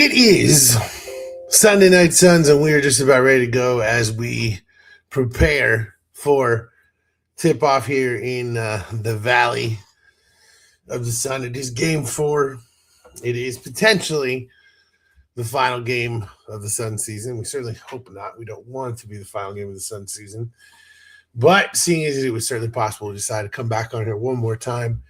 It is Sunday Night Suns, and we are just about ready to go as we prepare for tip off here in the Valley of the Sun. It is game 4. It is potentially the final game of the Sun season. We certainly hope not. We don't want it to be the final game of the Sun season. But seeing as it was certainly possible, we decided to come back on here one more time,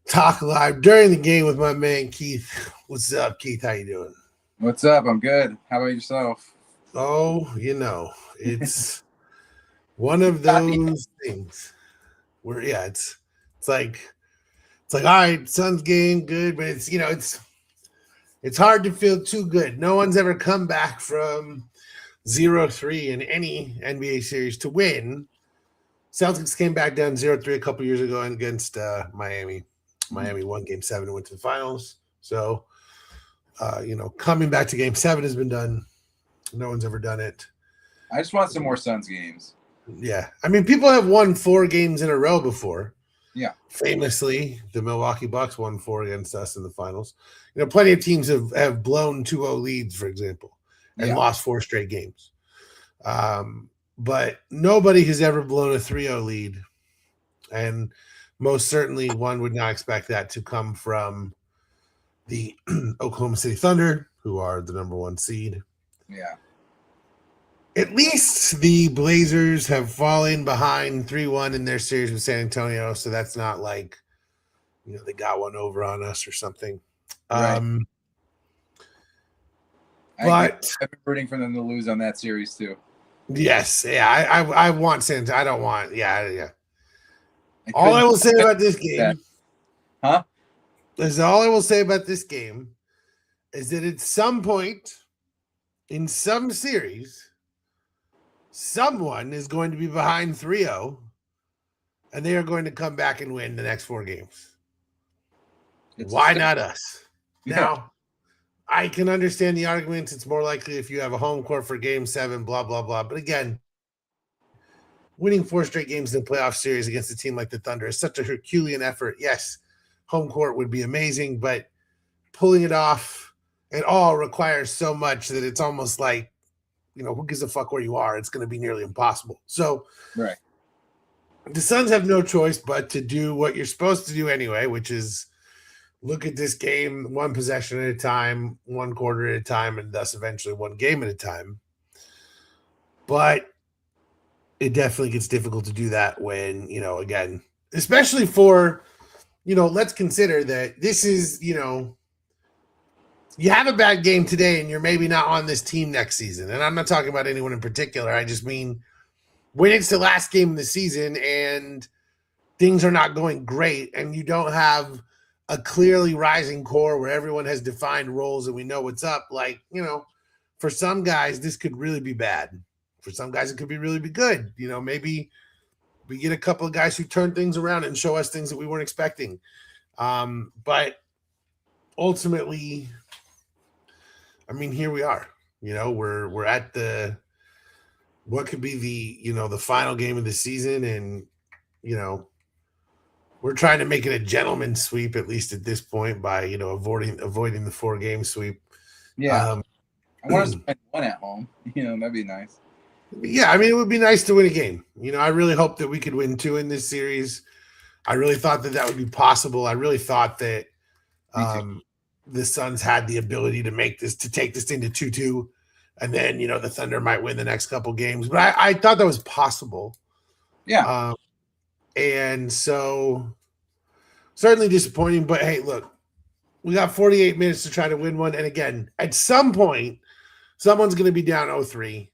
talk live during the game with my man Keith. What's up, Keith? How you doing? What's up? I'm good. How about yourself? Oh, it's one of those things where it's like all right, Suns game, good, but it's hard to feel too good. No one's ever come back from 0-3 in any NBA series to win. Celtics came back down 0-3 a couple years ago against Miami. Miami won Game 7 and went to the finals. So, coming back to Game 7 has been done. No one's ever done it. I just want some more Suns games. Yeah. I mean, people have won 4 games in a row before. Yeah. Famously, the Milwaukee Bucks won 4 against us in the finals. Plenty of teams have blown 2-0 leads, for example, and lost 4 straight games. But nobody has ever blown a 3-0 lead. And most certainly one would not expect that to come from the Oklahoma City Thunder, who are the number 1 seed. Yeah. At least the Blazers have fallen behind 3-1 in their series with San Antonio, so that's not like, they got one over on us or something. Right. But I've been rooting for them to lose on that series too. Yes, yeah, I want San Antonio. I don't want, yeah. All I will say about this game, all I will say about this game is that at some point in some series, someone is going to be behind 3-0, and they are going to come back and win the next 4 games. Why not us? Yeah. Now, I can understand the arguments. It's more likely if you have a home court for Game 7, blah, blah, blah. But again, winning 4 straight games in the playoff series against a team like the Thunder is such a Herculean effort. Yes, home court would be amazing, but pulling it off at all requires so much that it's almost like, who gives a fuck where you are? It's going to be nearly impossible. So right. The Suns have no choice but to do what you're supposed to do anyway, which is look at this game 1 possession at a time, 1 quarter at a time, and thus eventually 1 game at a time. But it definitely gets difficult to do that when, again, especially for, let's consider that this is, you have a bad game today and you're maybe not on this team next season. And I'm not talking about anyone in particular. I just mean when it's the last game of the season and things are not going great and you don't have a clearly rising core where everyone has defined roles and we know what's up. Like, for some guys, this could really be bad. For some guys, it could be really be good. Maybe we get a couple of guys who turn things around and show us things that we weren't expecting. But ultimately, I mean, here we are. We're at what could be the final game of the season, and we're trying to make it a gentleman's sweep at least at this point by avoiding the 4-game sweep. Yeah, I want to spend 1 at home. That'd be nice. Yeah, I mean, it would be nice to win a game. I really hope that we could win 2 in this series. I really thought that would be possible. I really thought that the Suns had the ability to take this into 2-2, and then the Thunder might win the next couple games. But I thought that was possible. Yeah. And so certainly disappointing. But hey, look, we got 48 minutes to try to win one. And again, at some point, someone's going to be down 0-3,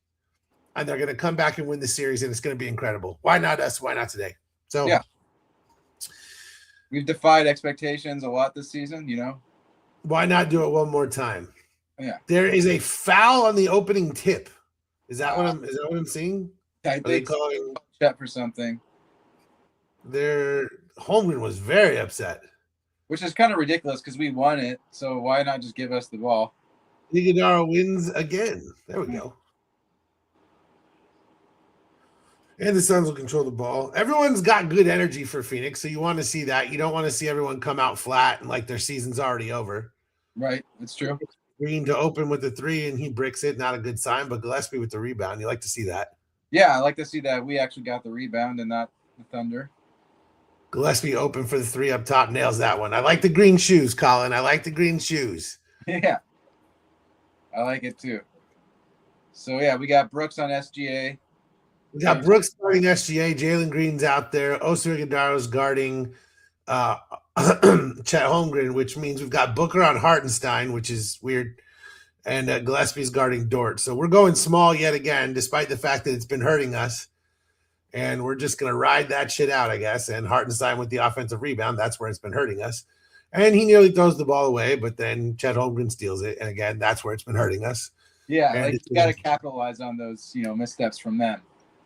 and they're going to come back and win the series, and it's going to be incredible. Why not us? Why not today? So yeah. We've defied expectations a lot this season, Why not do it one more time? Yeah. There is a foul on the opening tip. Is that what I'm seeing? I think calling chat for something. Holmgren was very upset. Which is kind of ridiculous because we won it. So why not just give us the ball? Iguodala wins again. There we go. And the Suns will control the ball. Everyone's got good energy for Phoenix, so you want to see that. You don't want to see everyone come out flat and like their season's already over. Right, that's true. Green to open with the 3, and he bricks it. Not a good sign, but Gillespie with the rebound. You like to see that. Yeah, I like to see that we actually got the rebound and not the Thunder. Gillespie open for the 3 up top, nails that one. I like the green shoes, Colin. I like the green shoes. Yeah, I like it too. So, yeah, we got Brooks on SGA. We got Brooks guarding SGA. Jalen Green's out there. Oso Ighodaro's guarding Chet Holmgren, which means we've got Booker on Hartenstein, which is weird. And Gillespie's guarding Dort. So we're going small yet again, despite the fact that it's been hurting us. And we're just going to ride that shit out, I guess. And Hartenstein with the offensive rebound. That's where it's been hurting us. And he nearly throws the ball away, but then Chet Holmgren steals it. And again, that's where it's been hurting us. Yeah, and like you got to capitalize on those, missteps from them.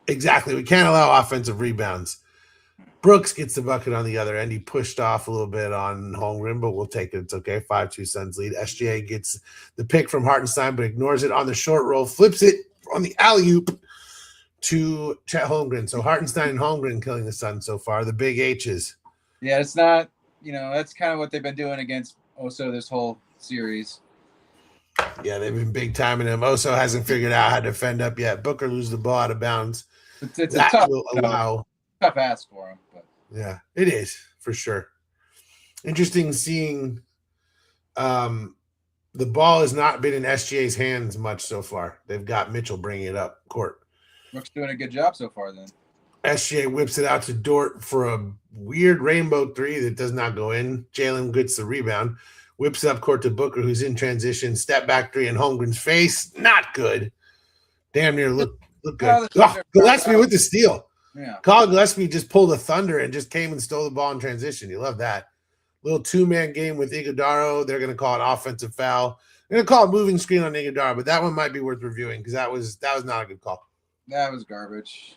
Exactly. We can't allow offensive rebounds. Brooks gets the bucket on the other end. He pushed off a little bit on Holmgren, but we'll take it. It's okay. 5-2 Suns lead. SGA gets the pick from Hartenstein, but ignores it on the short roll, flips it on the alley-oop to Chet Holmgren. So Hartenstein and Holmgren killing the Suns so far, the big H's. Yeah, it's not, that's kind of what they've been doing against Oso this whole series. Yeah, they've been big timing him. Oso hasn't figured out how to defend up yet. Booker loses the ball out of bounds. It's a tough ask for him. But. Yeah, it is for sure. Interesting seeing the ball has not been in SGA's hands much so far. They've got Mitchell bringing it up court. Brooks doing a good job so far then. SGA whips it out to Dort for a weird rainbow 3 that does not go in. Jalen gets the rebound. Whips up court to Booker, who's in transition. Step back 3 in Holmgren's face. Not good. Damn near look good. Gillespie with the steal. Yeah. Colin Gillespie just pulled a Thunder and just came and stole the ball in transition. You love that. Little 2-man game with Ighodaro. They're going to call it offensive foul. They're going to call it moving screen on Ighodaro, but that one might be worth reviewing because that was not a good call. That was garbage.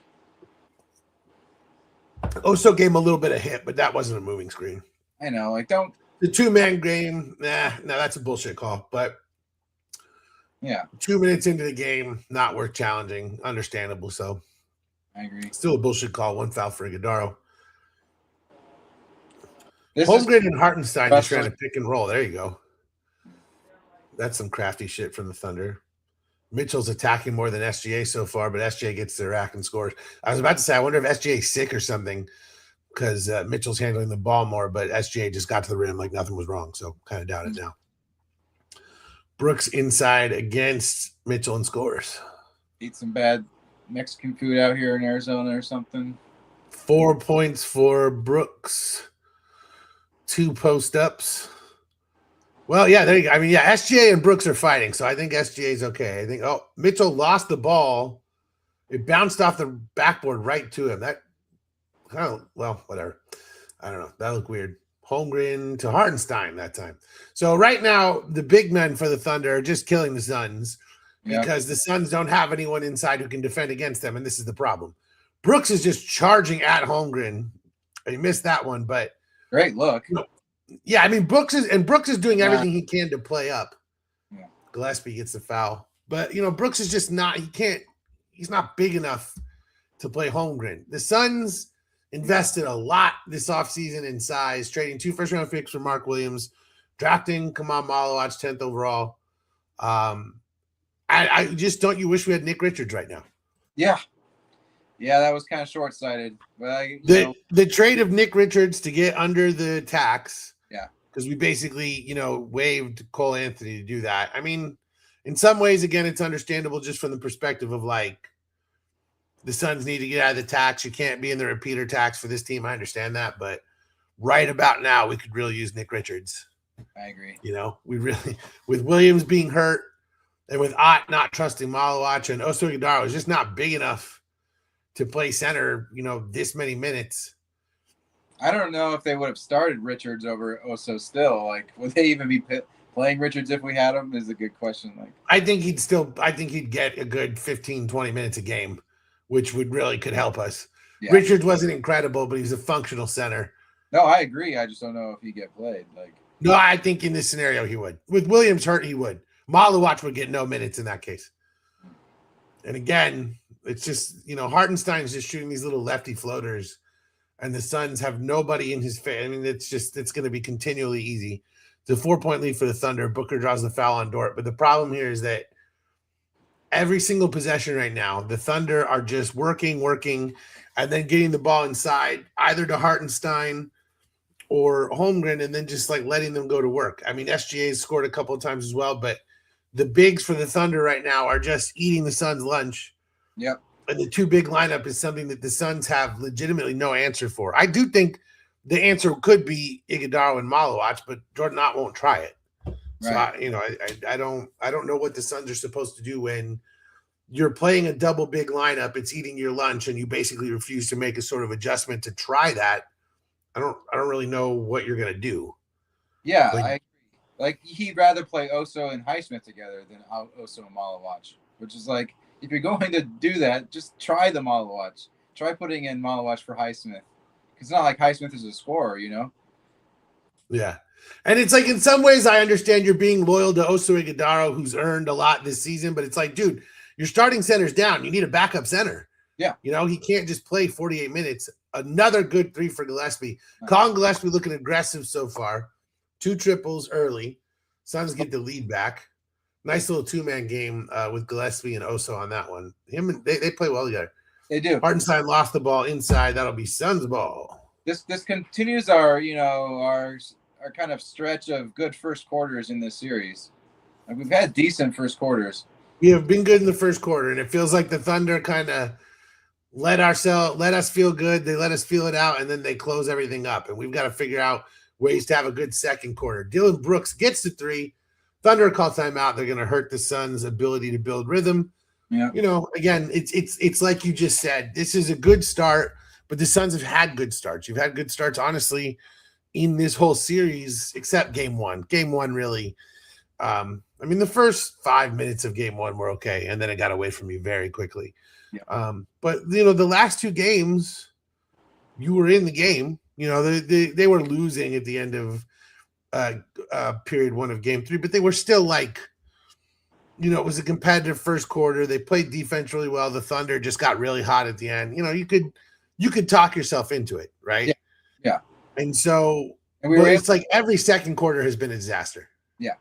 Oso gave him a little bit of hit, but that wasn't a moving screen. I know. Don't. The 2-man game, that's a bullshit call. But yeah, 2 minutes into the game, not worth challenging. Understandable. So I agree. Still a bullshit call. 1 foul for Ighodaro. Holmgren and Hartenstein just ran a pick and roll. There you go. That's some crafty shit from the Thunder. Mitchell's attacking more than SGA so far, but SGA gets the rack and scores. I was about to say, I wonder if SGA's sick or something because Mitchell's handling the ball more, but SGA just got to the rim like nothing was wrong. So kind of doubt it now. Brooks inside against Mitchell and scores. Eat some bad Mexican food out here in Arizona or something. 4 points for Brooks. 2 post-ups. Well, yeah, there you go. I mean, yeah, SGA and Brooks are fighting, so I think SGA is okay. I think, Mitchell lost the ball. It bounced off the backboard right to him. That kind of, well, whatever. I don't know. That looked weird. Holmgren to Hartenstein that time. So right now, the big men for the Thunder are just killing the Suns because the Suns don't have anyone inside who can defend against them, and this is the problem. Brooks is just charging at Holmgren. He missed that one, but great look. Yeah, I mean, Brooks is doing everything he can to play up. Yeah. Gillespie gets the foul. But, Brooks is just not – he's not big enough to play Holmgren. The Suns invested a lot this offseason in size, trading 2 first-round picks for Mark Williams, drafting Kamal Malawach 10th overall. I just don't – you wish we had Nick Richards right now. Yeah. Yeah, that was kind of short-sighted. But the trade of Nick Richards to get under the tax – yeah, because we basically, waived Cole Anthony to do that. I mean, in some ways, again, it's understandable just from the perspective of like the Suns need to get out of the tax. You can't be in the repeater tax for this team. I understand that, but right about now, we could really use Nick Richards. I agree. We really, with Williams being hurt and with Ott not trusting Malawach and Oso Ighodaro is just not big enough to play center, this many minutes. I don't know if they would have started Richards over Oso still. Like, would they even be playing Richards if we had him? Is a good question. Like, I think he'd get a good 15, 20 minutes a game, which could help us. Yeah. Richards wasn't incredible, but he's a functional center. No, I agree. I just don't know if he'd get played. No, I think in this scenario he would. With Williams hurt, he would. Malawach would get no minutes in that case. And again, it's just, Hartenstein's just shooting these little lefty floaters. And the Suns have nobody in his face. I mean, it's going to be continually easy It's a 4-point lead for the Thunder. Booker draws the foul on Dort. But the problem here is that every single possession right now, the Thunder are just working, and then getting the ball inside, either to Hartenstein or Holmgren, and then just like letting them go to work. I mean, SGA scored a couple of times as well, but the bigs for the Thunder right now are just eating the Suns' lunch. Yep. And the two big lineup is something that the Suns have legitimately no answer for. I do think the answer could be Iguodala and Malowacz, but Jordan Ott won't try it. So Right. I don't know what the Suns are supposed to do when you're playing a double big lineup. It's eating your lunch, and you basically refuse to make a sort of adjustment to try that. I don't really know what you're gonna do. Yeah, Like- I agree. Like he'd rather play Oso and Highsmith together than Oso and Malowacz, which is like if you're going to do that, just try the Malowacz. Try putting in Malowacz for Highsmith. It's not like Highsmith is a scorer, you know? Yeah. And it's like in some ways I understand you're being loyal to Oso Iguodala, who's earned a lot this season, but it's like, dude, your starting center's down. You need a backup center. Yeah. You know, he can't just play 48 minutes. Another good 3 for Gillespie. Colin Gillespie looking aggressive so far. 2 triples early. Suns get the lead back. Nice little 2-man game with Gillespie and Oso on that one. They play well together. They do. Hartenstein lost the ball inside. That'll be Suns ball. This continues our kind of stretch of good first quarters in this series. Like we've had decent first quarters. We have been good in the first quarter, and it feels like the Thunder kind of let us feel good. They let us feel it out, and then they close everything up. And we've got to figure out ways to have a good second quarter. Dylan Brooks gets the 3. Thunder call timeout. They're going to hurt the Suns' ability to build rhythm. Yeah. You know, again, it's like you just said. This is a good start, but the Suns have had good starts. You've had good starts, honestly, in this whole series, except game 1. Game 1 really. I mean, the first 5 minutes of game 1 were okay, and then it got away from you very quickly. Yeah. But you know, the last 2 games, you were in the game. You know, they were losing at the end of period 1 of game 3, but they were still like, you know, it was a competitive first quarter. They played defense really well. The Thunder just got really hot at the end. You know, you could talk yourself into it, right? Yeah. And so, And it's like every second quarter has been a disaster. Yeah.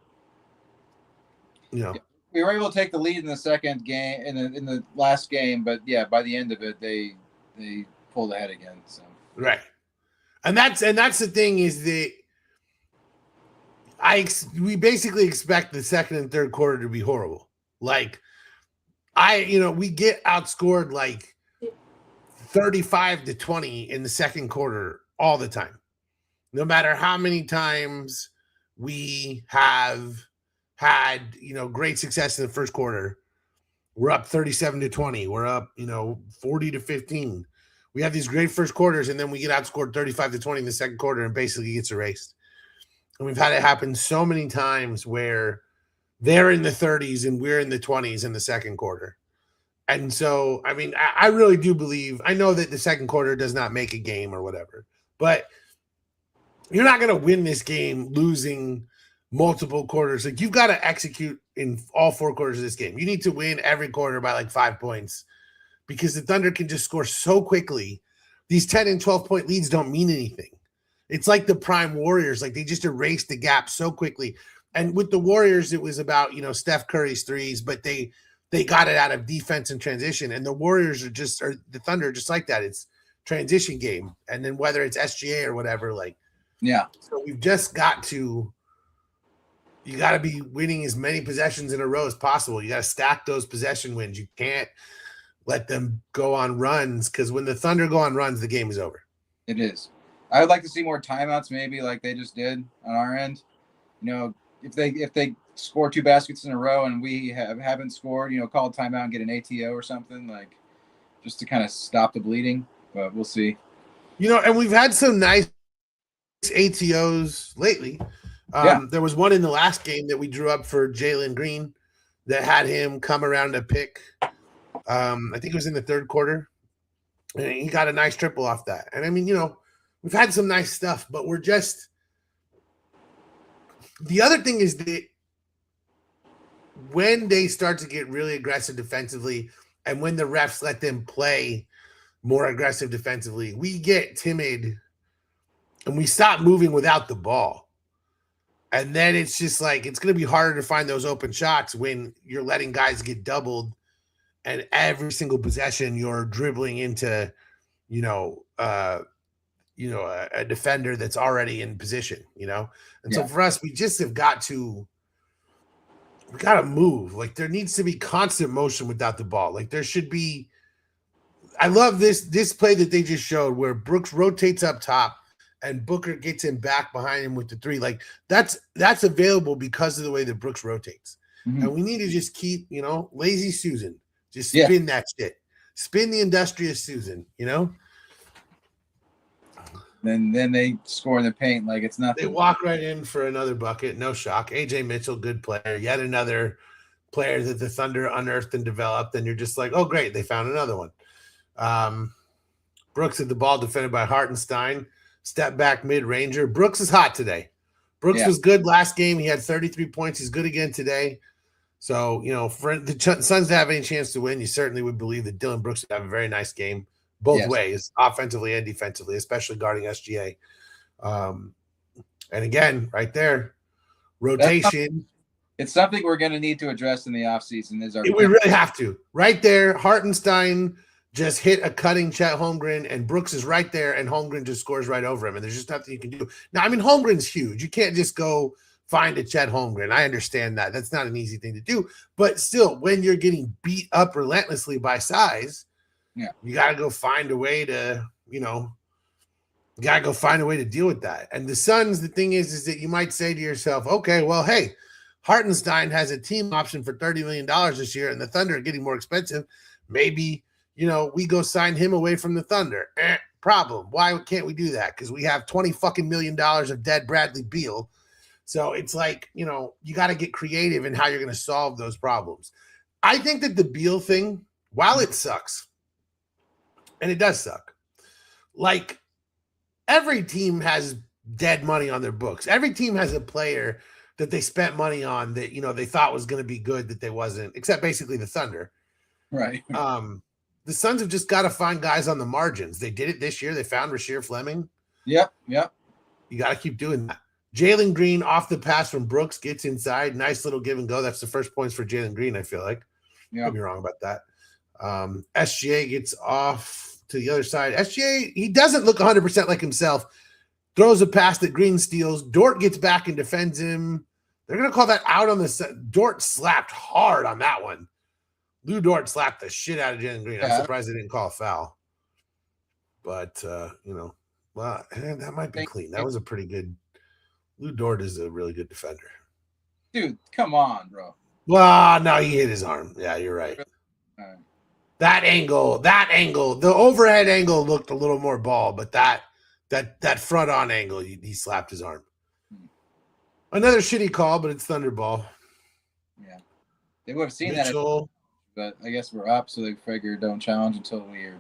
You know. Yeah. We were able to take the lead in the second game, in the last game, but yeah, by the end of it, they pulled ahead again. So right, and that's the thing is that we basically expect the second and third quarter to be horrible. Like we get outscored like 35-20 in the second quarter all the time, no matter how many times we have had, great success in the first quarter. We're up 37-20. We're up, 40-15. We have these great first quarters, and then we get outscored 35-20 in the second quarter and basically gets erased. And we've had it happen so many times where they're in the 30s and we're in the 20s in the second quarter. And so, I mean, I really do believe, I know that the second quarter does not make a game or whatever, but you're not going to win this game losing multiple quarters. Like, you've got to execute in all 4 quarters of this game. You need to win every quarter by like 5 points because the Thunder can just score so quickly. These 10 and 12 point leads don't mean anything. It's like the prime Warriors. Like, they just erased the gap so quickly. And with the Warriors, it was about, Steph Curry's threes, but they got it out of defense and transition. And the Warriors or the Thunder are just like that. It's transition game. And then whether it's SGA or whatever, like, yeah. So we've just you got to be winning as many possessions in a row as possible. You got to stack those possession wins. You can't let them go on runs, because when the Thunder go on runs, the game is over. It is. I would like to see more timeouts, maybe like they just did on our end. If they score 2 baskets in a row and we haven't scored, call a timeout and get an ATO or something, like just to kind of stop the bleeding. But we'll see. And we've had some nice ATOs lately. There was one in the last game that we drew up for Jalen Green that had him come around a pick. I think it was in the third quarter, and he got a nice triple off that. And I mean, we've had some nice stuff, but we're just – the other thing is that when they start to get really aggressive defensively and when the refs let them play more aggressive defensively, we get timid and we stop moving without the ball. And then it's just like it's going to be harder to find those open shots when you're letting guys get doubled, and every single possession you're dribbling into, you know, a defender that's already in position, And so for us, we just have got to move. Like there needs to be constant motion without the ball. Like there should be. I love this play that they just showed where Brooks rotates up top and Booker gets him back behind him with the three. Like that's available because of the way that Brooks rotates. Mm-hmm. And we need to just keep, lazy Susan. Just spin that shit. Spin the industrious Susan, Then they score in the paint like it's nothing. They walk right in for another bucket. No shock. AJ Mitchell, good player. Yet another player that the Thunder unearthed and developed. And you're just like, oh, great. They found another one. Brooks had the ball defended by Hartenstein. Step back mid-ranger. Brooks is hot today. Brooks was good last game. He had 33 points. He's good again today. So, for the Suns to have any chance to win, you certainly would believe that Dylan Brooks would have a very nice game both ways, offensively and defensively, especially guarding SGA. And again, right there, rotation. It's something we're going to need to address in the offseason. We really have to. Right there, Hartenstein just hit a cutting Chet Holmgren, and Brooks is right there, and Holmgren just scores right over him, and there's just nothing you can do. Now, I mean, Holmgren's huge. You can't just go find a Chet Holmgren. I understand that. That's not an easy thing to do. But still, when you're getting beat up relentlessly by size, you got to go find a way to, deal with that. And the Suns, the thing is that you might say to yourself, okay, well, hey, Hartenstein has a team option for $30 million this year, and the Thunder are getting more expensive. Maybe, we go sign him away from the Thunder. Problem. Why can't we do that? Because we have $20 fucking million of dead Bradley Beal. So it's like, you got to get creative in how you're going to solve those problems. I think that the Beal thing, while it sucks, and it does suck, like every team has dead money on their books. Every team has a player that they spent money on that, they thought was going to be good that they wasn't, except basically the Thunder. Right. The Suns have just got to find guys on the margins. They did it this year. They found Rasheer Fleming. Yep. You got to keep doing that. Jalen Green off the pass from Brooks gets inside. Nice little give and go. That's the first points for Jalen Green, I feel like. Could be wrong about that. SGA gets off to the other side. SGA, he doesn't look 100% like himself. Throws a pass that Green steals. Dort gets back and defends him. They're going to call that out on the – Dort slapped hard on that one. Lou Dort slapped the shit out of Jalen Green. I'm surprised they didn't call a foul. But, that might be clean. That was a pretty good – Lou Dort is a really good defender. Dude, come on, bro. Well, no, he hit his arm. Yeah, you're right. That angle, the overhead angle looked a little more ball, but that front on angle, he slapped his arm. Another shitty call, but it's Thunderball. Yeah. They would have seen Mitchell, that, but I guess we're up, so they figure don't challenge until we're.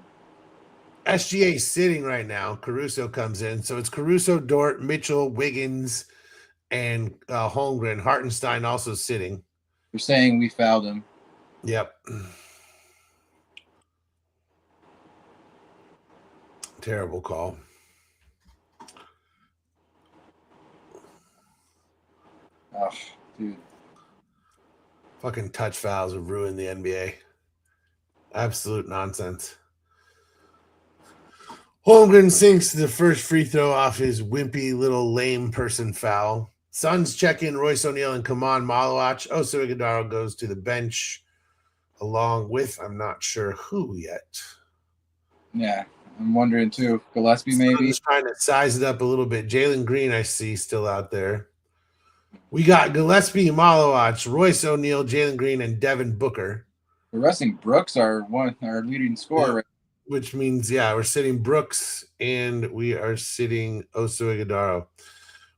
SGA sitting right now. Caruso comes in. So it's Caruso, Dort, Mitchell, Wiggins, and Holmgren. Hartenstein also sitting. They're saying we fouled him. Yep. Terrible call. Oh, dude. Fucking touch fouls have ruined the NBA. Absolute nonsense. Holmgren sinks the first free throw off his wimpy little lame person foul. Suns check in Royce O'Neal and Kaman Malawach. Oso Ighodaro goes to the bench along with, I'm not sure who yet. Yeah, I'm wondering too. Gillespie maybe. Suns trying to size it up a little bit. Jalen Green I see still out there. We got Gillespie, Malawach, Royce O'Neal, Jalen Green, and Devin Booker. We're resting Brooks, our leading scorer. Yeah. Which means, we're sitting Brooks and we are sitting Oso Ighodaro.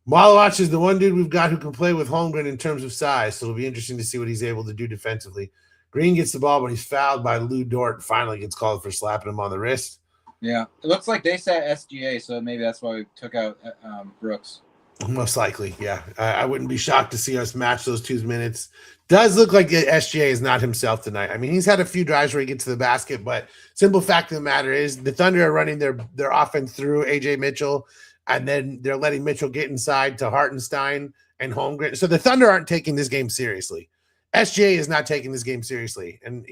Malawach is the one dude we've got who can play with Holmgren in terms of size, so it'll be interesting to see what he's able to do defensively. Green gets the ball, but he's fouled by Lou Dort. Finally gets called for slapping him on the wrist. Yeah, it looks like they set SGA, so maybe that's why we took out Brooks. Most likely, yeah. I wouldn't be shocked to see us match those 2 minutes. Does look like SGA is not himself tonight. I mean, he's had a few drives where he gets to the basket, but simple fact of the matter is the Thunder are running their offense through AJ Mitchell, and then they're letting Mitchell get inside to Hartenstein, and Holmgren. So the Thunder aren't taking this game seriously. SGA is not taking this game seriously. And,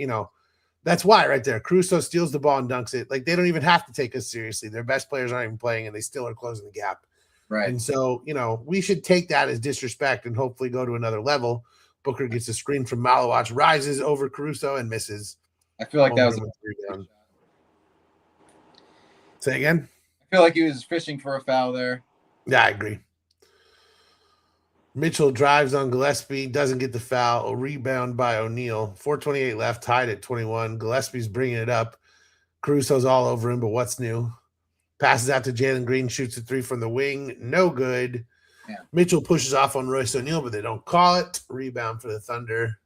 that's why right there. Caruso steals the ball and dunks it. Like, they don't even have to take us seriously. Their best players aren't even playing, and they still are closing the gap. Right. And so, we should take that as disrespect and hopefully go to another level. Booker gets a screen from Malawach, rises over Caruso, and misses. I feel like that was a Say again? I feel like he was fishing for a foul there. Yeah, I agree. Mitchell drives on Gillespie, doesn't get the foul. A rebound by O'Neal. 4:28 left, tied at 21. Gillespie's bringing it up. Caruso's all over him, but what's new? Passes out to Jalen Green, shoots a three from the wing. No good. Yeah. Mitchell pushes off on Royce O'Neal, but they don't call it. Rebound for the Thunder.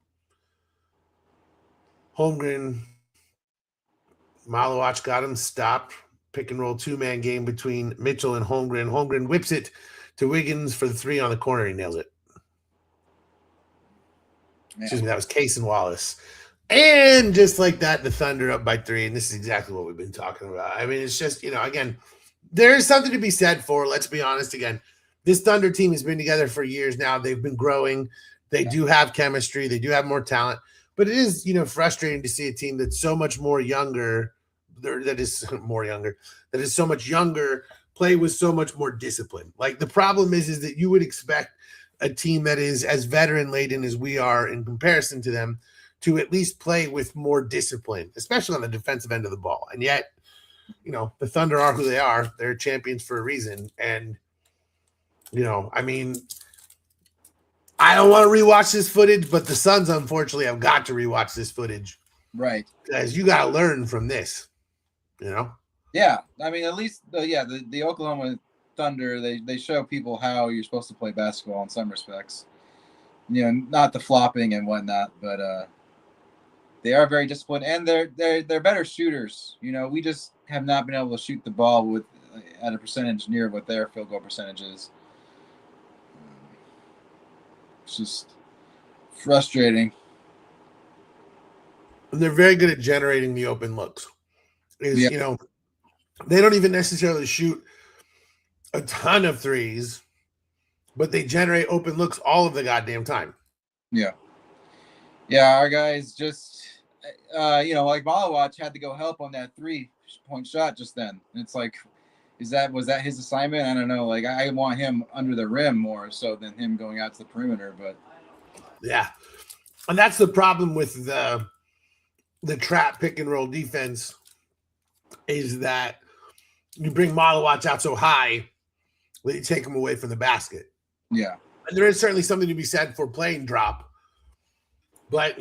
Holmgren. Malawach got him stopped. Pick and roll two-man game between Mitchell and Holmgren. Holmgren whips it to Wiggins for the three on the corner. He nails it. Yeah. Excuse me, that was Case and Wallace. And just like that, the Thunder up by 3. And this is exactly what we've been talking about. I mean, it's just, again, there is something to be said for, let's be honest again. This Thunder team has been together for years now. They've been growing. They do have chemistry. They do have more talent. But it is, frustrating to see a team that's so much more younger, that is so much younger, play with so much more discipline. Like, the problem is that you would expect a team that is as veteran laden as we are in comparison to them to at least play with more discipline, especially on the defensive end of the ball. And yet, the Thunder are who they are. They're champions for a reason. And, I mean, I don't want to rewatch this footage, but the Suns, unfortunately, have got to rewatch this footage. Right. Because you got to learn from this, Yeah. I mean, at least, the Oklahoma Thunder, they show people how you're supposed to play basketball in some respects. Not the flopping and whatnot, but they are very disciplined, and they're better shooters. We just have not been able to shoot the ball at a percentage near what their field goal percentage is. It's just frustrating. And they're very good at generating the open looks. They don't even necessarily shoot a ton of threes, but they generate open looks all of the goddamn time. Yeah. Yeah, our guys just, like Malawach had to go help on that 3-point shot just then. And it's like, was that his assignment? I don't know. Like, I want him under the rim more so than him going out to the perimeter. But yeah, and that's the problem with the trap pick and roll defense is that you bring Malawach out so high that you take him away from the basket. Yeah, and there is certainly something to be said for playing drop, but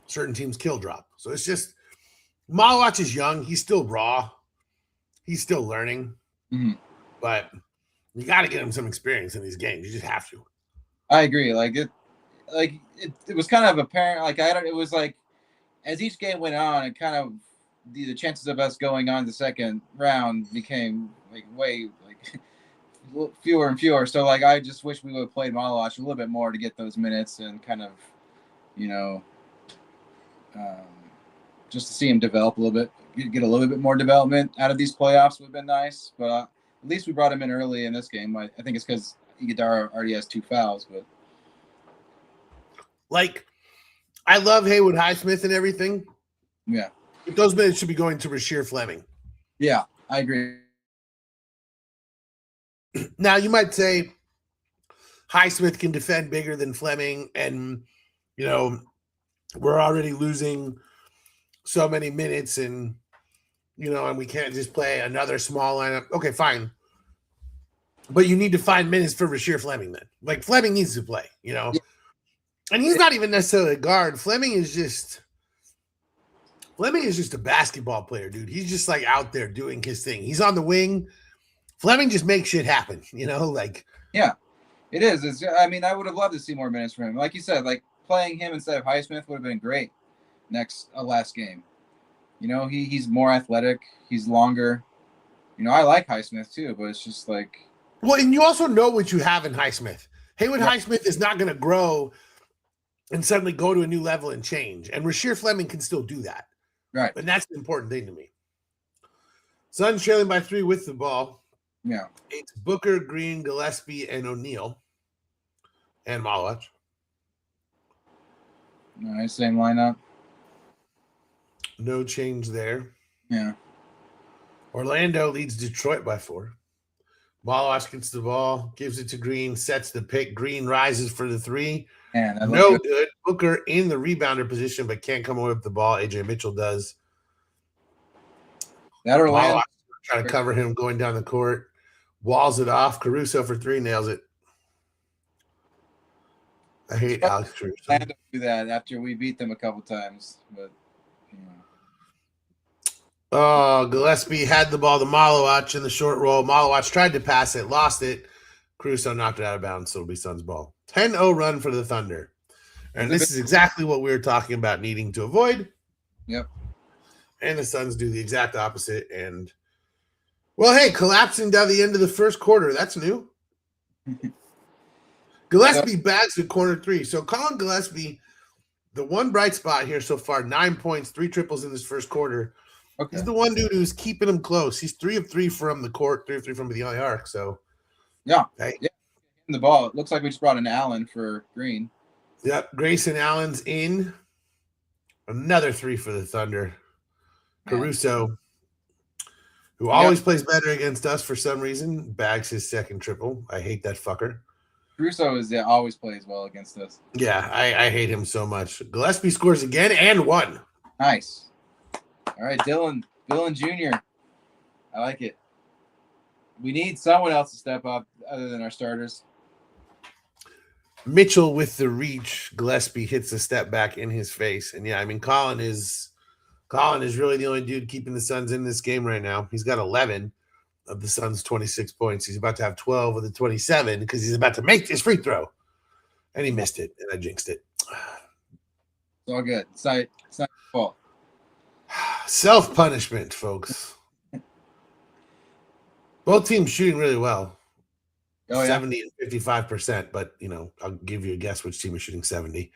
certain teams kill drop. So it's just Malawach is young. He's still raw. He's still learning, but you got to get him some experience in these games. You just have to. I agree. It was kind of apparent. It was like as each game went on, it kind of the chances of us going on the second round became way fewer and fewer. So I just wish we would have played Malawach a little bit more to get those minutes and kind of, just to see him develop a little bit. Get a little bit more development out of these playoffs would have been nice, but at least we brought him in early in this game. I think it's because Iguodala already has 2 fouls, but I love Haywood Highsmith and everything. Yeah, but those minutes should be going to Rasheer Fleming. Yeah, I agree. Now you might say Highsmith can defend bigger than Fleming, and we're already losing so many minutes, and and we can't just play another small lineup. Okay, fine. But you need to find minutes for Rasheer Fleming then. Fleming needs to play, Yeah. And he's not even necessarily a guard. Fleming is just a basketball player, dude. He's just out there doing his thing. He's on the wing. Fleming just makes shit happen, Yeah, it is. I would have loved to see more minutes from him. Like you said, playing him instead of Highsmith would have been great last game. He's more athletic. He's longer. I like Highsmith too, but it's just well, and you also know what you have in Highsmith. Haywood Highsmith is not going to grow and suddenly go to a new level and change. And Rasheer Fleming can still do that. Right. And that's the important thing to me. Suns trailing by 3 with the ball. Yeah. It's Booker, Green, Gillespie, and O'Neal. and Malawach. All right, same lineup. No change there. Yeah. Orlando leads Detroit by 4. Malawach gets the ball, gives it to Green, sets the pick. Green rises for the 3. Man, that No looked good. Booker in the rebounder position, but can't come away with the ball. AJ Mitchell does. that Orlando. Malawach trying to cover him going down the court. Walls it off. Caruso for 3, nails it. I hate Alex Caruso. Orlando do that after we beat them a couple times, but you know. Oh, Gillespie had the ball to Malawach in the short roll. Malawach tried to pass it, lost it. Caruso knocked it out of bounds, so it'll be Suns ball. 10-0 run for the Thunder. And this is exactly what we were talking about needing to avoid. Yep. And the Suns do the exact opposite. And, well, hey, collapsing down the end of the first quarter. That's new. Gillespie bags the corner 3. So Colin Gillespie, the one bright spot here so far, 9 points, 3 triples in this first quarter. Okay. He's the one dude who's keeping him close. He's 3 of 3 from the court, 3 of 3 from the arc. So, yeah. Hey. Yeah. The ball. It looks like we just brought in Allen for Green. Yep. Grayson Allen's in. Another 3 for the Thunder. Caruso, who always plays better against us for some reason, bags his second triple. I hate that fucker. Caruso always plays well against us. Yeah, I hate him so much. Gillespie scores again and 1. Nice. All right, Dylan Jr. I like it. We need someone else to step up other than our starters. Mitchell with the reach. Gillespie hits a step back in his face. And yeah, I mean, Colin is really the only dude keeping the Suns in this game right now. He's got 11 of the Suns' 26 points. He's about to have 12 of the 27 because he's about to make his free throw. And he missed it, and I jinxed it. It's all good. It's not your fault. Self-punishment, folks. Both teams shooting really well. 70 and 55%, but I'll give you a guess which team is shooting 70.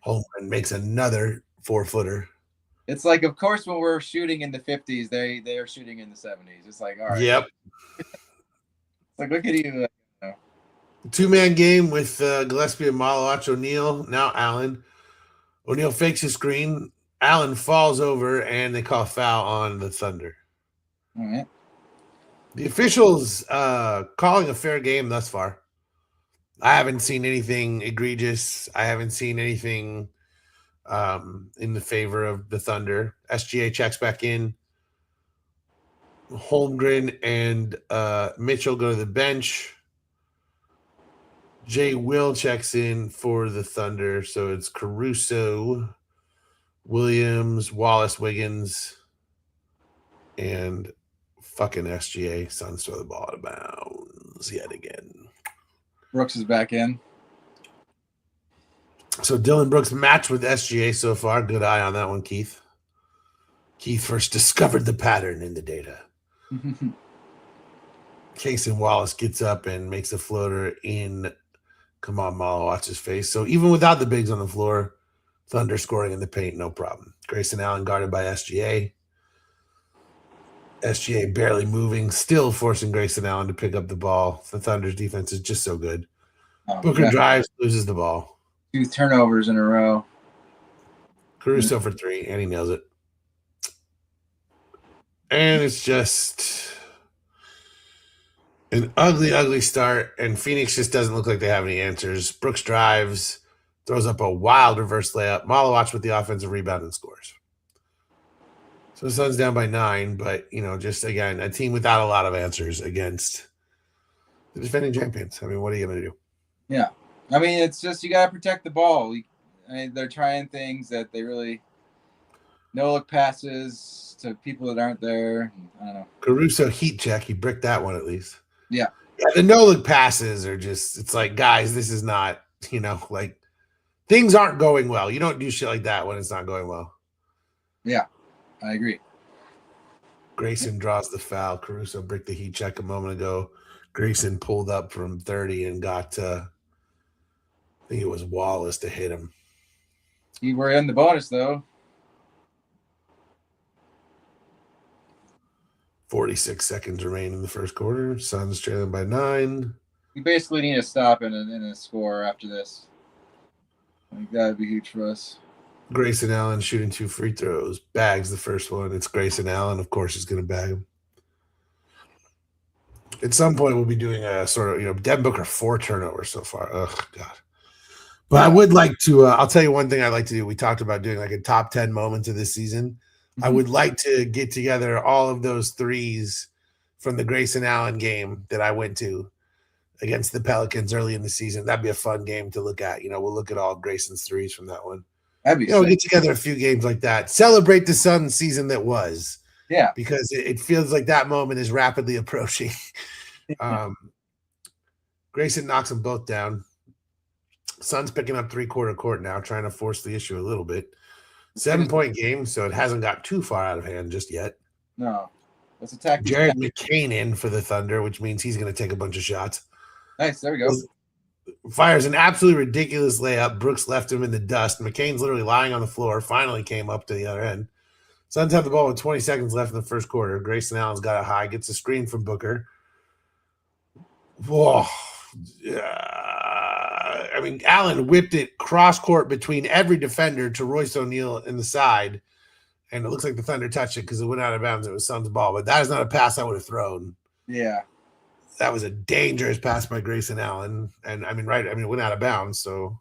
Holmgren makes another 4-footer. It's like, of course, when we're shooting in the 50s, they are shooting in the 70s. It's like, all right. Yep. It's like, look at you. 2-man game with Gillespie and Malawach. O'Neal, now Allen. O'Neal fakes his screen. Allen falls over, and they call foul on the Thunder. All right. The officials calling a fair game thus far. I haven't seen anything egregious. I haven't seen anything in the favor of the Thunder. SGA checks back in. Holmgren and Mitchell go to the bench. Jay Will checks in for the Thunder. So it's Caruso, Williams, Wallace, Wiggins, and fucking SGA. Suns throw the ball out of bounds yet again. Brooks is back in. So Dylan Brooks matched with SGA so far. Good eye on that one, Keith. Keith first discovered the pattern in the data. Cason Wallace gets up and makes a floater in Kamal Malawach's face. So even without the bigs on the floor, Thunder scoring in the paint, no problem. Grayson Allen guarded by SGA. SGA barely moving, still forcing Grayson Allen to pick up the ball. The Thunder's defense is just so good. Booker drives, loses the ball. 2 turnovers in a row. Caruso for 3, and he nails it. And it's just an ugly, ugly start, and Phoenix just doesn't look like they have any answers. Brooks drives, throws up a wild reverse layup. Malawach with the offensive rebound and scores. So the Suns down by 9, but, just, again, a team without a lot of answers against the defending champions. I mean, what are you going to do? Yeah. I mean, it's just you got to protect the ball. They're trying things that they really no-look passes to people that aren't there. I don't know. Caruso heat check. He bricked that one at least. Yeah. The no-look passes are just – it's like, guys, this is not, like things aren't going well. You don't do shit like that when it's not going well. Yeah. I agree. Grayson draws the foul. Caruso bricked the heat check a moment ago. Grayson pulled up from 30 and got I think it was Wallace to hit him. You were in the bonus, though. 46 seconds remain in the first quarter. Suns trailing by 9. We basically need a stop and a score after this. Like that would be huge for us. Grayson Allen shooting 2 free throws. Bags the first one. It's Grayson Allen. Of course, he's going to bag him. At some point, we'll be doing a sort of, Devin Booker 4 turnovers so far. Oh, God. But I would like to, I'll tell you one thing I'd like to do. We talked about doing like a top 10 moments of this season. I would like to get together all of those threes from the Grayson Allen game that I went to against the Pelicans early in the season. That'd be a fun game to look at. We'll look at all Grayson's threes from that one. That'd be get together a few games like that. Celebrate the Suns season that was. Yeah. Because it feels like that moment is rapidly approaching. Grayson knocks them both down. Suns picking up 3/4 court now, trying to force the issue a little bit. 7-point game, so it hasn't got too far out of hand just yet. No. Let's attack. Jared McCain in for the Thunder, which means he's going to take a bunch of shots. Nice. There we go. Fires an absolutely ridiculous layup. Brooks left him in the dust. McCain's literally lying on the floor. Finally came up to the other end. Suns have the ball with 20 seconds left in the first quarter. Grayson Allen's got it high. Gets a screen from Booker. Whoa. Allen whipped it cross court between every defender to Royce O'Neal in the side. And it looks like the Thunder touched it because it went out of bounds. It was Suns' ball. But that is not a pass I would have thrown. Yeah. That was a dangerous pass by Grayson Allen. And it went out of bounds. So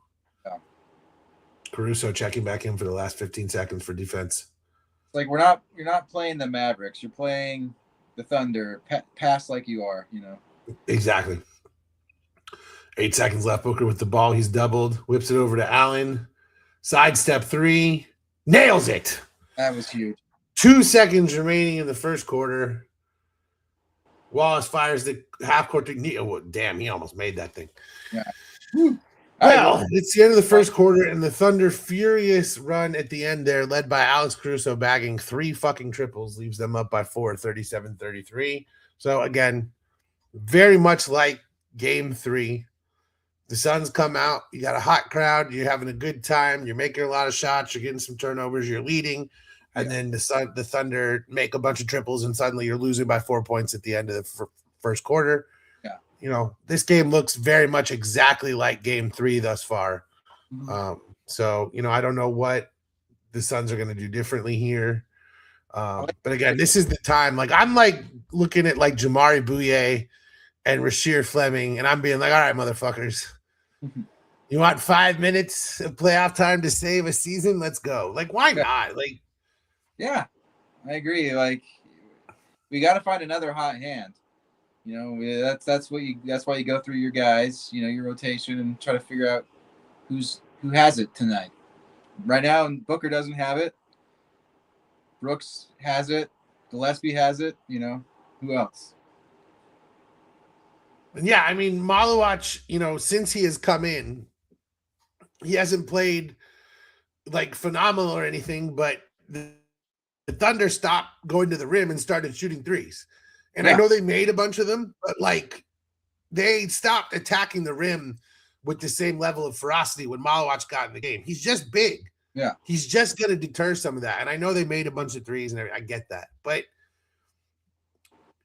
Caruso checking back in for the last 15 seconds for defense. It's like you're not playing the Mavericks. You're playing the Thunder. Pass like you are, Exactly. 8 seconds left. Booker with the ball. He's doubled. Whips it over to Allen. Sidestep 3. Nails it. That was huge. 2 seconds remaining in the first quarter. Wallace fires the half court to oh, damn, he almost made that thing. Yeah. Well, it's the end of the first quarter, and the Thunder furious run at the end there, led by Alex Caruso bagging 3 fucking triples, leaves them up by 4, 37-33. So again, very much like game 3. The Suns come out, you got a hot crowd, you're having a good time, you're making a lot of shots, you're getting some turnovers, you're leading. And then the Thunder make a bunch of triples, and suddenly you're losing by 4 points at the end of the first quarter. Yeah, this game looks very much exactly like game 3 thus far. Mm-hmm. So I don't know what the Suns are going to do differently here. But again, this is the time. Like I'm like looking at like Jamari Bouye and Rasheer Fleming, and I'm being like, all right, motherfuckers. You want 5 minutes of playoff time to save a season? Let's go. Like, why not? Like. Yeah, I agree. Like, we got to find another hot hand. That's why you go through your guys, your rotation, and try to figure out who has it tonight. Right now, Booker doesn't have it. Brooks has it. Gillespie has it. Who else? Yeah, Malawach, since he has come in, he hasn't played like phenomenal or anything, but the Thunder stopped going to the rim and started shooting threes. And I know they made a bunch of them, but like they stopped attacking the rim with the same level of ferocity when Malawach got in the game. He's just big. Yeah. He's just going to deter some of that. And I know they made a bunch of threes and everything. I get that. But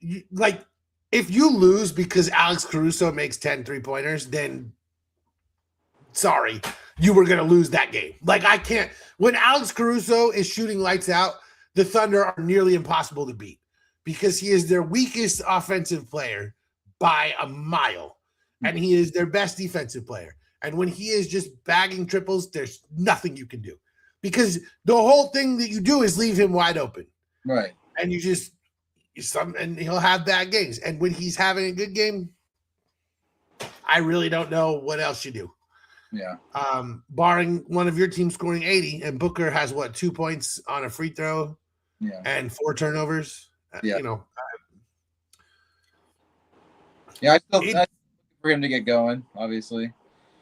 if you lose because Alex Caruso makes 10 3-pointers, then sorry, you were going to lose that game. Like I can't. When Alex Caruso is shooting lights out, the Thunder are nearly impossible to beat because he is their weakest offensive player by a mile, and he is their best defensive player. And when he is just bagging triples, there's nothing you can do because the whole thing that you do is leave him wide open. Right. And and he'll have bad games. And when he's having a good game, I really don't know what else you do. Yeah. Barring one of your team scoring 80, and Booker has 2 points on a free throw, and 4 turnovers. Yeah. I for him to get going, obviously.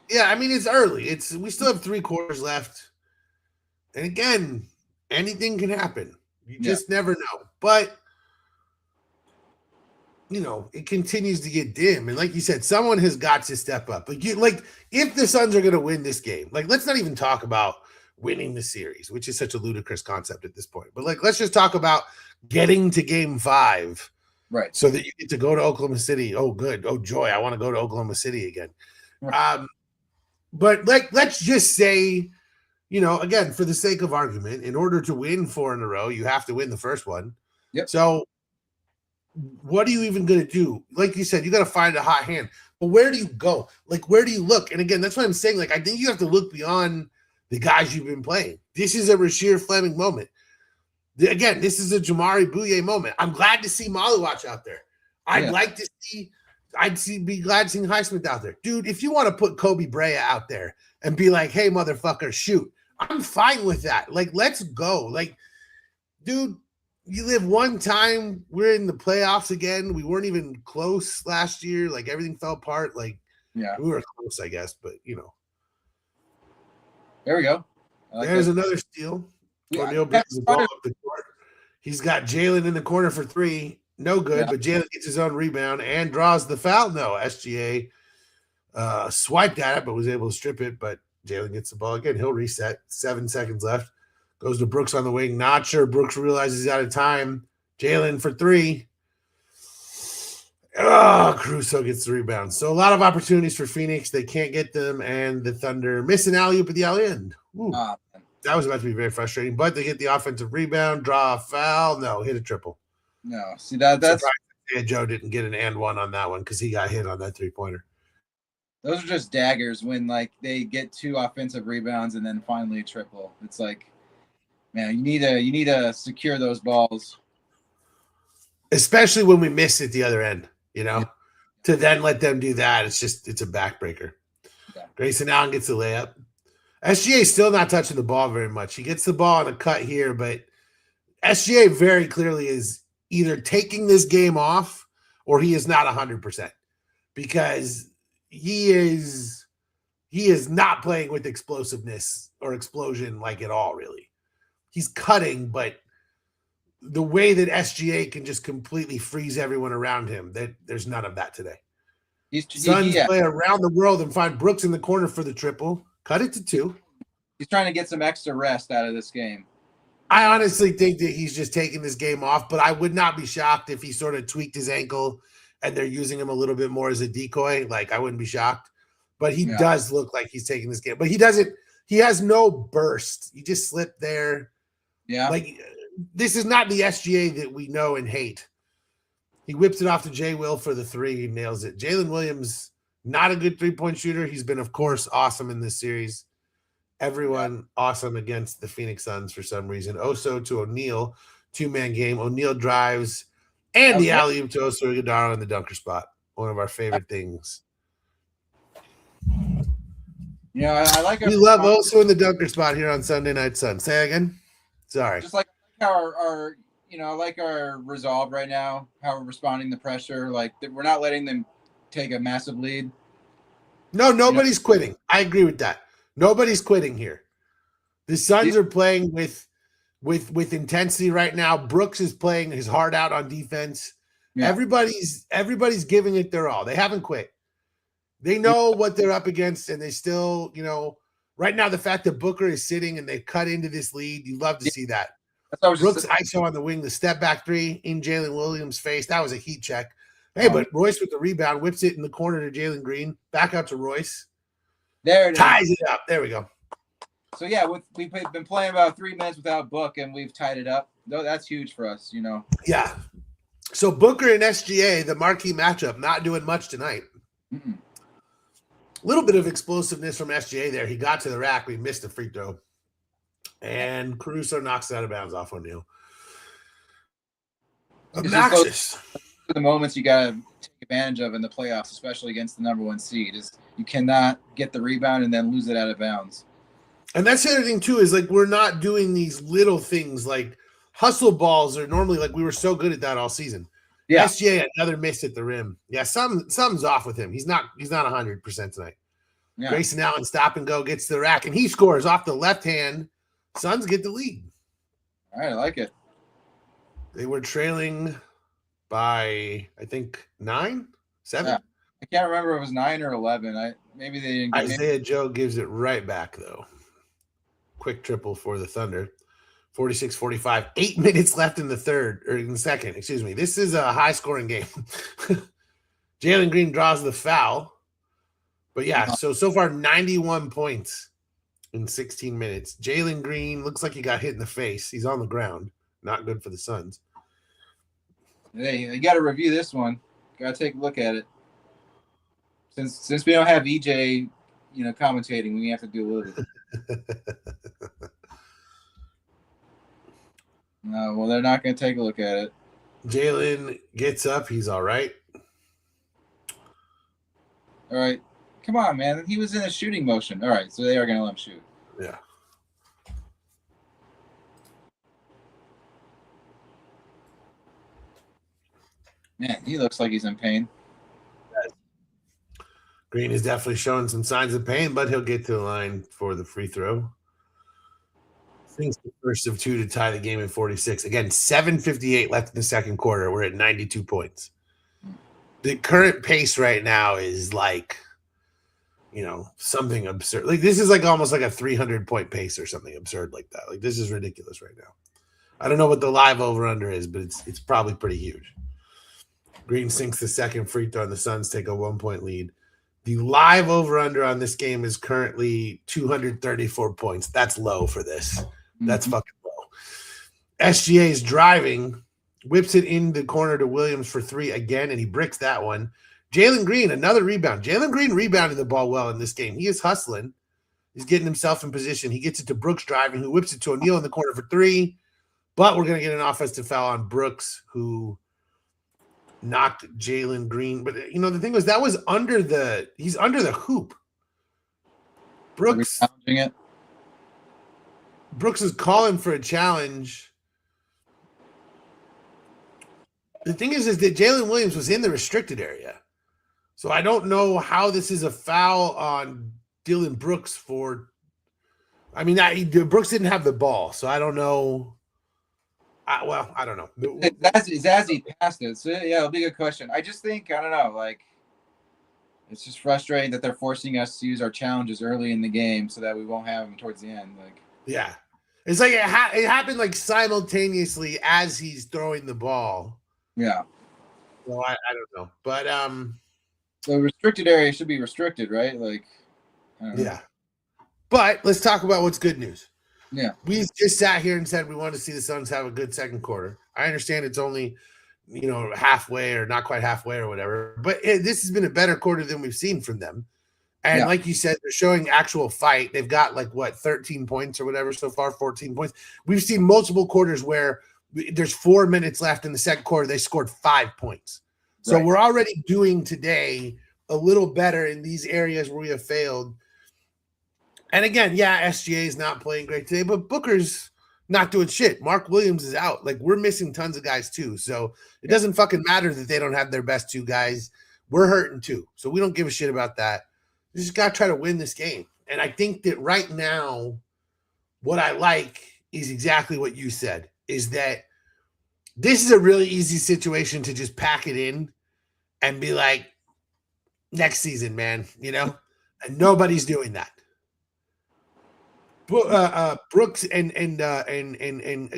Yeah, it's early. We still have 3 quarters left, and again, anything can happen. You just never know. But it continues to get dim. And like you said, someone has got to step up. If the Suns are going to win this game, let's not even talk about winning the series, which is such a ludicrous concept at this point. But let's just talk about getting to game 5 Right. so that you get to go to Oklahoma City. Oh, good. Oh, joy. I want to go to Oklahoma City again. Right. But like, let's just say, again, for the sake of argument, in order to win 4 in a row, you have to win the first one. Yep. So what are you even going to do? Like you said, you got to find a hot hand. But where do you go? Like, where do you look? And again, that's what I'm saying. Like, I think you have to look beyond the guys you've been playing. This is a Rasheer Fleming moment. Again, this is a Jamari Bouye moment. I'm glad to see Maluach out there. I'd like to see be glad seeing Highsmith out there. Dude, if you want to put Kobe Brea out there and be like, hey, motherfucker, shoot, I'm fine with that. Like, let's go. Like, dude, you live one time. We're in the playoffs again. We weren't even close last year. Like, everything fell apart. Like, we were close, I guess, but, There we go. There's another steal. O'Neal brings the ball up the court. He's got Jalen in the corner for 3. No good, but Jalen gets his own rebound and draws the foul. No, SGA swiped at it, but was able to strip it. But Jalen gets the ball again. He'll reset. 7 seconds left. Goes to Brooks on the wing. Not sure. Brooks realizes he's out of time. Jalen for 3. Caruso gets the rebound. So a lot of opportunities for Phoenix. They can't get them, and the Thunder miss an alley-oop at the alley end. That was about to be very frustrating, but they get the offensive rebound, draw a foul. No, hit a triple. No, see that's Joe didn't get an and one on that one because he got hit on that 3-pointer. Those are just daggers when like they get 2 offensive rebounds and then finally a triple. It's like, man, you need to secure those balls, especially when we miss at the other end. To then let them do that, it's a backbreaker. Yeah. Grayson Allen gets the layup. SGA is still not touching the ball very much. He gets the ball on a cut here, but SGA very clearly is either taking this game off or he is not 100% because he is not playing with explosiveness or explosion like at all, really. He's cutting, but the way that SGA can just completely freeze everyone around him, that there's none of that today. Suns play around the world and find Brooks in the corner for the triple. Cut it to 2. He's trying to get some extra rest out of this game. I honestly think that he's just taking this game off, but I would not be shocked if he sort of tweaked his ankle and they're using him a little bit more as a decoy. Like, I wouldn't be shocked. But he does look like he's taking this game. But he has no burst. He just slipped there. Yeah. Like, this is not the SGA that we know and hate. He whips it off to Jay Will for the 3. He nails it. Jalen Williams, not a good 3-point shooter. He's been, of course, awesome in this series. Everyone awesome against the Phoenix Suns for some reason. Oso to O'Neal, 2-man game. O'Neal drives and the alley-oop to Oso Iguodala in the dunker spot. One of our favorite things. I like we love Oso in the dunker spot here on Sunday Night Sun. Say again. Sorry. Just like our like our resolve right now, how we're responding to pressure. Like, we're not letting them take a massive lead. No, nobody's quitting. I agree with that. Nobody's quitting here. The Suns are playing with intensity right now. Brooks is playing his heart out on defense. Yeah. Everybody's giving it their all. They haven't quit. They know what they're up against, and they still, right now the fact that Booker is sitting and they cut into this lead, you love to see that. Brooks ISO on the wing, the step back 3 in Jalen Williams' face. That was a heat check. Hey, but Royce with the rebound, whips it in the corner to Jalen Green. Back out to Royce. There it ties it up. There we go. So, yeah, we've been playing about 3 minutes without Book, and we've tied it up. No, that's huge for us, Yeah. So, Booker and SGA, the marquee matchup, not doing much tonight. A little bit of explosiveness from SGA there. He got to the rack. We missed a free throw. And Caruso knocks it out of bounds off O'Neal. Obnoxious. The moments you got to take advantage of in the playoffs, especially against the number 1 seed, is you cannot get the rebound and then lose it out of bounds. And that's the other thing, too, is like we're not doing these little things like hustle balls are normally like we were so good at that all season. Yeah. SGA, another miss at the rim. Yeah, something's off with him. He's not 100% tonight. Yeah. Grayson Allen stop and go, gets to the rack, and he scores off the left hand. Suns get the lead. All right, I like it. They were trailing by, I think, 9, 7. Yeah. I can't remember if it was 9 or 11. Maybe they didn't. Isaiah Joe gives it right back though. Quick triple for the Thunder. 46-45. 8 minutes left in the third, or in the second, excuse me. This is a high-scoring game. Jalen Green draws the foul. But yeah, so far 91 points in 16 minutes. Jalen Green looks like he got hit in the face. He's on the ground. Not good for the Suns. Hey, you got to review this one. Got to take a look at it. Since we don't have EJ, commentating, we have to do a little bit. No, well, they're not going to take a look at it. Jalen gets up. He's all right. All right. Come on, man. He was in a shooting motion. All right, so they are going to let him shoot. Yeah. Man, he looks like he's in pain. Green is definitely showing some signs of pain, but he'll get to the line for the free throw. Thinks the first of two to tie the game at 46. Again, 7:58 left in the second quarter. We're at 92 points. The current pace right now is like, something absurd. Like this is like almost like a 300-point pace or something absurd like that. Like this is ridiculous right now. I don't know what the live over-under is, but it's probably pretty huge. Green sinks the second free throw, and the Suns take a 1-point lead. The live over-under on this game is currently 234 points. That's low for this. That's fucking low. SGA is driving, whips it in the corner to Williams for three again, and he bricks that one. Jalen Green, another rebound. Jalen Green rebounded the ball well in this game. He is hustling. He's getting himself in position. He gets it to Brooks driving, who whips it to O'Neal in the corner for three. But we're going to get an offensive foul on Brooks, who knocked Jalen Green. But, the thing was, that was he's under the hoop. Brooks is calling for a challenge. The thing is that Jalen Williams was in the restricted area. So I don't know how this is a foul on Dylan Brooks Brooks didn't have the ball, so I don't know. I don't know. It's as he passed it. So, yeah, it'll be a good question. I just think, I don't know, like, it's just frustrating that they're forcing us to use our challenges early in the game so that we won't have them towards the end. Like, yeah. It's like it happened like simultaneously as he's throwing the ball. Yeah. Well, I don't know. But the restricted area should be restricted, right? Like, I don't know. Yeah. But let's talk about what's good news. Yeah. We just sat here and said we want to see the Suns have a good second quarter. I understand it's only, halfway or not quite halfway or whatever, but this has been a better quarter than we've seen from them. And like you said, they're showing actual fight. They've got 13 points or whatever so far, 14 points. We've seen multiple quarters where there's 4 minutes left in the second quarter. They scored 5 points. So we're already doing today a little better in these areas where we have failed. And again, SGA is not playing great today, but Booker's not doing shit. Mark Williams is out. Like, we're missing tons of guys too. So it doesn't fucking matter that they don't have their best two guys. We're hurting too. So we don't give a shit about that. You just got to try to win this game. And I think that right now, what I like is exactly what you said, is that this is a really easy situation to just pack it in and be like, next season, man, and nobody's doing that. Brooks and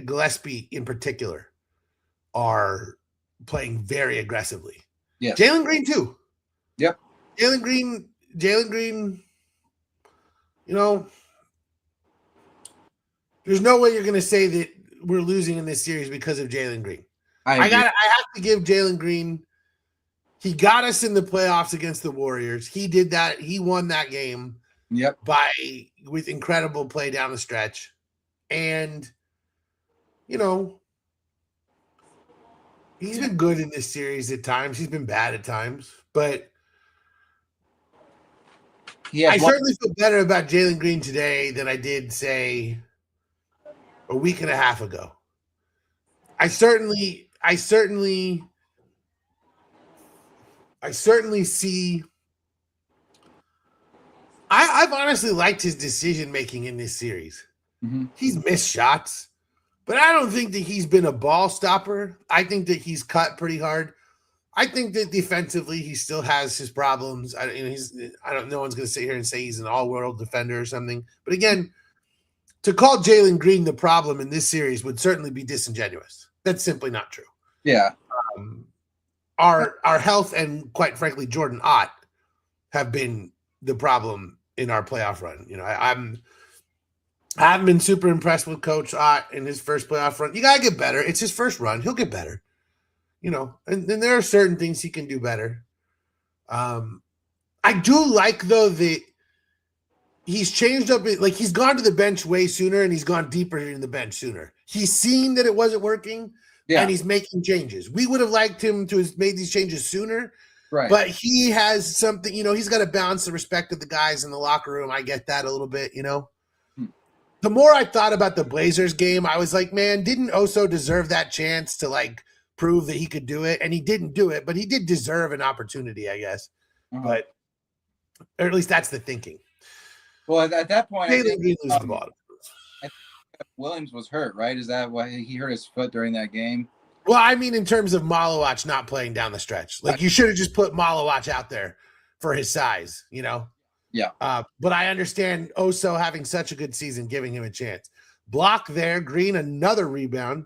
Gillespie in particular are playing very aggressively. Yeah. Jalen Green too. Yep. Jalen Green, there's no way you're going to say that we're losing in this series because of Jalen Green. I have to give Jalen Green. He got us in the playoffs against the Warriors. He did that. He won that game. Yep. With incredible play down the stretch. And, he's been good in this series at times. He's been bad at times. But I certainly feel better about Jalen Green today than I did, say, a week and a half ago. I certainly see. I've honestly liked his decision making in this series. Mm-hmm. He's missed shots, but I don't think that he's been a ball stopper. I think that he's cut pretty hard. I think that defensively he still has his problems. No one's going to sit here and say he's an all-world defender or something. But again, to call Jalen Green the problem in this series would certainly be disingenuous. That's simply not true. Yeah. Our health and, quite frankly, Jordan Ott have been the problem in our playoff run. You know, I haven't been super impressed with Coach Ott in his first playoff run. You gotta get better. It's his first run. He'll get better. You know, and there are certain things he can do better. I do like, though, that he's changed up. Like, he's gone to the bench way sooner, and he's gone deeper in the bench sooner. He's seen that it wasn't working, and he's making changes. We would have liked him to have made these changes sooner, Right. but he has something, you know, he's got to balance the respect of the guys in the locker room. I get that a little bit, you know. The more I thought about the Blazers game, I was like, man, didn't Oso deserve that chance to, like, prove that he could do it? And he didn't do it, but he did deserve an opportunity, I guess. But, or at least that's the thinking. Well, at that point, I think, the ball. Williams was hurt, right? Is that why he hurt his foot during that game? Well, I mean, in terms of Malawach not playing down the stretch. Like, you should have just put Malawach out there for his size, you know? Yeah. But I understand Oso having such a good season, giving him a chance. Block there, Green, another rebound.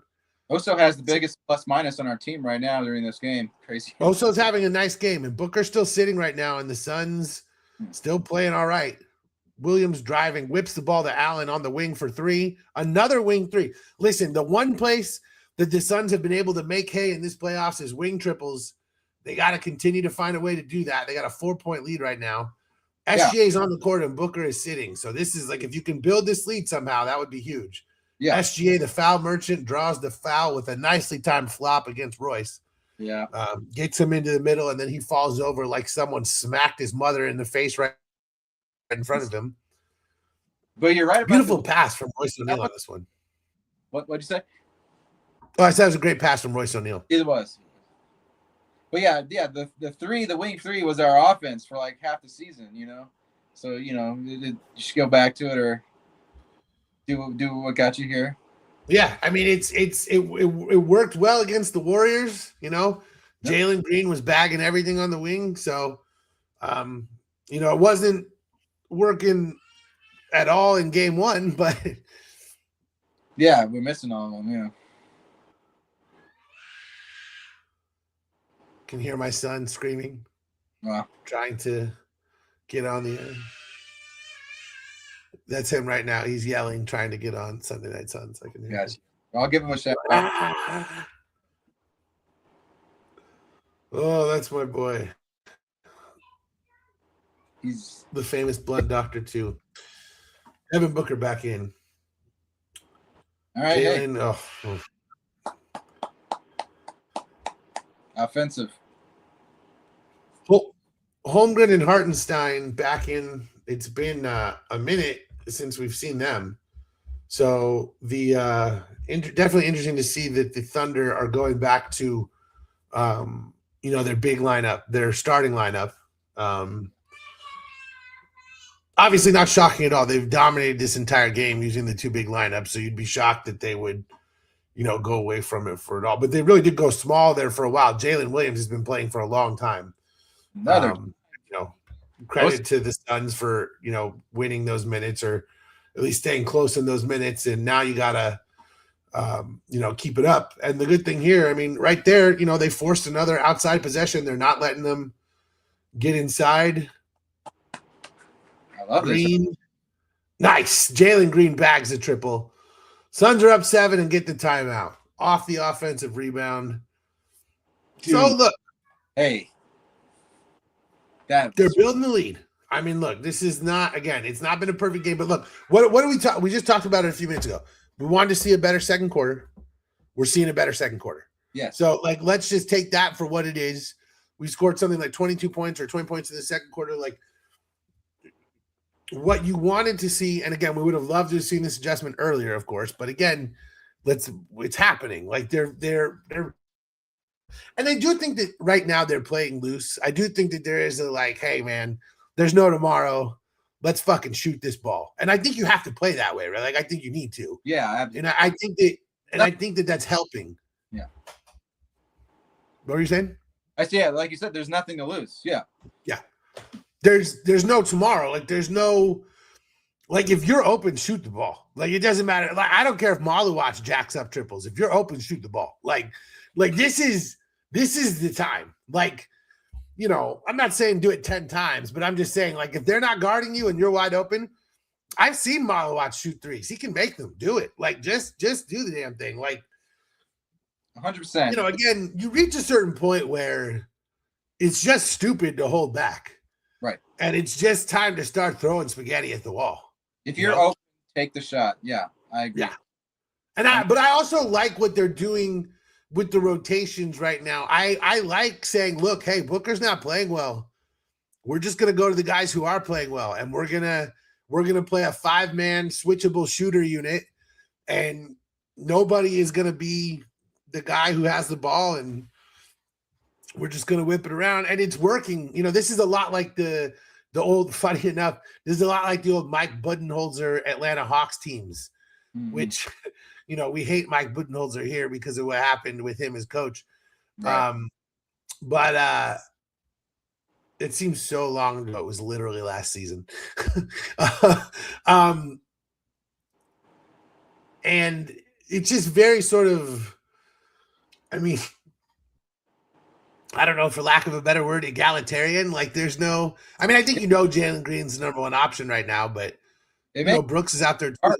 Oso has the biggest plus-minus on our team right now during this game. Crazy. Oso's having a nice game, and Booker's still sitting right now, and the Suns still playing all right. Williams driving, whips the ball to Allen on the wing for three. Another wing three. Listen, the one place that the Suns have been able to make hay in this playoffs is wing triples. They got to continue to find a way to do that. They got a 4-point lead right now. SGA is on the court and Booker is sitting. So this is like, if you can build this lead somehow, that would be huge. Yeah. SGA, the foul merchant, draws the foul with a nicely timed flop against Royce. Yeah. Gets him into the middle, and then he falls over like someone smacked his mother in the face right in front of him. But you're right about beautiful pass from Royce O'Neal on this one. What'd you say? Oh, I said it was a great pass from Royce O'Neal. It was. But yeah, the wing three was our offense for like half the season, you know. So, you know, you should go back to it or do what got you here. Yeah, I mean, it worked well against the Warriors, you know. Yep. Jalen Green was bagging everything on the wing, so you know, it wasn't working at all in game one, but yeah, we're missing all of them, yeah. Can hear my son screaming. Wow. Trying to get on the air. That's him right now. He's yelling, trying to get on Sunday Night Suns. I can hear him. I'll give him a shout. Oh, that's my boy. He's the famous blood doctor too. Devin Booker back in. All right. Jalen, Offensive. Holmgren and Hartenstein back in. It's been a minute since we've seen them. So the definitely interesting to see that the Thunder are going back to you know, their big lineup, their starting lineup. Obviously not shocking at all. They've dominated this entire game using the two big lineups, so you'd be shocked that they would, you know, go away from it for it all. But they really did go small there for a while. Jalen Williams has been playing for a long time. You know, credit to the Suns for, you know, winning those minutes or at least staying close in those minutes. And now you got to, you know, keep it up. And the good thing here, I mean, right there, you know, they forced another outside possession. They're not letting them get inside. I love Green. this. Nice. Jalen Green bags a triple. Suns are up 7 and get the timeout off the offensive rebound. Dude. So look, hey, they're building the lead. I mean, look, this is not, again, it's not been a perfect game, but look, what do we talk? We just talked about it a few minutes ago. We wanted to see a better second quarter. We're seeing a better second quarter. Yeah. So, like, let's just take that for what it is. We scored something like 22 points or 20 points in the second quarter. Like, what you wanted to see, and again, we would have loved to have seen this adjustment earlier, of course, but again, it's happening. Like, they're and I do think that right now they're playing loose. I do think that there is a like, hey man, there's no tomorrow. Let's fucking shoot this ball. And I think you have to play that way, right? Like, I think you need to. Yeah. And I think that, and I think that that's helping. Yeah. What were you saying? I see. Yeah, like you said, there's nothing to lose. Yeah. Yeah. There's no tomorrow. Like, there's no, Like, if you're open, shoot the ball. Like, it doesn't matter. Like, I don't care if Maluach jacks up triples. If you're open, shoot the ball. Like this is the time. Like, you know, I'm not saying do it 10 times, but I'm just saying, like, if they're not guarding you and you're wide open, I've seen Maluach shoot threes. He can make them. Do it. Like, just do the damn thing. Like, 100%. you know, again, you reach a certain point where it's just stupid to hold back. Right. And it's just time to start throwing spaghetti at the wall. If you're open, take the shot. Yeah, I agree. Yeah. But I also like what they're doing with the rotations right now. I like saying, look, hey, Booker's not playing well. We're just gonna go to the guys who are playing well, and we're gonna play a 5-man switchable shooter unit, and nobody is gonna be the guy who has the ball, and we're just gonna whip it around, and it's working. You know, this is a lot like the old. Funny enough, this is a lot like the old Mike Budenholzer Atlanta Hawks teams, which, you know, we hate Mike Budenholzer here because of what happened with him as coach. Right. But it seems so long ago. It was literally last season. And it's just very sort of, I mean, I don't know, for lack of a better word, egalitarian. Like, there's no, I mean, I think, you know, Jalen Green's the number one option right now, but you know, Brooks is out there too.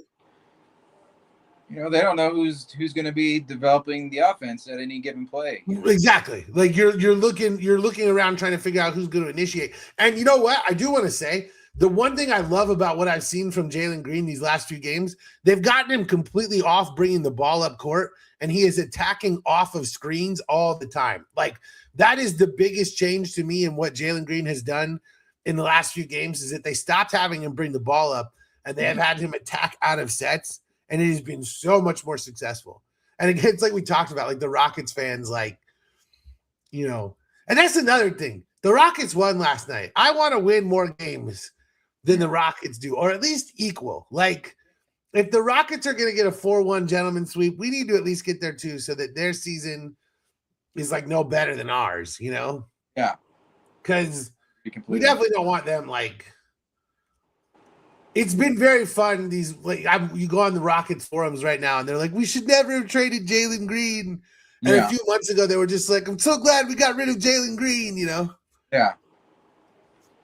You know, they don't know who's going to be developing the offense at any given play. Exactly. Like, you're looking around trying to figure out who's going to initiate. And you know what? I do want to say, the one thing I love about what I've seen from Jalen Green these last few games, they've gotten him completely off bringing the ball up court, and he is attacking off of screens all the time. Like, that is the biggest change to me in what Jalen Green has done in the last few games, is that they stopped having him bring the ball up, and they have had him attack out of sets, and it has been so much more successful. And again, it's like we talked about, like, the Rockets fans, like, you know, and that's another thing. The Rockets won last night. I want to win more games than the Rockets do, or at least equal. Like, if the Rockets are going to get a 4-1 gentleman sweep, we need to at least get there too, so that their season is like no better than ours, you know? Yeah. Because we definitely don't want them, like, it's been very fun. These, like, you go on the Rockets forums right now, and they're like, we should never have traded Jalen Green. And a few months ago, they were just like, I'm so glad we got rid of Jalen Green, you know? Yeah.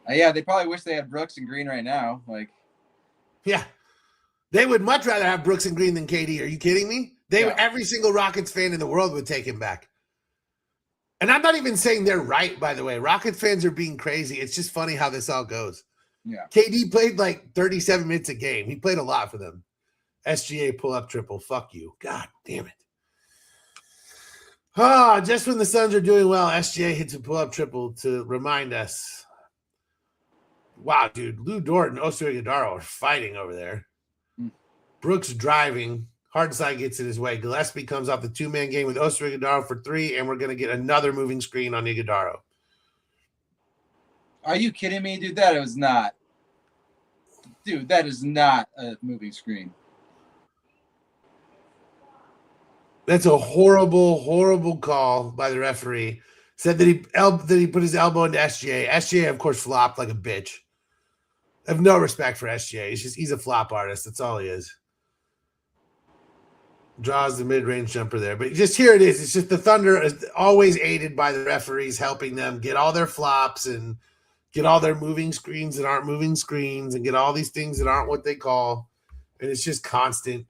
Yeah, they probably wish they had Brooks and Green right now. Like, yeah. They would much rather have Brooks and Green than KD. Are you kidding me? Every single Rockets fan in the world would take him back. And I'm not even saying they're right, by the way. Rockets fans are being crazy. It's just funny how this all goes. Yeah. KD played like 37 minutes a game. He played a lot for them. SGA pull-up triple. Fuck you. God damn it. Just when the Suns are doing well, SGA hits a pull-up triple to remind us. Wow, dude. Lou Dort and Oso Ighodaro are fighting over there. Brooks driving. Hardenstein gets in his way. Gillespie comes off the 2-man game with Oso Ighodaro for 3, and we're going to get another moving screen on Ighodaro. Are you kidding me, dude? That is not. Dude, that is not a moving screen. That's a horrible, horrible call by the referee. Said that he put his elbow into SGA. SGA, of course, flopped like a bitch. I have no respect for SGA. He's a flop artist. That's all he is. Draws the mid-range jumper there. But just here it is. It's just the Thunder is always aided by the referees, helping them get all their flops and get all their moving screens that aren't moving screens and get all these things that aren't what they call. And it's just constant.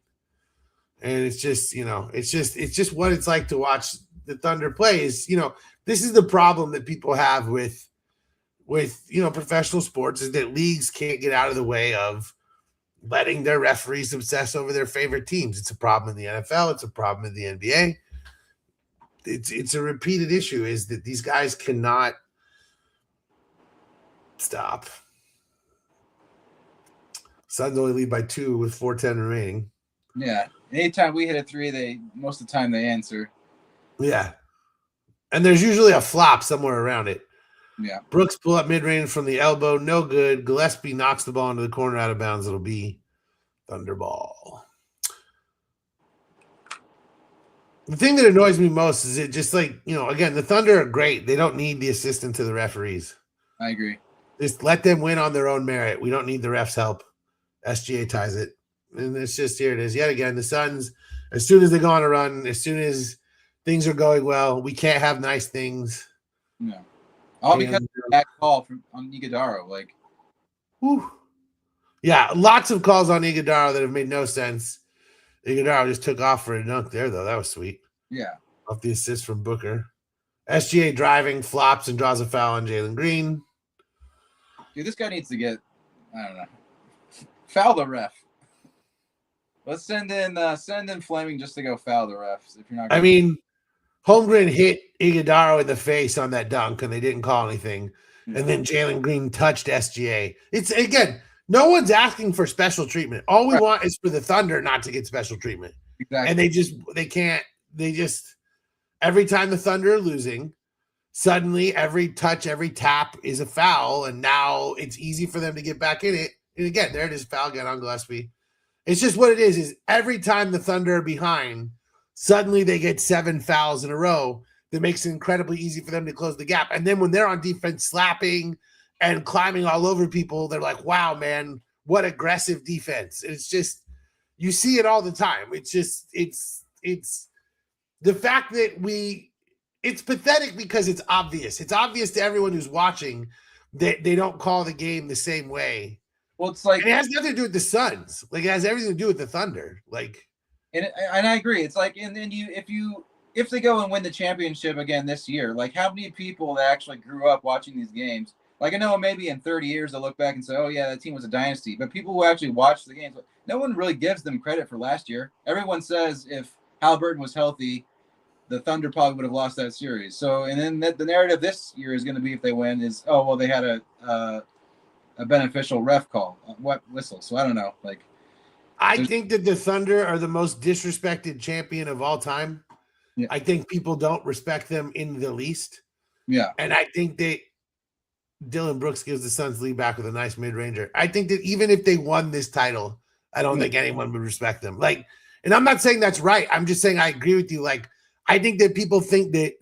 And it's just, you know, it's just what it's like to watch the Thunder play. Is, you know, this is the problem that people have with, you know, professional sports, is that leagues can't get out of the way of letting their referees obsess over their favorite teams. It's a problem in the NFL. It's a problem in the NBA. It's a repeated issue, is that these guys cannot stop. Suns only lead by 2 with 4:10 remaining. Yeah. Anytime we hit a 3, most of the time they answer. Yeah. And there's usually a flop somewhere around it. Yeah. Brooks pull up mid-range from the elbow. No good. Gillespie knocks the ball into the corner out of bounds. It'll be Thunder ball. The thing that annoys me most is it just, like, you know, again, the Thunder are great. They don't need the assistance of the referees. I agree. Just let them win on their own merit. We don't need the refs' help. SGA ties it. And it's just here it is. Yet again, the Suns, as soon as they go on a run, as soon as things are going well, we can't have nice things. No. All because And, of that call on Iguodala. Like, whew. Yeah, lots of calls on Iguodala that have made no sense. Iguodala just took off for a dunk there, though. That was sweet. yeah. Off the assist from Booker. SGA driving, flops, and draws a foul on Jalen Green. Dude, this guy needs to get, I don't know, foul the ref. Let's send in Fleming just to go foul the refs. If you're not. I mean, Holmgren hit Iguodala in the face on that dunk, and they didn't call anything. Yeah. And then Jalen Green touched SGA. It's again, no one's asking for special treatment. All we want is for the Thunder not to get special treatment. Exactly. And they just every time the Thunder are losing, suddenly every touch, every tap is a foul, and now it's easy for them to get back in it. And again, there it is, foul again on Gillespie. It's just what it is every time the Thunder are behind, suddenly they get 7 fouls in a row that makes it incredibly easy for them to close the gap. And then when they're on defense slapping and climbing all over people, they're like, wow, man, what aggressive defense. It's just, you see it all the time. It's just, it's the fact that it's pathetic because it's obvious. It's obvious to everyone who's watching that they don't call the game the same way. Well, it's like, and it has nothing to do with the Suns. Like, it has everything to do with the Thunder. Like, and I agree. It's like, and then if they go and win the championship again this year, like, how many people that actually grew up watching these games? Like, I know maybe in 30 years they'll look back and say, oh yeah, that team was a dynasty. But people who actually watch the games, no one really gives them credit for last year. Everyone says if Halliburton was healthy, the Thunder probably would have lost that series. So, and then the narrative this year is going to be, if they win, is, oh well, they had a beneficial ref call, what whistle. So I don't know. Like, I think that the Thunder are the most disrespected champion of all time. Yeah. I think people don't respect them in the least. Yeah. And I think that Dylan Brooks gives the Suns lead back with a nice mid-ranger. I think that even if they won this title, I don't think anyone would respect them. Like, and I'm not saying that's right. I'm just saying I agree with you. Like, I think that people think that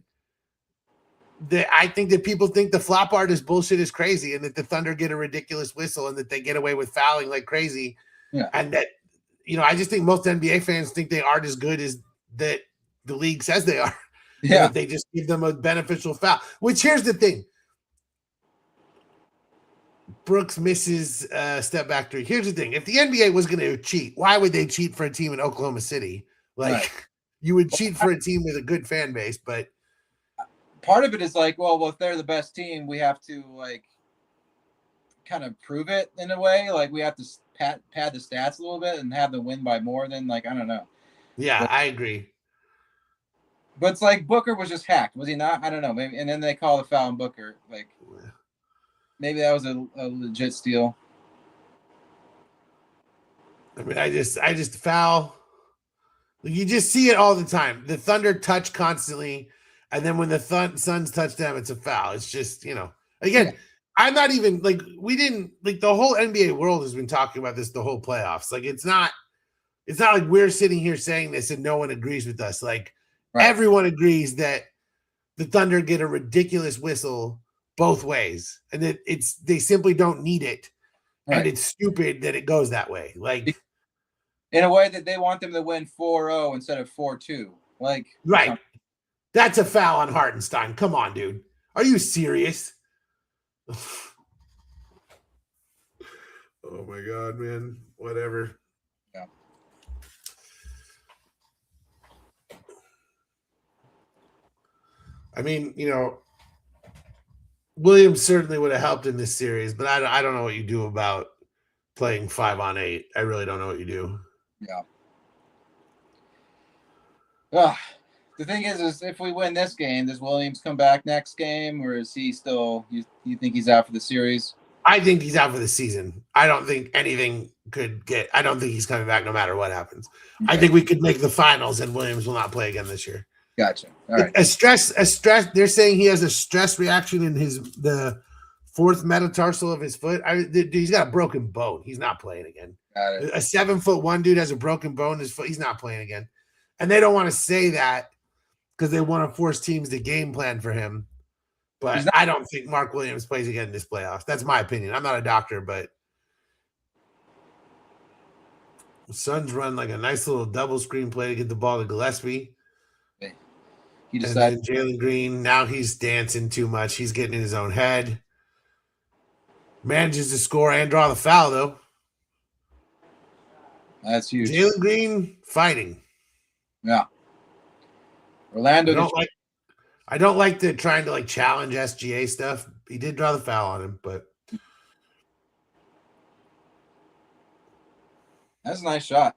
people think the flop artist bullshit is crazy, and that the Thunder get a ridiculous whistle, and that they get away with fouling like crazy. Yeah. And that, I just think most NBA fans think they aren't as good as that the league says they are. Yeah. They just give them a beneficial foul. Which, here's the thing. Brooks misses step back three. Here's the thing. If the NBA was going to cheat, why would they cheat for a team in Oklahoma City? Like, right. You would cheat for a team with a good fan base, but part of it is like, well, if they're the best team, we have to, like, kind of prove it in a way. Like, we have to pad the stats a little bit and have them win by more than, like, I don't know. Yeah, I agree. But it's like Booker was just hacked, was he not? I don't know. Maybe, and then they call the foul on Booker. Like, maybe that was a legit steal. I mean, I just foul. You just see it all the time. The Thunder touch constantly, and then when the Suns touch them, it's a foul. It's just, again, I'm not even, like, we didn't, like, the whole NBA world has been talking about this the whole playoffs. Like, it's not like we're sitting here saying this and no one agrees with us. Like, everyone agrees that the Thunder get a ridiculous whistle both ways, and that they simply don't need it. Right. And it's stupid that it goes that way. Like, in a way that they want them to win 4-0 instead of 4-2. Like, right. That's a foul on Hartenstein. Come on, dude. Are you serious? Oh my God, man. Whatever. Yeah. I mean, Williams certainly would have helped in this series, but I don't know what you do about playing 5-on-8. I really don't know what you do. Yeah. The thing is if we win this game, does Williams come back next game, or is he still? You think he's out for the series? I think he's out for the season. I don't think anything I don't think he's coming back no matter what happens. Okay. I think we could make the finals, and Williams will not play again this year. Gotcha. All right. A stress. They're saying he has a stress reaction in the fourth metatarsal of his foot. Dude, he's got a broken bone. He's not playing again. Got it. A 7'1" dude has a broken bone in his foot. He's not playing again. And they don't want to say that because they want to force teams to game plan for him. But I don't think Mark Williams plays again in this playoffs. That's my opinion. I'm not a doctor, but Suns run like a nice little double screen play to get the ball to Gillespie. He And decided. then Jalen Green, now he's dancing too much. He's getting in his own head. Manages to score and draw the foul, though. That's huge. Jalen Green fighting. Yeah. Orlando. I don't like the trying to like challenge SGA stuff. He did draw the foul on him, but That's a nice shot.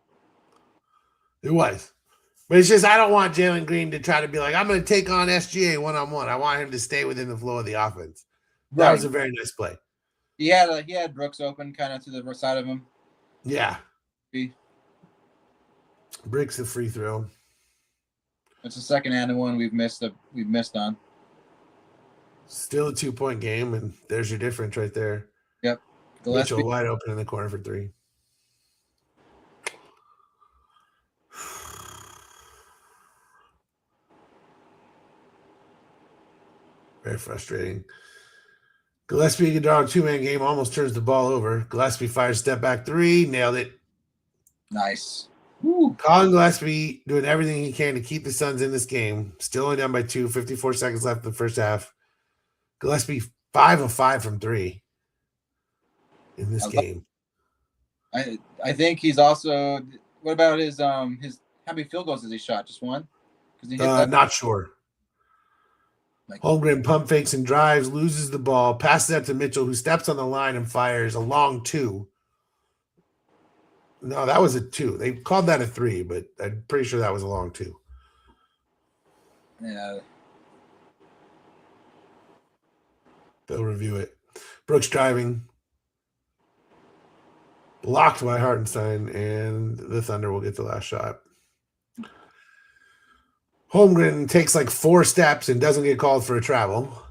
it was. But it's just I don't want Jalen Green to try to be like, I'm going to take on SGA one-on-one. I want him to stay within the flow of the offense. That was a very nice play. He had Brooks open kind of to the side of him. Yeah. Bricks a free throw. It's the second and one we've missed on. Still a 2-point game, and there's your difference right there. Yep. Mitchell wide open in the corner for 3. Very frustrating. Gillespie could draw a 2-man game, almost turns the ball over. Gillespie fires step back 3, nailed it. Nice. Woo. Colin Gillespie doing everything he can to keep the Suns in this game. Still only down by 2, 54 seconds left in the first half. Gillespie 5 of 5 from 3 in this game. I think he's also. What about his how many field goals has he shot? Just one? Not sure. Holmgren pump fakes and drives, loses the ball, passes that to Mitchell, who steps on the line and fires a long 2. No, that was a 2. They called that a 3, but I'm pretty sure that was a long 2. Yeah. They'll review it. Brooks driving. Blocked by Hartenstein, and the Thunder will get the last shot. Holmgren takes like 4 steps and doesn't get called for a travel.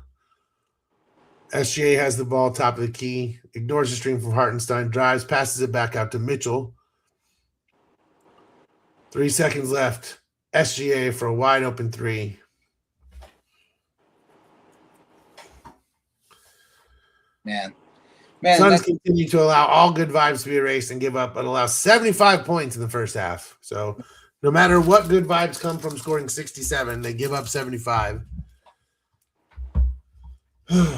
SGA has the ball top of the key, ignores the stream from Hartenstein, drives, passes it back out to Mitchell. 3 seconds left. SGA for a wide open 3. Man, Suns continue to allow all good vibes to be erased and give up and allow 75 points in the first half. So no matter what good vibes come from scoring 67, they give up 75. It's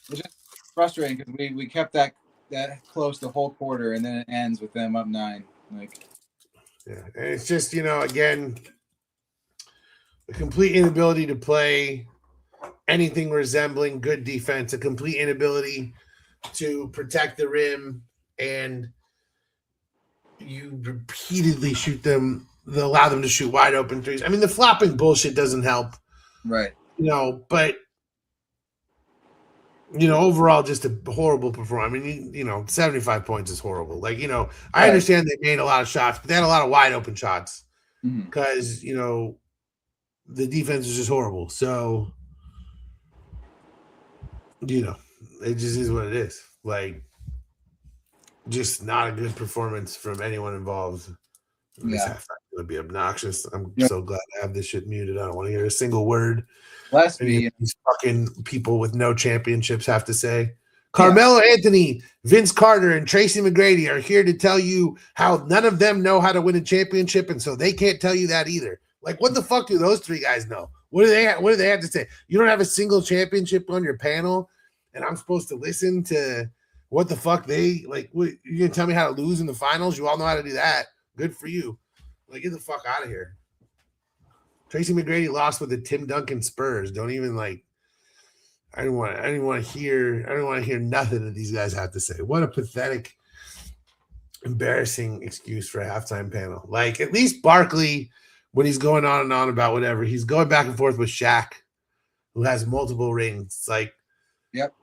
just frustrating because we kept that close the whole quarter, and then it ends with them up 9. Yeah, and it's just, again, a complete inability to play anything resembling good defense, a complete inability to protect the rim, and you repeatedly allow them to shoot wide open threes. I mean, the flopping bullshit doesn't help. Right. But overall, just a horrible performance. I mean, 75 points is horrible. Like, I understand they made a lot of shots, but they had a lot of wide open shots because, the defense is just horrible. So, it just is what it is. Like, just not a good performance from anyone involved. Yeah. It's going to be obnoxious. I'm so glad I have this shit muted. I don't want to hear a single word these fucking people with no championships have to say. Carmelo Anthony, Vince Carter, and Tracy McGrady are here to tell you how none of them know how to win a championship, and so they can't tell you that either. Like, what the fuck do those 3 guys know? What do they have to say? You don't have a single championship on your panel, and I'm supposed to listen to what the fuck they like? What, you gonna tell me how to lose in the finals? You all know how to do that. Good for you. Like, get the fuck out of here. Tracy McGrady lost with the Tim Duncan Spurs. Don't even I don't want to hear nothing that these guys have to say. What a pathetic, embarrassing excuse for a halftime panel. Like, at least Barkley, when he's going on and on about whatever, he's going back and forth with Shaq, who has multiple rings. It's like, yep.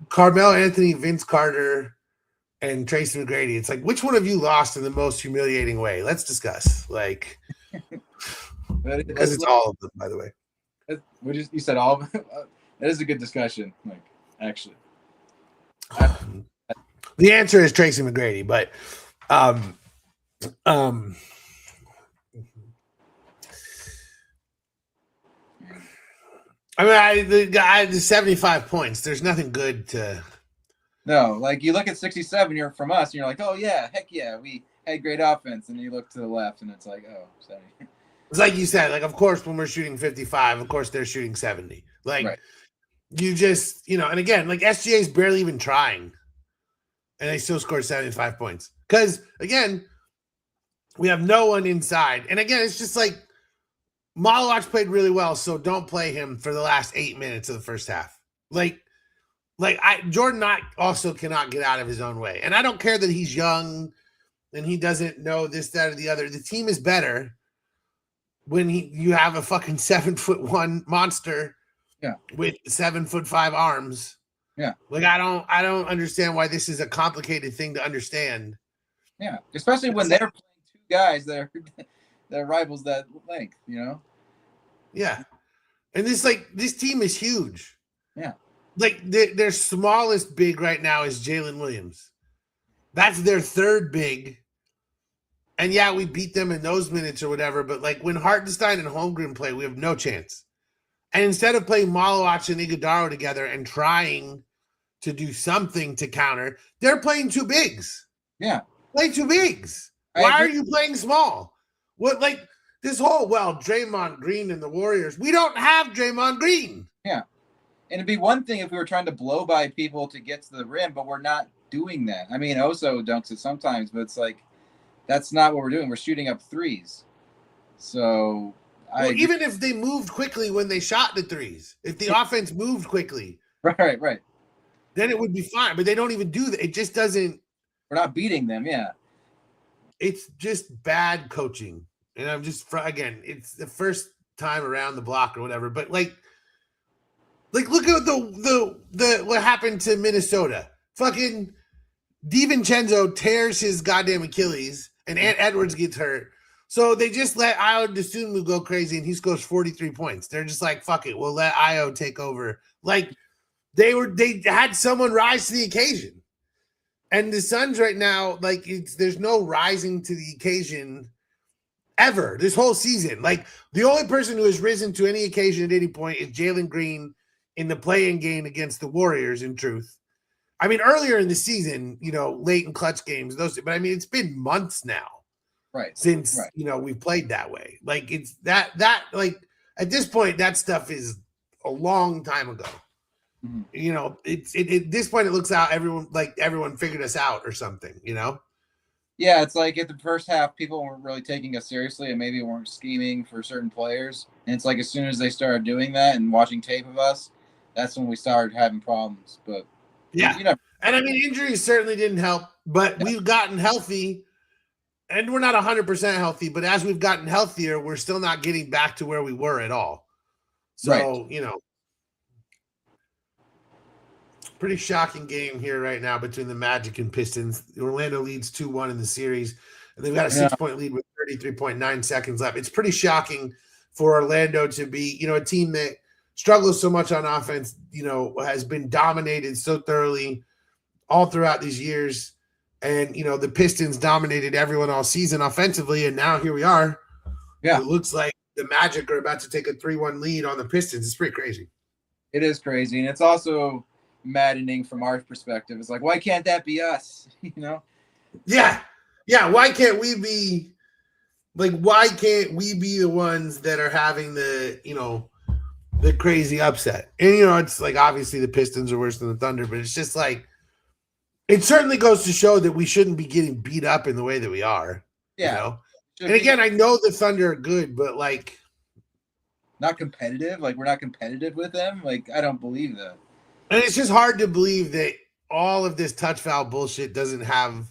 Carmelo Anthony, Vince Carter, and Tracy McGrady. It's like, which one of you lost in the most humiliating way? Let's discuss. Like, because it's all of them, by the way. You said all of them? That is a good discussion. Like, actually. The answer is Tracy McGrady, but the 75 points, there's nothing good to. No, like, you look at 67, you're from us, and you're like, oh yeah, heck yeah, we had great offense, and you look to the left, and it's like, oh, sorry. It's like you said, like, of course, when we're shooting 55, of course, they're shooting 70. Like, Right. you just, and again, like, SGA is barely even trying, and they still scored 75 points. Because, again, we have no one inside. And again, it's just like, Malawach played really well, so don't play him for the last 8 minutes of the first half. Jordan Knott also cannot get out of his own way. And I don't care that he's young and he doesn't know this, that, or the other. The team is better when you have a fucking 7'1" monster with 7'5" arms. Yeah. Like, I don't understand why this is a complicated thing to understand. Yeah. Especially when they're playing two guys that are rivals that length, Yeah. And this team is huge. Yeah. Like, their smallest big right now is Jalen Williams. That's their third big. And yeah, we beat them in those minutes or whatever, but like when Hartenstein and Holmgren play, we have no chance. And instead of playing Malawach and Iguodala together and trying to do something to counter, they're playing two bigs. Yeah. Play two bigs. Why are you playing small? What, like, this whole, Draymond Green and the Warriors, we don't have Draymond Green. Yeah. And it'd be one thing if we were trying to blow by people to get to the rim, but we're not doing that. I mean, Oso dunks it sometimes, but it's like, that's not what we're doing. We're shooting up threes. So even if they moved quickly when they shot the threes, if the offense moved quickly, right, then it would be fine. But they don't even do that. It just doesn't. We're not beating them. Yeah. It's just bad coaching. And I'm just, again, it's the first time around the block or whatever. But like look at the what happened to Minnesota. Fucking DiVincenzo tears his goddamn Achilles, and Ant Edwards gets hurt. So they just let Ayo Dosunmu go crazy, and he scores 43 points. They're just like, fuck it, we'll let Ayo take over. Like, they had someone rise to the occasion. And the Suns right now, like, there's no rising to the occasion ever this whole season. Like, the only person who has risen to any occasion at any point is Jalen Green in the play-in game against the Warriors, in truth. I mean, earlier in the season, late in clutch games, but I mean, it's been months now, right? Since we've played that way. Like, it's that like at this point, that stuff is a long time ago. Mm-hmm. It's at this point, it looks out everyone figured us out or something. Yeah, it's like at the first half, people weren't really taking us seriously and maybe weren't scheming for certain players. And it's like as soon as they started doing that and watching tape of us, that's when we started having problems. But yeah. And I mean, injuries certainly didn't help, but we've gotten healthy and we're not 100% healthy, but as we've gotten healthier, we're still not getting back to where we were at all. So, pretty shocking game here right now between the Magic and Pistons. Orlando leads 2-1 in the series, and they've got a 6-point lead with 33.9 seconds left. It's pretty shocking for Orlando to be, a team that struggles so much on offense, has been dominated so thoroughly all throughout these years. And, the Pistons dominated everyone all season offensively, and now here we are. Yeah. It looks like the Magic are about to take a 3-1 lead on the Pistons. It's pretty crazy. It is crazy, and it's also maddening from our perspective. It's like, why can't that be us? Yeah. Why can't we be the ones that are having the the crazy upset? And it's like, obviously the Pistons are worse than the Thunder, but it's just like, it certainly goes to show that we shouldn't be getting beat up in the way that we are. Yeah. And again, I know the Thunder are good, but like, not competitive. Like, we're not competitive with them. Like, I don't believe that. And it's just hard to believe that all of this touch foul bullshit doesn't have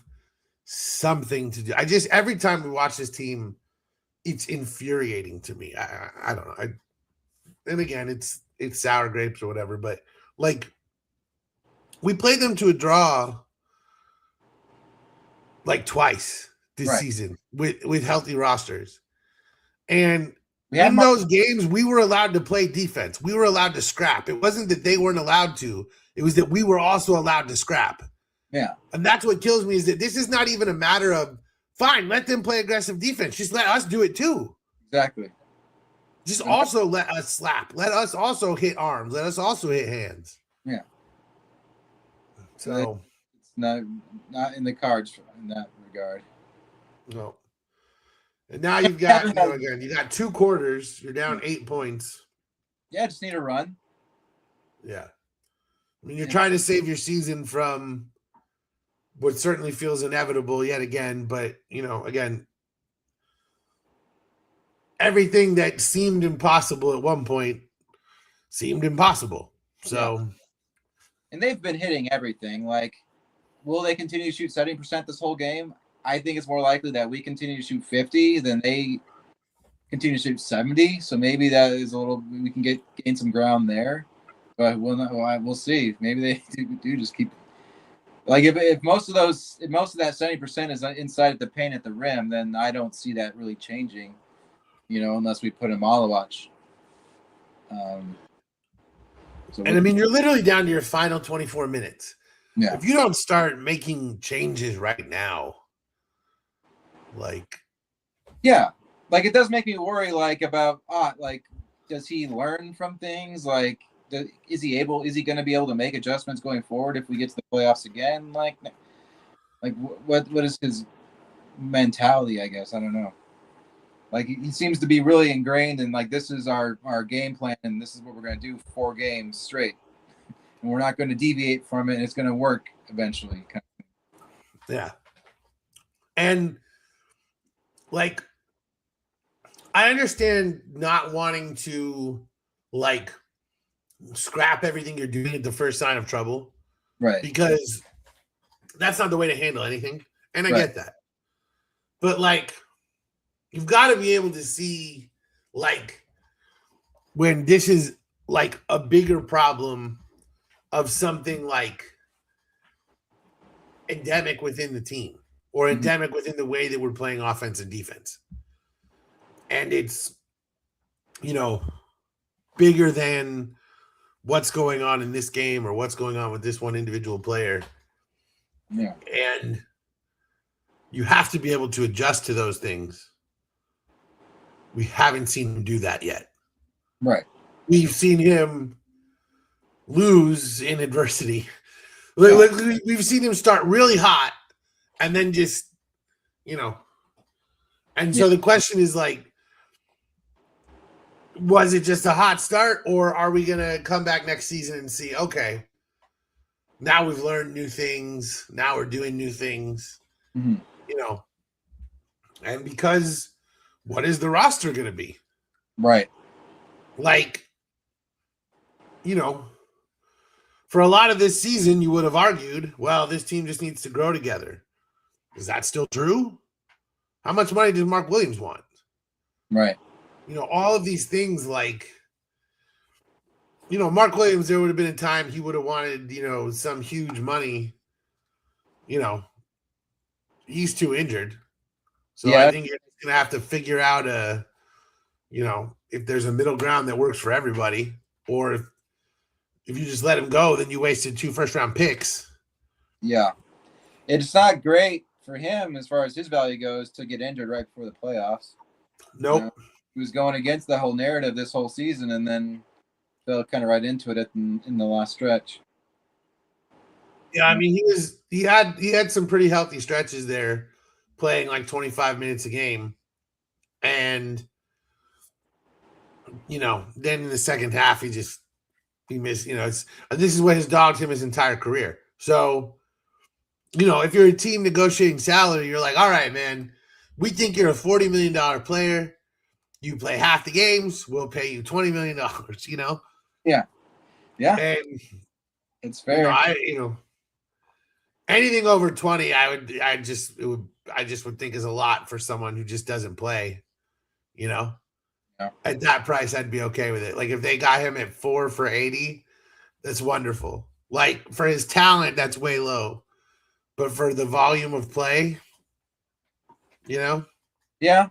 something to do. Every time we watch this team, it's infuriating to me. I don't know. And again, it's sour grapes or whatever, but like, we played them to a draw like twice this season with healthy rosters. And in those games, we were allowed to play defense. We were allowed to scrap. It wasn't that they weren't allowed to. It was that we were also allowed to scrap. Yeah. And that's what kills me, is that this is not even a matter of, fine, let them play aggressive defense. Just let us do it too. Exactly. Just also let us slap. Let us also hit arms. Let us also hit hands. Yeah. So it's not in the cards in that regard. No. And now you've got, again, you got 2 quarters. You're down 8 points. Yeah, just need a run. Yeah. I mean, you're trying to save your season from what certainly feels inevitable yet again. But, again, everything that seemed impossible at one point seemed impossible. So. Yeah. And they've been hitting everything. Like, will they continue to shoot 70% this whole game? I think it's more likely that we continue to shoot 50 than they continue to shoot 70. So maybe that is we can gain some ground there. But we'll see. Maybe they do just keep. Like if most of that 70% is inside the paint at the rim, then I don't see that really changing. Unless we put in Malawach. And I mean, you're literally down to your final 24 minutes. Yeah. If you don't start making changes right now, yeah, like it does make me worry, like about does he learn from things? Like, is he going to be able to make adjustments going forward if we get to the playoffs again? Like what is his mentality? I guess I don't know. Like he seems to be really ingrained in like this is our game plan and this is what we're going to do 4 games straight, and we're not going to deviate from it. And it's going to work eventually. Yeah, and like I understand not wanting to scrap everything you're doing at the first sign of trouble, right? Because that's not the way to handle anything, and I get that. But you've got to be able to see when this is a bigger problem of something endemic within the team or endemic within the way that we're playing offense and defense. And it's, bigger than what's going on in this game or what's going on with this one individual player. Yeah. And you have to be able to adjust to those things. We haven't seen him do that yet. Right. We've seen him lose in adversity. We've seen him start really hot and then just, and so the question is was it just a hot start, or are we going to come back next season and see, okay, now we've learned new things. Now we're doing new things, and because what is the roster going to be? Right. For a lot of this season, you would have argued, well, this team just needs to grow together. Is that still true? How much money does Mark Williams want? Right. All of these things Mark Williams, there would have been a time he would have wanted, some huge money. He's too injured. So I think you're going to have to figure out if there's a middle ground that works for everybody, or if you just let him go, then you wasted 2 first-round picks. Yeah. It's not great for him as far as his value goes to get injured right before the playoffs. Nope. He was going against the whole narrative this whole season and then fell kind of right into it in the last stretch. Yeah, I mean, he had some pretty healthy stretches there, playing 25 minutes a game. And then in the second half he missed, this is what has dogged him his entire career. So, if you're a team negotiating salary, you're like, all right, man, we think you're a $40 million player. You play half the games, we'll pay you $20 million, Yeah. Yeah. And it's fair. Anything over 20, I just would think is a lot for someone who just doesn't play, Yeah. At that price, I'd be okay with it. If they got him at 4 for 80, that's wonderful. For his talent, that's way low. But for the volume of play, Yeah. Yeah.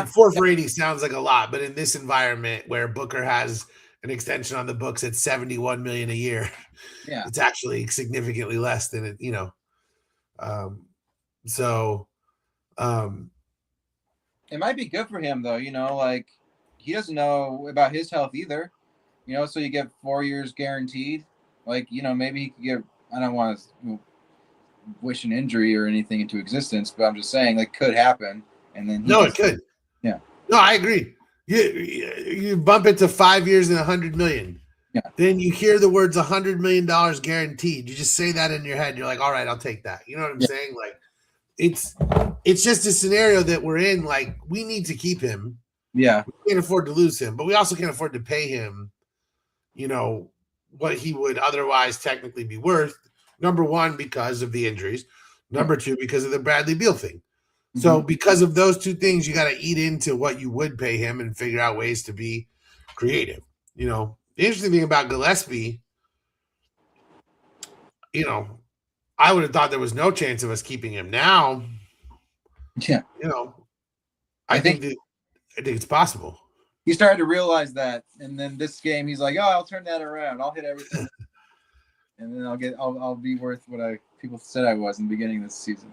4 for 80 sounds like a lot, but in this environment where Booker has an extension on the books at $71 million a year, it's actually significantly less than it, it might be good for him though, he doesn't know about his health either, so you get 4 years guaranteed. Maybe he could get, I don't want to wish an injury or anything into existence, but I'm just saying like could happen, and then it could. Yeah. No, I agree. You bump it to 5 years and $100 million. Yeah. Then you hear the words $100 million guaranteed. You just say that in your head. You're like, all right, I'll take that. You know what I'm saying? Like, it's just a scenario that we're in. Like, we need to keep him. Yeah. We can't afford to lose him, but we also can't afford to pay him, what he would otherwise technically be worth. Number one, because of the injuries. Number two, because of the Bradley Beal thing. So because of those two things, you got to eat into what you would pay him and figure out ways to be creative. The interesting thing about Gillespie, I would have thought there was no chance of us keeping him. Now, I think it's possible. He started to realize that, and then this game, he's like, "Oh, I'll turn that around. I'll hit everything, and then I'll be worth what people said I was in the beginning of this season."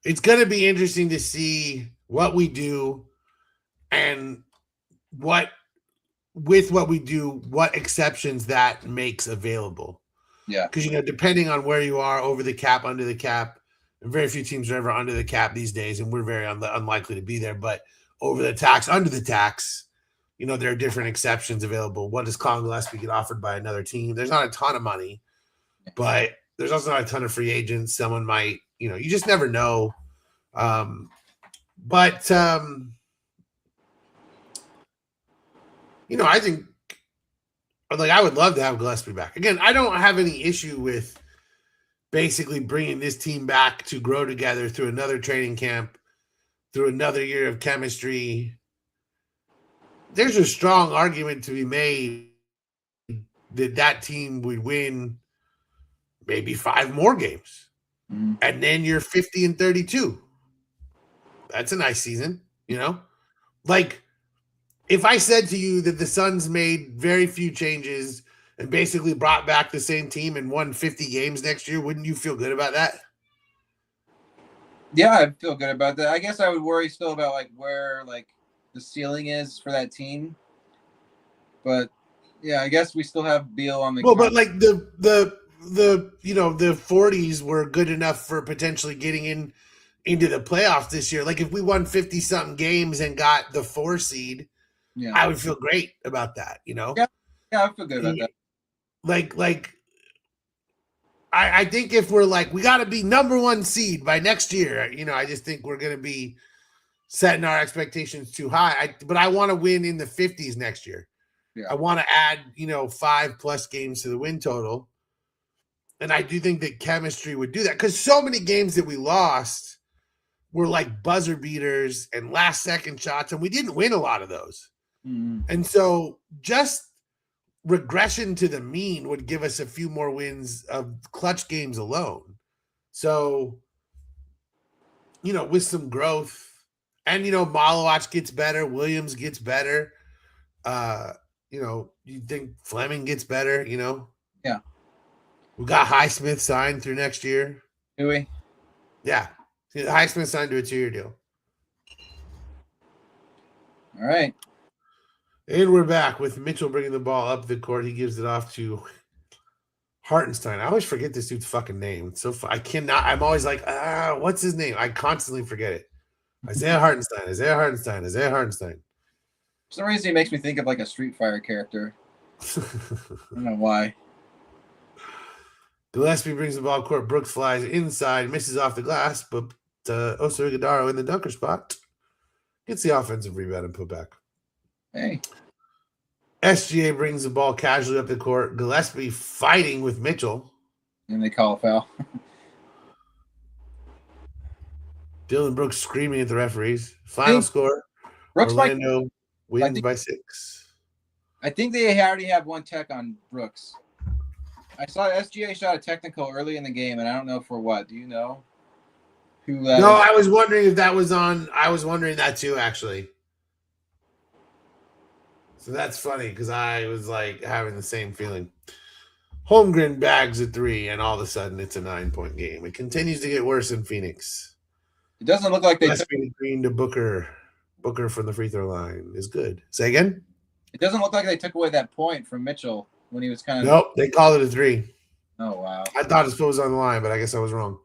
It's going to be interesting to see what we do and what we do, what exceptions that makes available. Yeah. Because, depending on where you are, over the cap, under the cap, very few teams are ever under the cap these days, and we're very unlikely to be there. But over the tax, under the tax, there are different exceptions available. What does Colin Gillespie get offered by another team? There's not a ton of money, but there's also not a ton of free agents. Someone might, you just never know. I think, like, I would love to have Gillespie back. Again, I don't have any issue with basically bringing this team back to grow together through another training camp, through another year of chemistry. There's a strong argument to be made that team would win maybe 5 more games. And then you're 50-32. That's a nice season, Like, if I said to you that the Suns made very few changes and basically brought back the same team and won 50 games next year, wouldn't you feel good about that? Yeah, I feel good about that. I guess I would worry still about like where like the ceiling is for that team. But yeah, I guess we still have Beal on the. Well, but like the 40s were good enough for potentially getting into the playoffs this year. Like if we won 50 something games and got the 4 seed, I would feel great about that. Yeah, I feel good about that. Like I think if we're like, we got to be number 1 seed by next year, I just think we're going to be setting our expectations too high. But I want to win in the 50s next year. Yeah. I want to add, 5+ games to the win total. And I do think that chemistry would do that because so many games that we lost were like buzzer beaters and last second shots, and we didn't win a lot of those. And so just regression to the mean would give us a few more wins of clutch games alone. So, with some growth and, Malawach gets better, Williams gets better. You think Fleming gets better, Yeah. We got Highsmith signed through next year. Do we? Yeah. Highsmith signed to a 2-year deal. All right. And we're back with Mitchell bringing the ball up the court. He gives it off to Hartenstein. I always forget this dude's fucking name. So I cannot. I'm always like, what's his name? I constantly forget it. Isaiah Hartenstein. For some reason, he makes me think of like a Street Fighter character. I don't know why. Gillespie brings the ball court. Brooks flies inside, misses off the glass, but Oso Ighodaro in the dunker spot gets the offensive rebound and put back. Hey. SGA brings the ball casually up the court. Gillespie fighting with Mitchell. And they call a foul. Dylan Brooks screaming at the referees. Final score. Brooks Orlando wins by 6. I think they already have 1 tech on Brooks. I saw SGA shot a technical early in the game, and I don't know for what. Do you know? No, I was wondering if that was on. I was wondering that too, actually. So that's funny because I was like having the same feeling. Holmgren bags a 3, and all of a sudden it's a 9-point game. It continues to get worse in Phoenix. It doesn't look like they took Green to Booker. Booker from the free throw line is good. Say again? It doesn't look like they took away that point from Mitchell when he was kind of. Nope, they called it a 3. Oh, wow. I thought his foot was on the line, but I guess I was wrong.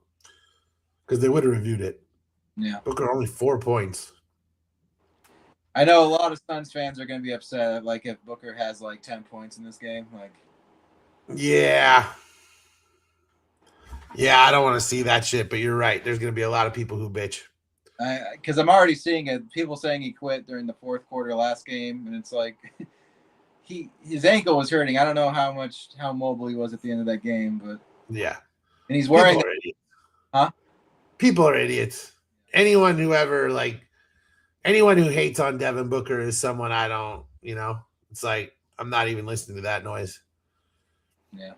because they would have reviewed it. Yeah. Booker only 4 points. I know a lot of Suns fans are going to be upset, like if Booker has like 10 points in this game. Like, Yeah. Yeah, I don't want to see that shit, but you're right. There's going to be a lot of people who bitch. Because I'm already seeing it. People saying he quit during the fourth quarter last game, and it's like his ankle was hurting. I don't know how mobile he was at the end of that game, but yeah, and he's wearing. People are idiots. Anyone who hates on Devin Booker is someone I don't. It's like I'm not even listening to that noise. Yeah.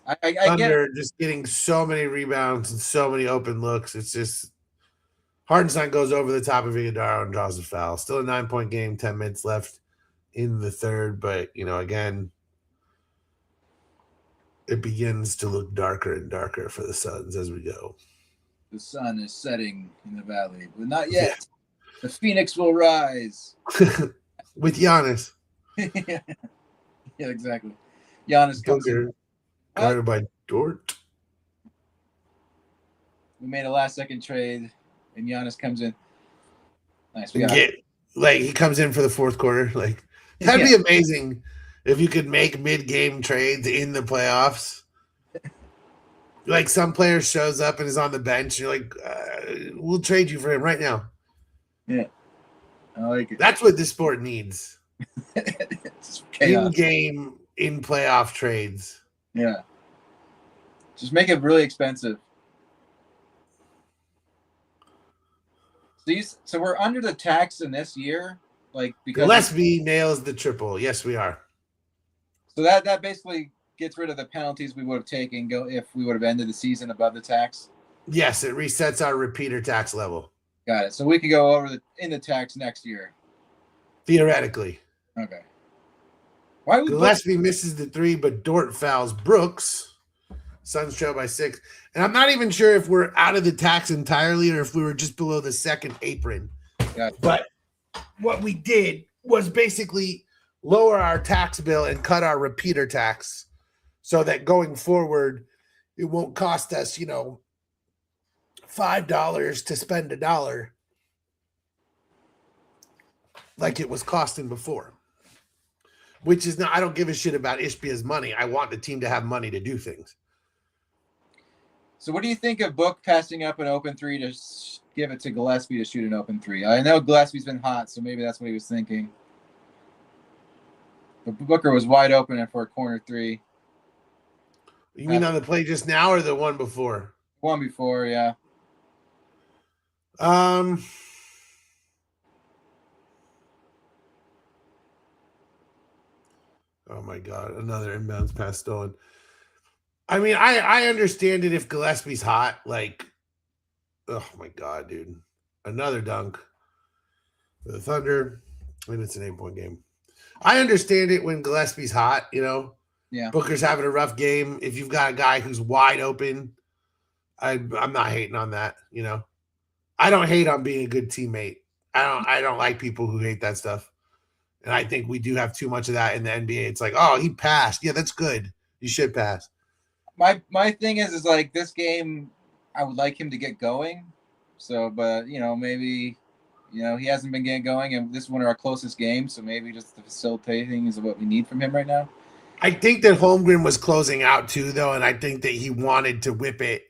I get it. Just getting so many rebounds and so many open looks. It's just Hartenstein goes over the top of Iguodala and draws a foul. Still a 9-point game, 10 minutes left in the third, but again, it begins to look darker and darker for the Suns as we go. The sun is setting in the valley, but not yet. Yeah. The Phoenix will rise with Giannis. Yeah, exactly. Giannis comes in. Guarded by Dort. We made a last-second trade, and Giannis comes in. Nice. He comes in for the fourth quarter. Like that'd be amazing if you could make mid-game trades in the playoffs. Like some player shows up and is on the bench. You're like, we'll trade you for him right now. Yeah, I like it. That's what this sport needs. In-game, in playoff trades. Yeah. Just make it really expensive. So we're under the tax in this year, like because Gillespie nails the triple. Yes, we are. So that basically gets rid of the penalties we would have taken if we would have ended the season above the tax. Yes, it resets our repeater tax level. Got it. So we could go over in the tax next year. Theoretically. Okay. Why would Gillespie misses the 3, but Dort fouls Brooks. Suns trail by 6. And I'm not even sure if we're out of the tax entirely or if we were just below the second apron. Gotcha. But what we did was basically lower our tax bill and cut our repeater tax so that going forward, it won't cost us, $5 to spend $1 like it was costing before. Which is not, I don't give a shit about Ishbia's money. I want the team to have money to do things. So what do you think of Book passing up an open 3 to give it to Gillespie to shoot an open 3? I know Gillespie's been hot, so maybe that's what he was thinking. But Booker was wide open for a corner 3. You mean on the play just now or the one before? One before, yeah. Oh my God, another inbounds pass stolen. I mean, I understand it if Gillespie's hot. Like, oh my God, dude. Another dunk for the Thunder. And it's an 8-point game. I understand it when Gillespie's hot, Yeah. Booker's having a rough game. If you've got a guy who's wide open, I'm not hating on that, I don't hate on being a good teammate. I don't like people who hate that stuff. And I think we do have too much of that in the NBA. It's like, oh, he passed. Yeah, that's good. You should pass. My thing is like this game, I would like him to get going. So, but maybe, he hasn't been getting going, and this is one of our closest games. So maybe just the facilitating is what we need from him right now. I think that Holmgren was closing out too, though, and I think that he wanted to whip it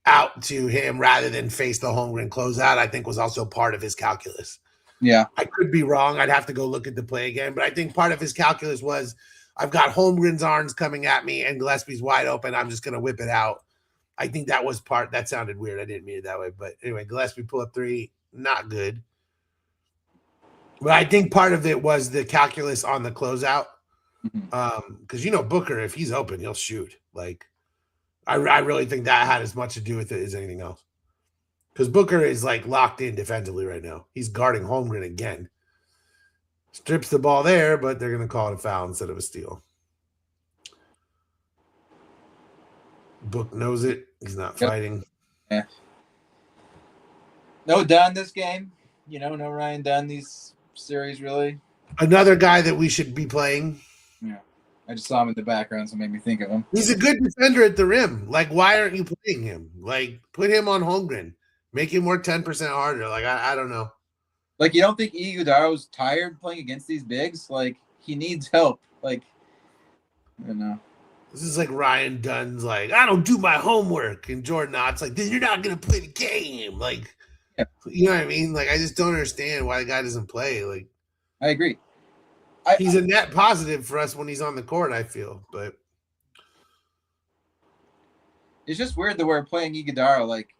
out to him rather than face the Holmgren closeout. I think was also part of his calculus. Yeah. I could be wrong. I'd have to go look at the play again. But I think part of his calculus was I've got Holmgren's arms coming at me and Gillespie's wide open. I'm just going to whip it out. I think that was that sounded weird. I didn't mean it that way. But anyway, Gillespie pull up 3, not good. But I think part of it was the calculus on the closeout. Because, Booker, if he's open, he'll shoot. Like, I really think that had as much to do with it as anything else. Because Booker is like locked in defensively right now. He's guarding Holmgren again. Strips the ball there, but they're going to call it a foul instead of a steal. Book knows it. He's not fighting. Yeah. No Dunn this game. No Ryan Dunn these series really. Another guy that we should be playing. Yeah. I just saw him in the background, so it made me think of him. He's a good defender at the rim. Like, why aren't you playing him? Like, put him on Holmgren. Make it more 10% harder. Like I don't know. Like, you don't think Iguodaro's tired playing against these bigs? Like, he needs help. Like, I don't know. This is like Ryan Dunn's like, I don't do my homework. And Jordan Ott's like, then you're not going to play the game. Like, Yeah. You know what I mean? Like, I just don't understand why the guy doesn't play. Like, I agree. He's a net positive for us when he's on the court, I feel. But it's just weird that we're playing Iguodaro. Like,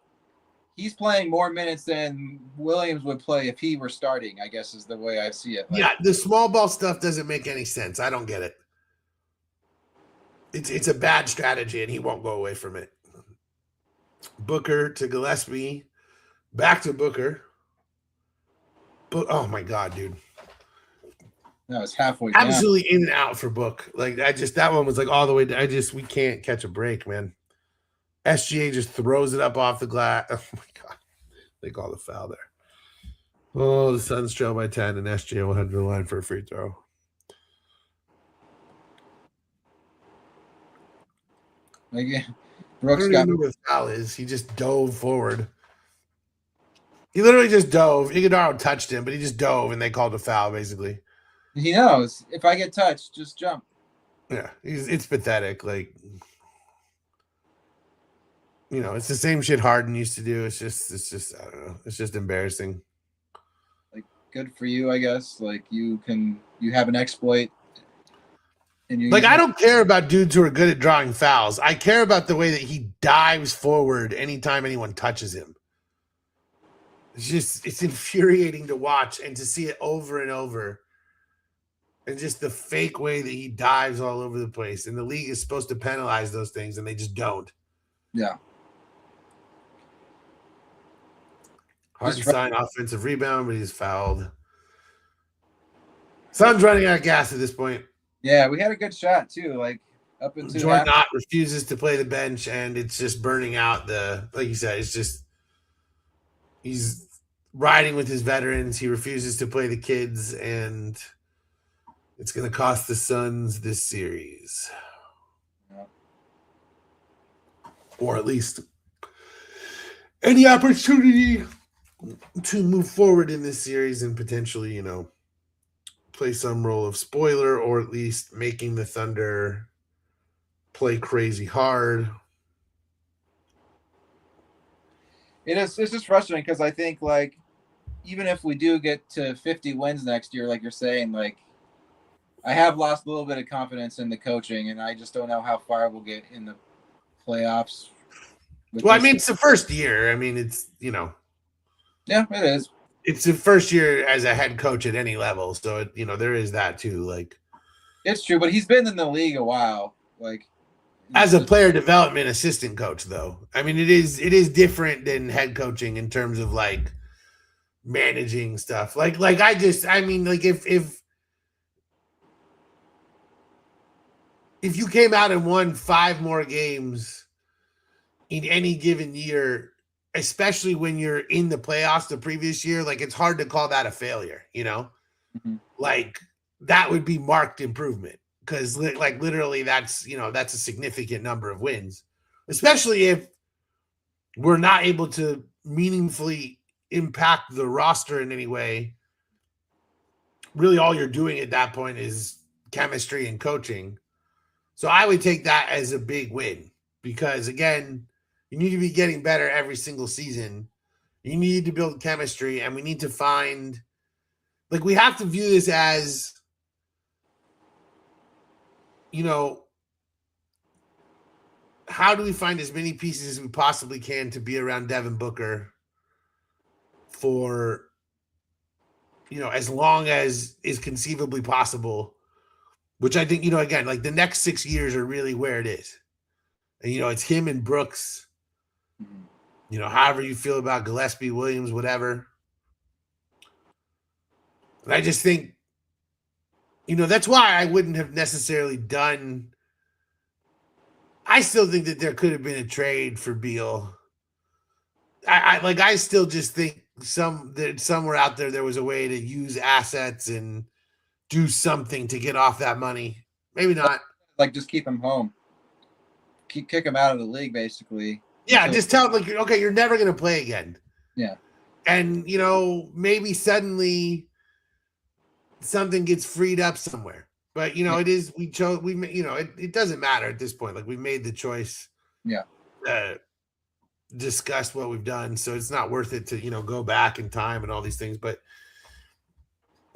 he's playing more minutes than Williams would play if he were starting, I guess is the way I see it. Like, yeah, the small ball stuff doesn't make any sense. I don't get it. It's a bad strategy, and he won't go away from it. Booker to Gillespie, back to Booker. But oh my God, dude. No, it's halfway Absolutely down. In and out for Book. Like that one was like all the way down. We can't catch a break, man. SGA just throws it up off the glass. Oh my God. They call the foul there. Oh, the Suns trail by 10, and SGA will head to the line for a free throw. Like, Brooks I don't even know what the foul is. He just dove forward. He literally just dove. Iguodaro touched him, but he just dove, and they called a foul, basically. He knows. If I get touched, just jump. Yeah, it's pathetic. Like, you know, it's the same shit Harden used to do. It's just I don't know. It's just embarrassing. Like, good for you, I guess. Like, you have an exploit. And like, I don't care about dudes who are good at drawing fouls. I care about the way that he dives forward anytime anyone touches him. It's infuriating to watch and to see it over and over. And just the fake way that he dives all over the place. And the league is supposed to penalize those things, and they just don't. Yeah. Hartenstein offensive rebound, but he's fouled. Suns running out of gas at this point. Yeah, we had a good shot too. Like, up into Jordan Ott refuses to play the bench, and it's just burning out like you said, it's just he's riding with his veterans. He refuses to play the kids, and it's going to cost the Suns this series. Yeah. Or at least any opportunity to move forward in this series and potentially, you know, play some role of spoiler, or at least making the Thunder play crazy hard. It's just frustrating because I think, like, even if we do get to 50 wins next year, like you're saying, like, I have lost a little bit of confidence in the coaching, and I just don't know how far we'll get in the playoffs. Well, I mean, it's the first year. I mean, it's, you know. Yeah, it is. It's the first year as a head coach at any level. So, you know, there is that too. Like, it's true, but he's been in the league a while. Like, as a player development assistant coach, though, I mean, it is different than head coaching in terms of like managing stuff. Like if you came out and won 5 more games in any given year, especially when you're in the playoffs the previous year, like, it's hard to call that a failure, you know? Mm-hmm. Like, that would be marked improvement because, like, literally that's a significant number of wins, especially if we're not able to meaningfully impact the roster in any way. Really, all you're doing at that point is chemistry and coaching. So I would take that as a big win because, again, you need to be getting better every single season. You need to build chemistry, and we need to find, like, we have to view this as, you know, how do we find as many pieces as we possibly can to be around Devin Booker for, you know, as long as is conceivably possible, which I think, you know, again, like, the next 6 years are really where it is. And, you know, it's him and Brooks. You know, however you feel about Gillespie, Williams, whatever. And I just think, you know, that's why I wouldn't have necessarily done. I still think that there could have been a trade for Beal. I still just think somewhere out there was a way to use assets and do something to get off that money. Maybe not. Like, just keep him home. Kick him out of the league, basically. Yeah, just tell him, like, okay, you're never going to play again. Yeah. And, maybe suddenly something gets freed up somewhere. But, it doesn't matter at this point. Like, we made the choice. Yeah. Discussed what we've done. So it's not worth it to, go back in time and all these things. But,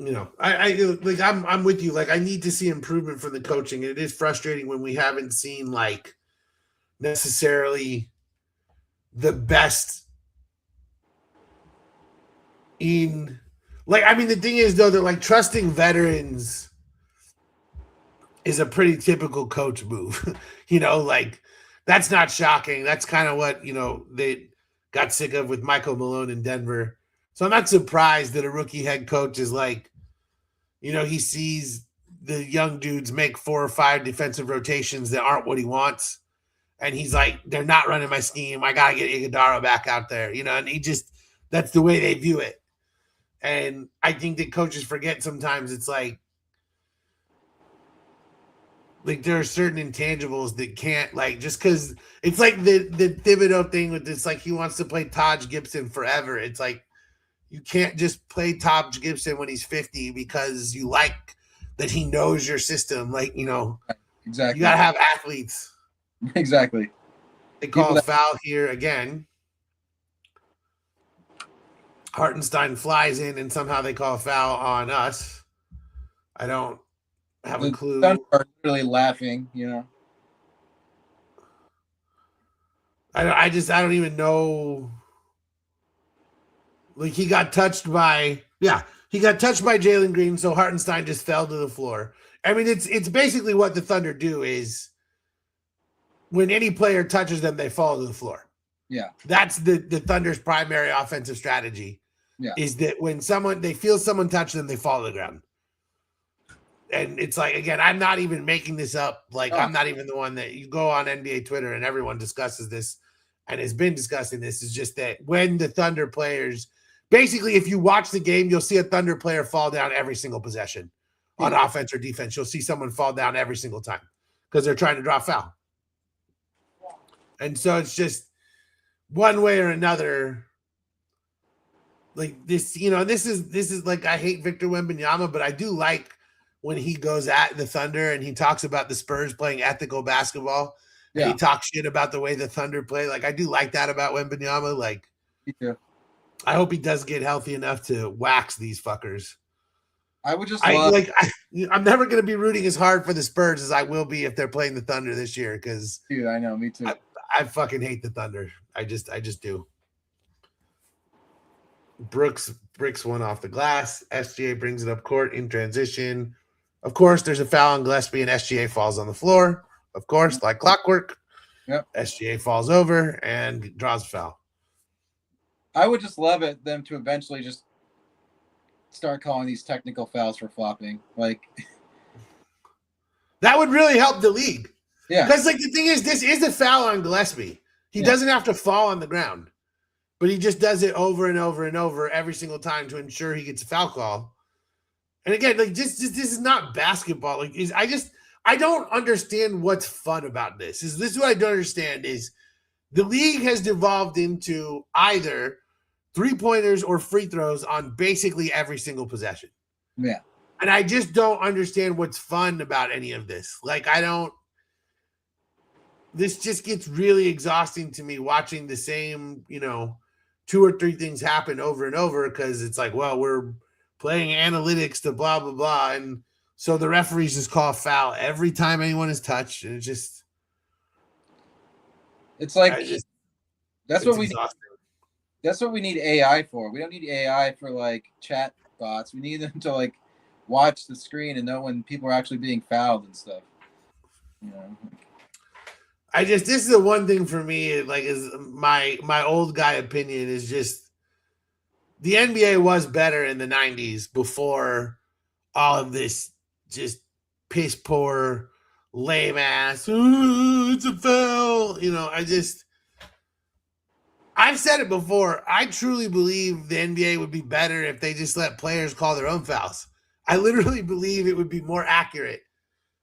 I'm with you. Like, I need to see improvement from the coaching. It is frustrating when we haven't seen, like, necessarily the best in, like, I mean, the thing is, though, that, like, trusting veterans is a pretty typical coach move. Like, that's not shocking. That's kind of what, they got sick of with Michael Malone in Denver. So I'm not surprised that a rookie head coach is like, he sees the young dudes make 4 or 5 defensive rotations that aren't what he wants. And he's like, they're not running my scheme. I got to get Iguodala back out there, and that's the way they view it. And I think that coaches forget sometimes it's like there are certain intangibles that can't, like, just because it's like the Thibodeau thing with this, like, he wants to play Taj Gibson forever. It's like, you can't just play Taj Gibson when he's 50 because you like that he knows your system. Like, exactly. You got to have athletes. Exactly. They call a foul here again. Hartenstein flies in and somehow they call a foul on us. I don't have a clue. Thunder are really laughing, I don't even know. Like, he got touched by Jalen Green, so Hartenstein just fell to the floor. I mean, it's basically what the Thunder do is when any player touches them, they fall to the floor. Yeah. That's the Thunder's primary offensive strategy. Yeah. Is that when they feel someone touch them, they fall to the ground. And it's like, again, I'm not even making this up. Like, I'm not even the one that you go on NBA Twitter and everyone discusses this and has been discussing this. Is just that when the Thunder players, basically, if you watch the game, you'll see a Thunder player fall down every single possession on offense or defense. You'll see someone fall down every single time because they're trying to draw foul. And so it's just one way or another. Like this, this is like, I hate Victor Wembanyama, but I do like when he goes at the Thunder and he talks about the Spurs playing ethical basketball. Yeah. And he talks shit about the way the Thunder play. Like, I do like that about Wembanyama. Like, yeah. I hope he does get healthy enough to wax these fuckers. I would just I'm never going to be rooting as hard for the Spurs as I will be if they're playing the Thunder this year. Cause dude, I know, me too. I fucking hate the Thunder. I just do. Brooks breaks one off the glass. SGA brings it up court in transition. Of course, there's a foul on Gillespie and SGA falls on the floor. Of course, like clockwork. Yep. SGA falls over and draws a foul. I would just love them to eventually just start calling these technical fouls for flopping. Like, that would really help the league. Yeah. Because, like, the thing is, this is a foul on Gillespie. He doesn't have to fall on the ground, but he just does it over and over and over every single time to ensure he gets a foul call. And again, like, this is not basketball. Like, I don't understand what's fun about this. This is what I don't understand is the league has devolved into either 3-pointers or free throws on basically every single possession. Yeah. And I just don't understand what's fun about any of this. Like, this just gets really exhausting to me watching the same, 2 or 3 things happen over and over because it's like, well, we're playing analytics to blah, blah, blah. And so the referees just call a foul every time anyone is touched. And it's like, that's what we need AI for. We don't need AI for like chat bots. We need them to like watch the screen and know when people are actually being fouled and stuff. This is the one thing for me, like, is my old guy opinion is just the NBA was better in the 90s before all of this just piss poor, lame ass, it's a foul. I've said it before. I truly believe the NBA would be better if they just let players call their own fouls. I literally believe it would be more accurate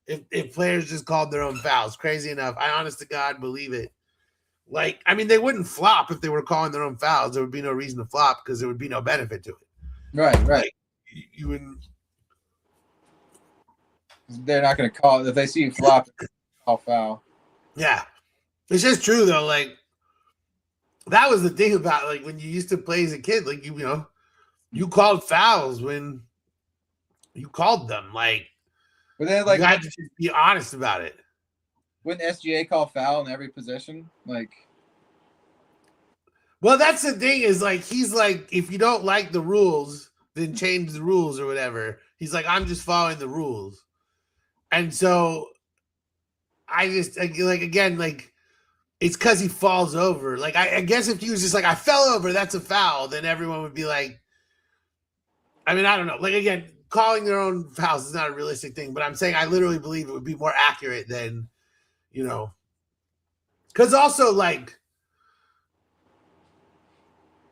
if players just called their own fouls. Crazy enough. I honest to God believe it. Like, I mean, they wouldn't flop if they were calling their own fouls. There would be no reason to flop because there would be no benefit to it. Right. Like, you wouldn't. They're not going to call if they see you flop. Call foul. Yeah, it's just true though. Like, that was the thing about like when you used to play as a kid. Like you know, you called fouls when you called them. Like, but then like you had to just be honest about it. Wouldn't SGA call foul in every possession? Like, well, that's the thing is like he's like, if you don't like the rules, then change the rules or whatever. He's like, I'm just following the rules, and so I just like again like it's because he falls over. Like I guess if he was just like I fell over, that's a foul, then everyone would be like. I mean, I don't know. Like again, calling their own fouls is not a realistic thing, but I'm saying I literally believe it would be more accurate than. You know, because also like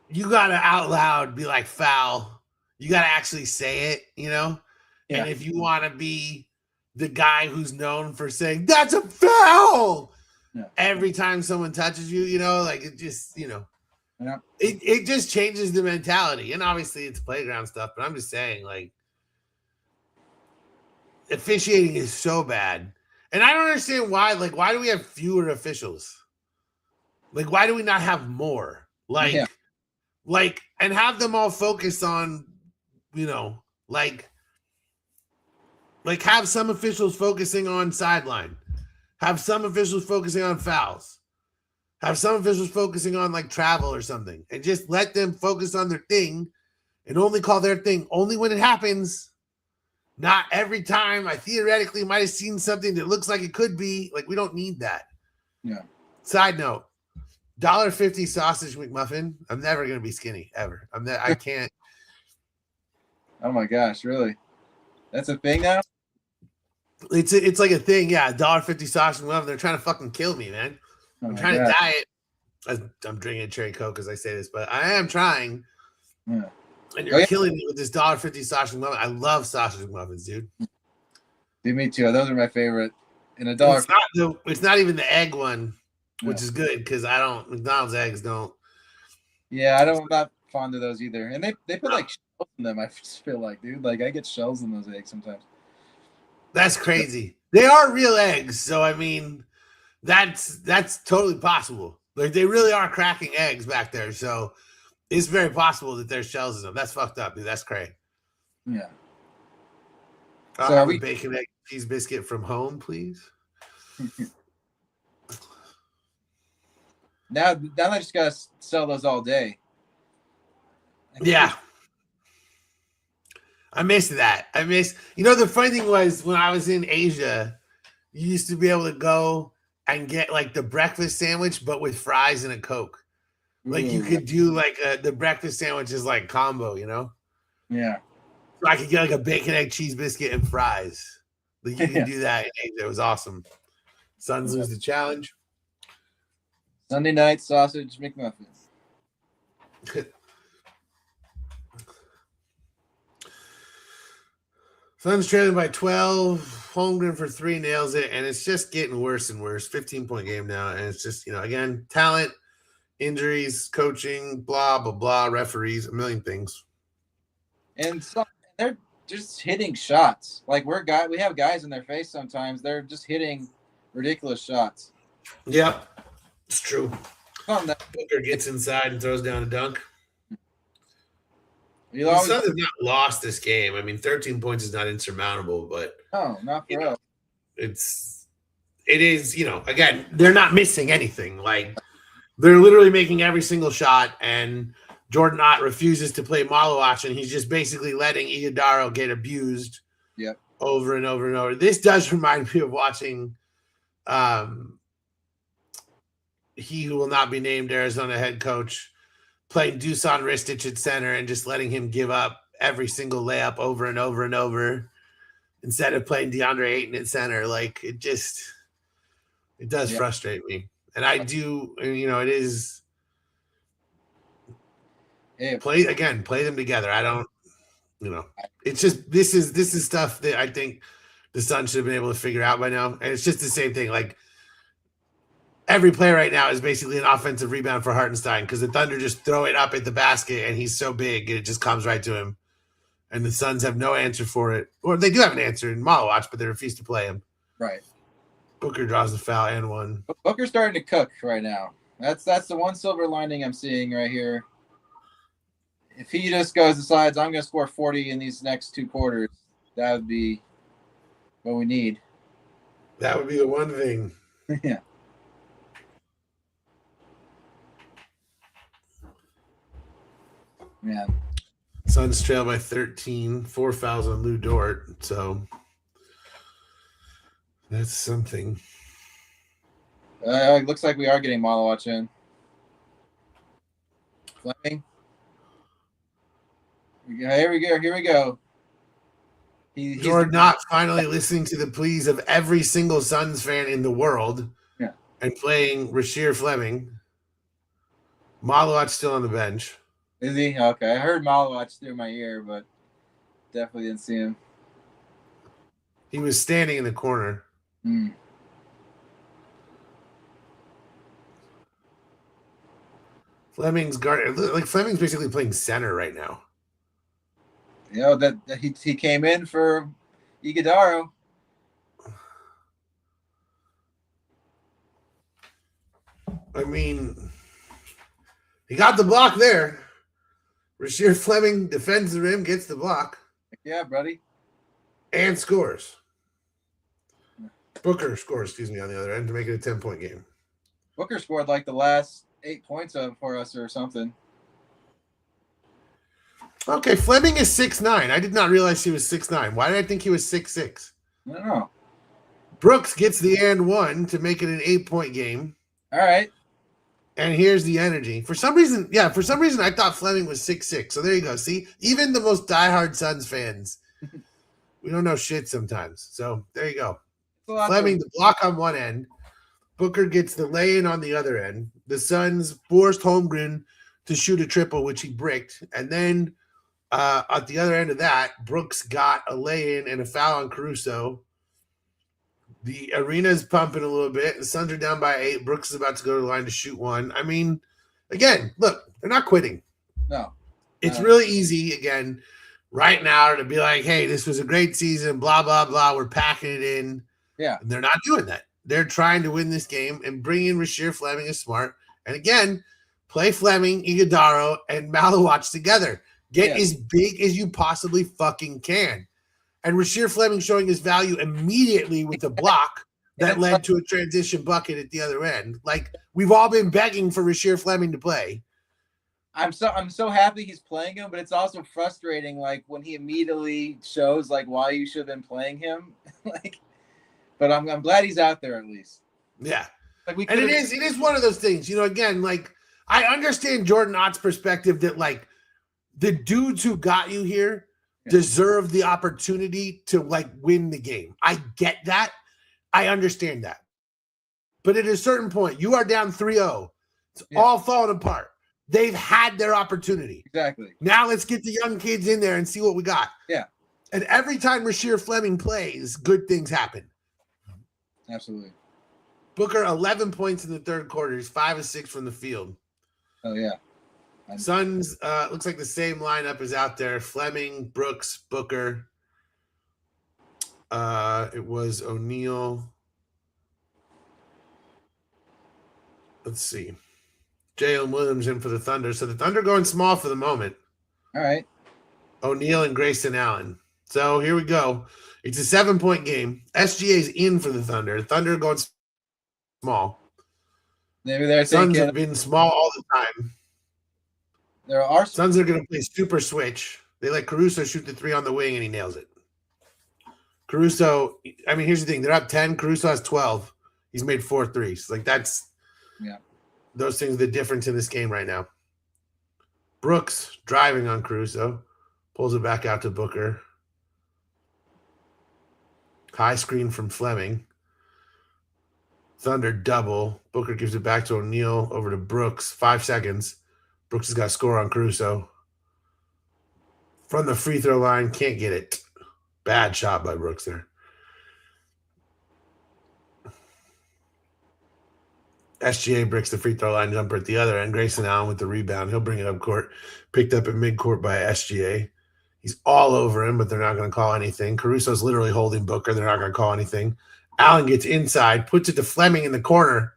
you gotta out loud be like foul. You gotta actually say it, you know. Yeah. And if you want to be the guy who's known for saying that's a foul every time someone touches you, you know, like it just, you know, it just changes the mentality. And obviously it's playground stuff, but I'm just saying like officiating is so bad. And I don't understand why. Like, why do we have fewer officials? Like, why do we not have more? Like, and have them all focus on, you know, like have some officials focusing on sideline, have some officials focusing on fouls, have some officials focusing on like travel or something, and just let them focus on their thing and only call their thing only when it happens. Not every time. I theoretically might have seen something that looks like it could be. Like, we don't need that. Yeah. Side note, $1.50 sausage McMuffin. I'm never going to be skinny, ever. I can't. Oh, my gosh. Really? That's a thing now? It's like a thing, yeah. $1.50 sausage McMuffin. They're trying to fucking kill me, man. I'm trying to diet. I'm drinking cherry Coke as I say this, but I am trying. Yeah. And you're killing me with this $1.50 sausage McMuffin. I love sausage McMuffins, dude. Dude, me too. Those are my favorite. And $1. It's not even the egg one, which is good because McDonald's eggs don't. Yeah, I'm not fond of those either. And they put like shells in them. I just feel like, dude, like I get shells in those eggs sometimes. That's crazy. They are real eggs, so I mean, that's totally possible. Like they really are cracking eggs back there, so. It's very possible that there's shells in them. That's fucked up, dude. That's crazy. Yeah. So have a bacon, egg, cheese biscuit from home, please. Now I just gotta sell those all day. Yeah. I missed that. You know, the funny thing was when I was in Asia, you used to be able to go and get like the breakfast sandwich, but with fries and a Coke. Like you could do like the breakfast sandwiches like combo, you know? Yeah. So I could get like a bacon, egg, cheese biscuit, and fries. Like you can do that. It was awesome. Suns lose the challenge. Sunday night sausage McMuffin. Suns trailing by 12. Holmgren for 3 nails it, and it's just getting worse and worse. 15-point game now, and it's just, you know, again, talent. Injuries, coaching, blah, blah, blah, referees, a million things. And so they're just hitting shots. Like we have guys in their face sometimes. They're just hitting ridiculous shots. Yep, it's true. Booker gets inside and throws down a dunk. The Suns have not lost this game. I mean, 13 points is not insurmountable, but not for us. It is, you know, again, they're not missing anything. Like they're literally making every single shot, and Jordan Ott refuses to play Malawach, and he's just basically letting Iguodala get abused over and over and over. This does remind me of watching he who will not be named Arizona head coach playing Dusan Ristic at center and just letting him give up every single layup over and over and over instead of playing DeAndre Ayton at center. Like it does frustrate me. And I do, you know, it is play them together. I don't, you know, it's just, this is stuff that I think the Suns should have been able to figure out by now. And it's just the same thing. Like, every play right now is basically an offensive rebound for Hartenstein because the Thunder just throw it up at the basket and he's so big it just comes right to him. And the Suns have no answer for it. Or they do have an answer in Malawach, but they refuse to play him. Right. Booker draws the foul and one. Booker's starting to cook right now. That's the one silver lining I'm seeing right here. If he just decides I'm going to score 40 in these next 2 quarters, that would be what we need. That would be the one thing. Yeah. Man. Suns trail by 13. 4 fouls on Lou Dort. So that's something. It looks like we are getting Malawach in. Fleming. Here we go. You're not finally listening to the pleas of every single Suns fan in the world and playing Rasheer Fleming. Malawach still on the bench. Is he? Okay. I heard Malawach through my ear, but definitely didn't see him. He was standing in the corner. Fleming's Fleming's basically playing center right now. You know that he came in for Iguodaro. I mean, he got the block there. Rasheer Fleming defends the rim, gets the block. Yeah, buddy. And scores. Booker scores, on the other end to make it a 10-point game. Booker scored like the last 8 points for us or something. Okay, Fleming is 6'9". I did not realize he was 6'9". Why did I think he was 6'6"? I don't know. Brooks gets the and one to make it an 8-point game. All right. And here's the energy. For some reason, I thought Fleming was 6'6". So there you go. See, even the most diehard Suns fans, we don't know shit sometimes. So there you go. Fleming, the block on one end. Booker gets the lay-in on the other end. The Suns forced Holmgren to shoot a triple, which he bricked. And then at the other end of that, Brooks got a lay-in and a foul on Caruso. The arena's pumping a little bit. The Suns are down by 8. Brooks is about to go to the line to shoot one. I mean, again, look, they're not quitting. No. It's really easy, again, right now to be like, hey, this was a great season, blah, blah, blah. We're packing it in. Yeah. And they're not doing that. They're trying to win this game, and bringing in Rasheer Fleming is smart. And again, play Fleming, Iguodaro, and Malawach together. Get as big as you possibly fucking can. And Rasheer Fleming showing his value immediately with the block that led to a transition bucket at the other end. Like, we've all been begging for Rasheer Fleming to play. I'm so happy he's playing him, but it's also frustrating, like, when he immediately shows like why you should have been playing him. But I'm glad he's out there at least. Yeah. Like it is one of those things, again, like, I understand Jordan Ott's perspective that, like, the dudes who got you here deserve the opportunity to, like, win the game. I get that. I understand that. But at a certain point, you are down 3-0. It's all falling apart. They've had their opportunity. Exactly. Now let's get the young kids in there and see what we got. Yeah. And every time Rasheer Fleming plays, good things happen. Absolutely. Booker, 11 points in the third quarter. He's 5 of 6 from the field. Oh, yeah. Suns, looks like the same lineup is out there. Fleming, Brooks, Booker. It was O'Neal. Let's see. Jalen Williams in for the Thunder. So the Thunder going small for the moment. All right. O'Neal and Grayson Allen. So here we go. It's a 7-point game. SGA's in for the Thunder. Thunder going small. Maybe they're Suns thinking have been small all the time. There are Suns are going to play super switch. They let Caruso shoot the 3 on the wing, and he nails it. Caruso, I mean, here's the thing. They're up 10. Caruso has 12. He's made 4 threes. Like, that's those things are the difference in this game right now. Brooks driving on Caruso. Pulls it back out to Booker. High screen from Fleming. Thunder double. Booker gives it back to O'Neal over to Brooks. 5 seconds. Brooks has got a score on Caruso. From the free throw line, can't get it. Bad shot by Brooks there. SGA breaks the free throw line jumper at the other end. Grayson Allen with the rebound. He'll bring it up court. Picked up at midcourt by SGA. He's all over him, but they're not going to call anything. Caruso's literally holding Booker. They're not going to call anything. Allen gets inside, puts it to Fleming in the corner.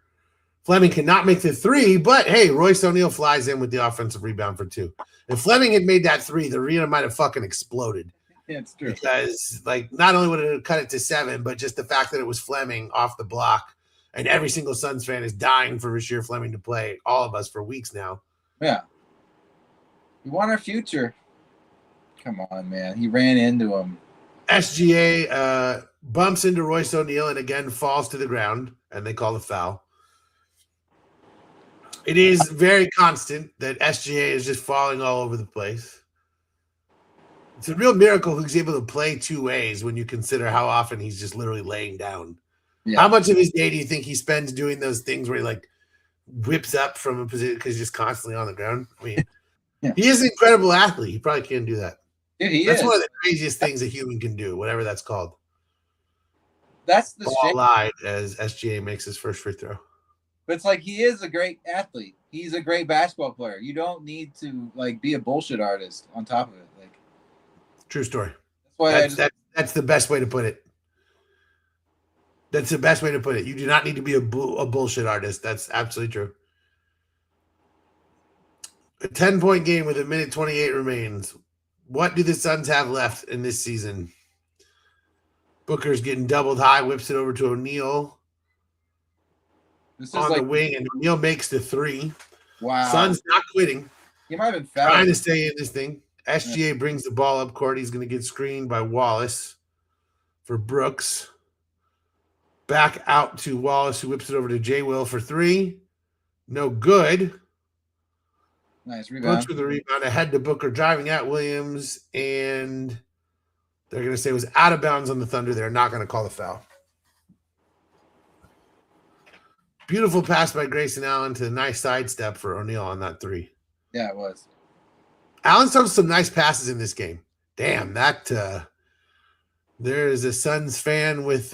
Fleming cannot make the three, but hey, Royce O'Neal flies in with the offensive rebound for 2. If Fleming had made that 3, the arena might have fucking exploded. Yeah, it's true. Because, like, not only would it have cut it to 7, but just the fact that it was Fleming off the block, and every single Suns fan is dying for Rasheer Fleming to play, all of us, for weeks now. Yeah. We want our future. Come on, man. He ran into him. SGA bumps into Royce O'Neal and again falls to the ground, and they call the foul. It is very constant that SGA is just falling all over the place. It's a real miracle he's able to play 2 ways when you consider how often he's just literally laying down. Yeah. How much of his day do you think he spends doing those things where he like whips up from a position because he's just constantly on the ground? I mean, He is an incredible athlete. He probably can't do that. Yeah, that's one of the craziest things a human can do, whatever that's called. That's the ball lied as SGA makes his first free throw. But it's like he is a great athlete. He's a great basketball player. You don't need to like be a bullshit artist on top of it. Like, true story. That's why that's the best way to put it. That's the best way to put it. You do not need to be a bullshit artist. That's absolutely true. A 10-point game with 1:28 remains. What do the Suns have left in this season? Booker's getting doubled high, whips it over to O'Neal on the wing, and O'Neal makes the 3. Wow. Suns not quitting. He might have been fouled. Trying to stay in this thing. SGA brings the ball up court. He's going to get screened by Wallace for Brooks. Back out to Wallace, who whips it over to J. Will for 3. No good. Nice rebound. Brooks with the rebound. Ahead to Booker, driving at Williams, and they're going to say it was out of bounds on the Thunder. They're not going to call the foul. Beautiful pass by Grayson Allen to a nice sidestep for O'Neal on that 3. Yeah, it was. Allen's thrown some nice passes in this game. Damn, that there is a Suns fan with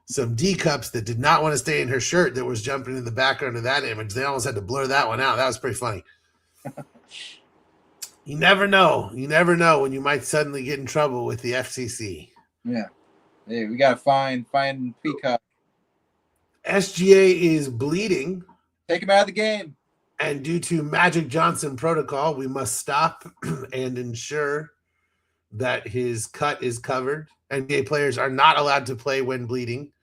some D cups that did not want to stay in her shirt that was jumping in the background of that image. They almost had to blur that one out. That was pretty funny. You never know. You never know when you might suddenly get in trouble with the FCC. Yeah. Hey, we got to find Peacock. SGA is bleeding. Take him out of the game. And due to Magic Johnson protocol, we must stop and ensure that his cut is covered. NBA players are not allowed to play when bleeding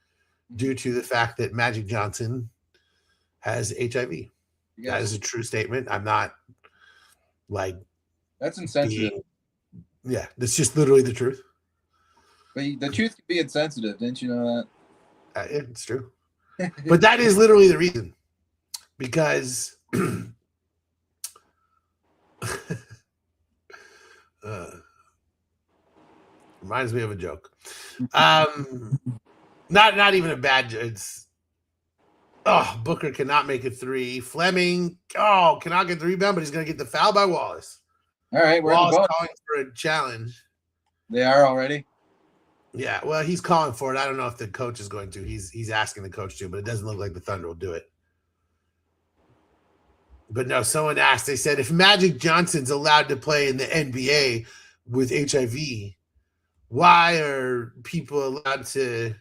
due to the fact that Magic Johnson has HIV. That is a true statement. I'm not like... That's insensitive. That's just literally the truth. But the truth can be insensitive. Didn't you know that? Yeah, it's true. But that is literally the reason. Because... reminds me of a joke. Not even a bad joke. It's Booker cannot make a 3. Fleming cannot get the rebound, but he's going to get the foul by Wallace. All right, Wallace calling for a challenge. They are already. Yeah, well, he's calling for it. I don't know if the coach is going to. He's asking the coach to, but it doesn't look like the Thunder will do it. But no, someone asked. They said if Magic Johnson's allowed to play in the NBA with HIV, why are people allowed to,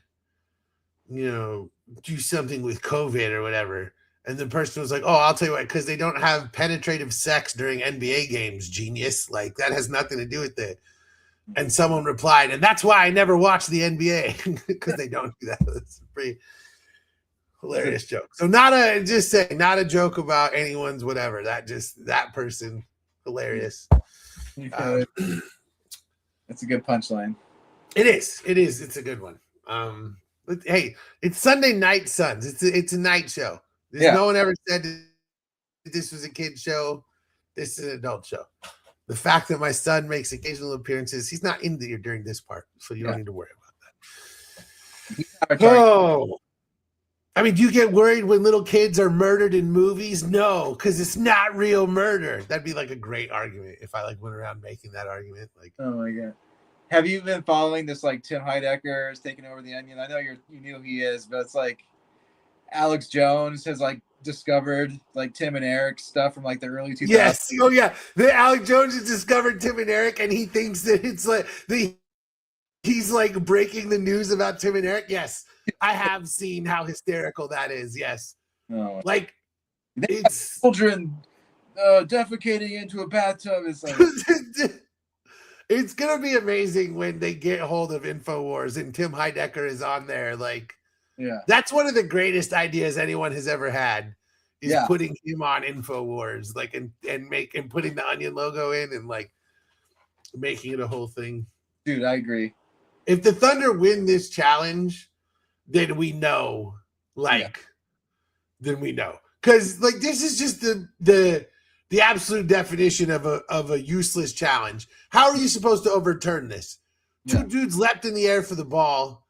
do something with COVID or whatever? And the person was like, I'll tell you what, because they don't have penetrative sex during NBA games, genius. Like, that has nothing to do with it. And someone replied, and that's why I never watch the NBA, because they don't do that. It's a pretty hilarious joke. So not a joke about anyone's whatever. That person, hilarious. That's a good punchline. It is. It's a good one. But hey, it's Sunday Night Suns. It's a night show. No one ever said this was a kid show. This is an adult show. The fact that my son makes occasional appearances, he's not in there during this part, so you don't need to worry about that. I mean, do you get worried when little kids are murdered in movies? No, because it's not real murder. That'd be like a great argument if I went around making that argument. Like, oh my god. Have you been following this? Like Tim Heidecker is taking over the Onion. I know you knew who he is, but it's like Alex Jones has like discovered like Tim and Eric stuff from like the early 2000s. Yes. Oh yeah. The Alex Jones has discovered Tim and Eric, and he thinks that it's like he's like breaking the news about Tim and Eric. Yes, I have seen how hysterical that is. Yes, like it's children defecating into a bathtub. It's like it's gonna be amazing when they get hold of InfoWars and Tim Heidecker is on there. Like, yeah, that's one of the greatest ideas anyone has ever had. Is putting him on InfoWars, like and putting the Onion logo in and like making it a whole thing. Dude, I agree. If the Thunder win this challenge, then we know, then we know, because like this is just the absolute definition of a useless challenge. How are you supposed to overturn this? Two dudes leapt in the air for the ball.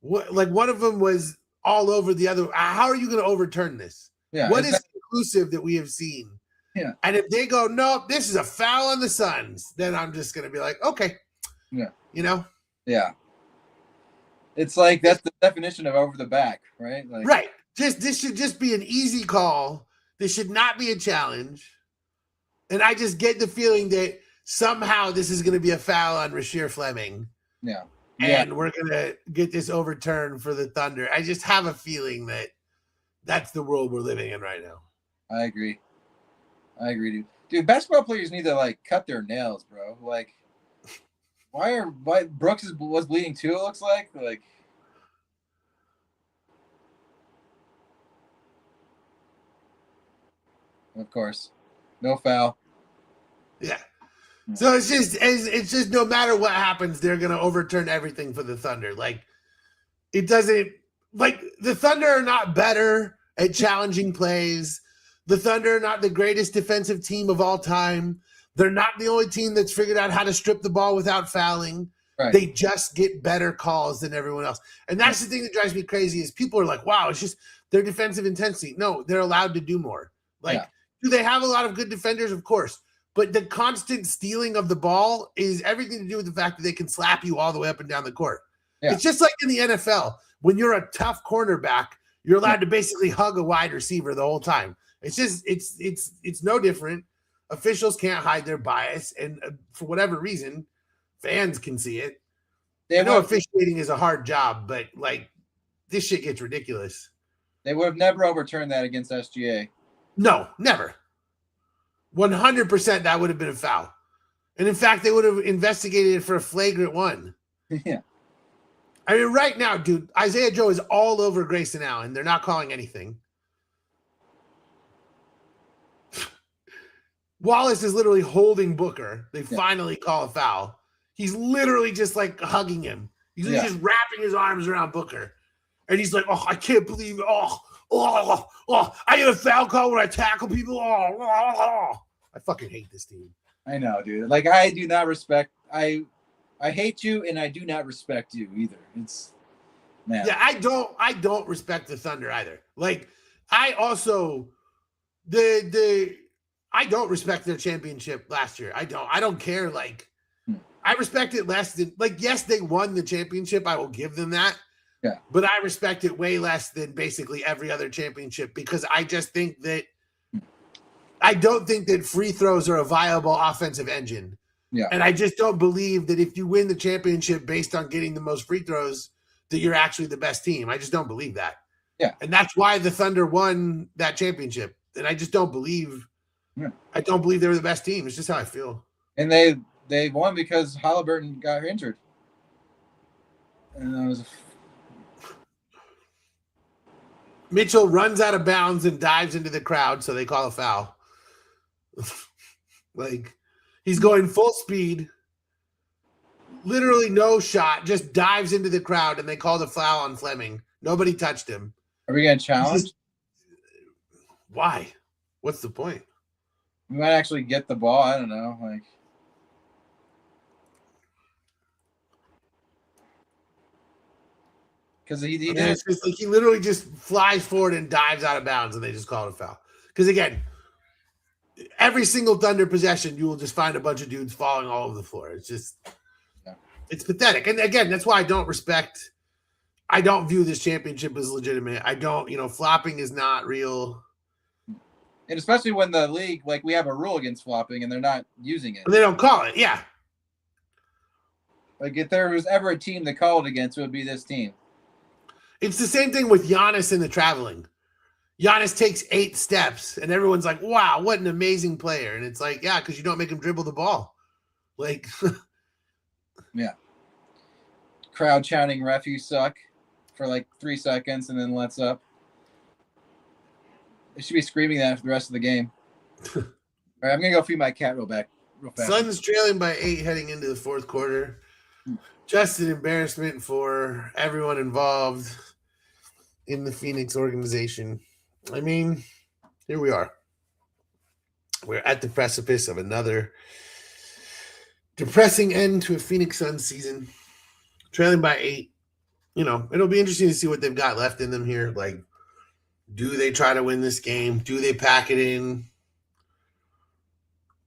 Like one of them was all over the other. How are you going to overturn this? Yeah, what is conclusive that we have seen? Yeah, and if they go, nope, this is a foul on the Suns, then I'm just going to be like, okay, Yeah. It's like that's the definition of over the back, right? Like, right. This should just be an easy call. This should not be a challenge. And I just get the feeling that somehow this is going to be a foul on Rasheer Fleming. Yeah. And we're going to get this overturned for the Thunder. I just have a feeling that that's the world we're living in right now. I agree, dude. Dude, basketball players need to like cut their nails, bro. Like, why Brooks was bleeding too? It looks like of course, no foul. Yeah. So it's just no matter what happens, they're gonna overturn everything for the Thunder. Like it doesn't like the Thunder are not better at challenging plays. The Thunder are not the greatest defensive team of all time. They're not the only team that's figured out how to strip the ball without fouling. Right. They just get better calls than everyone else. And that's the thing that drives me crazy is people are like, wow, it's just their defensive intensity. No, they're allowed to do more. Like, do they have a lot of good defenders? Of course. But the constant stealing of the ball is everything to do with the fact that they can slap you all the way up and down the court. Yeah. It's just like in the NFL. When you're a tough cornerback, you're allowed to basically hug a wide receiver the whole time. It's just it's no different. Officials can't hide their bias, and for whatever reason, fans can see it. I know officiating is a hard job, but like this shit gets ridiculous. They would have never overturned that against SGA. No, never. 100% that would have been a foul. And in fact, they would have investigated it for a flagrant one. Yeah. I mean, right now, dude, Isaiah Joe is all over Grayson Allen. They're not calling anything. Wallace is literally holding Booker. They finally call a foul. He's literally just like hugging him. He's just wrapping his arms around Booker. And he's like, oh, I can't believe it. I get a foul call when I tackle people. I fucking hate this team. I know, dude. Like, I do not respect. I hate you, and I do not respect you either. It's man. Yeah, I don't respect the Thunder either. Like, I also I don't respect their championship last year. I don't care. Like, I respect it less than like, yes, they won the championship. I will give them that. Yeah. But I respect it way less than basically every other championship because I just think that I don't think that free throws are a viable offensive engine. Yeah. And I just don't believe that if you win the championship based on getting the most free throws, that you're actually the best team. I just don't believe that. Yeah. And that's why the Thunder won that championship. And I just don't believe I don't believe they were the best team. It's just how I feel. And they won because Halliburton got injured. And that was Mitchell runs out of bounds and dives into the crowd, so they call a foul. Like, he's going full speed, literally no shot, just dives into the crowd, and they called a foul on Fleming. Nobody touched him. Are we going to challenge? Why? What's the point? We might actually get the ball. I don't know. Like, because it's just like he literally just flies forward and dives out of bounds, and they just call it a foul. Because again, every single Thunder possession, you will just find a bunch of dudes falling all over the floor. It's just, it's pathetic. And again, that's why I don't respect I don't view this championship as legitimate. I don't, flopping is not real. And especially when the league, like, we have a rule against flopping and they're not using it. They don't call it. Yeah. Like, if there was ever a team to call it against, it would be this team. It's the same thing with Giannis and the traveling. Giannis takes 8 steps, and everyone's like, wow, what an amazing player. And it's like, yeah, because you don't make him dribble the ball. Like, yeah. Crowd chanting, ref, you suck, for like 3 seconds and then lets up. They should be screaming that for the rest of the game. All right, I'm going to go feed my cat real fast. Suns trailing by 8 heading into the fourth quarter. Just an embarrassment for everyone involved in the Phoenix organization. I mean, here we are. We're at the precipice of another depressing end to a Phoenix Suns season. Trailing by 8. It'll be interesting to see what they've got left in them here. Like, do they try to win this game? Do they pack it in?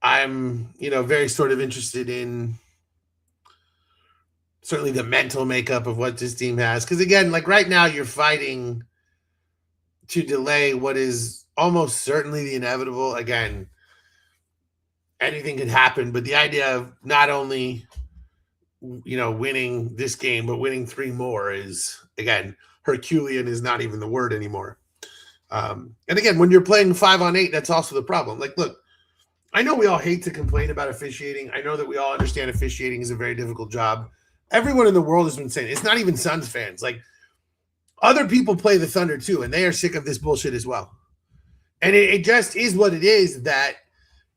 I'm, very sort of interested in certainly the mental makeup of what this team has. Because, again, like right now, you're fighting to delay what is almost certainly the inevitable. Again, anything could happen, but the idea of not only, winning this game, but winning 3 more is, again, Herculean is not even the word anymore. And again, when you're playing 5-on-8, that's also the problem. Like, look, I know we all hate to complain about officiating. I know that we all understand officiating is a very difficult job. Everyone in the world has been saying it's not even Suns fans. Like, other people play the Thunder too, and they are sick of this bullshit as well. And it just is what it is that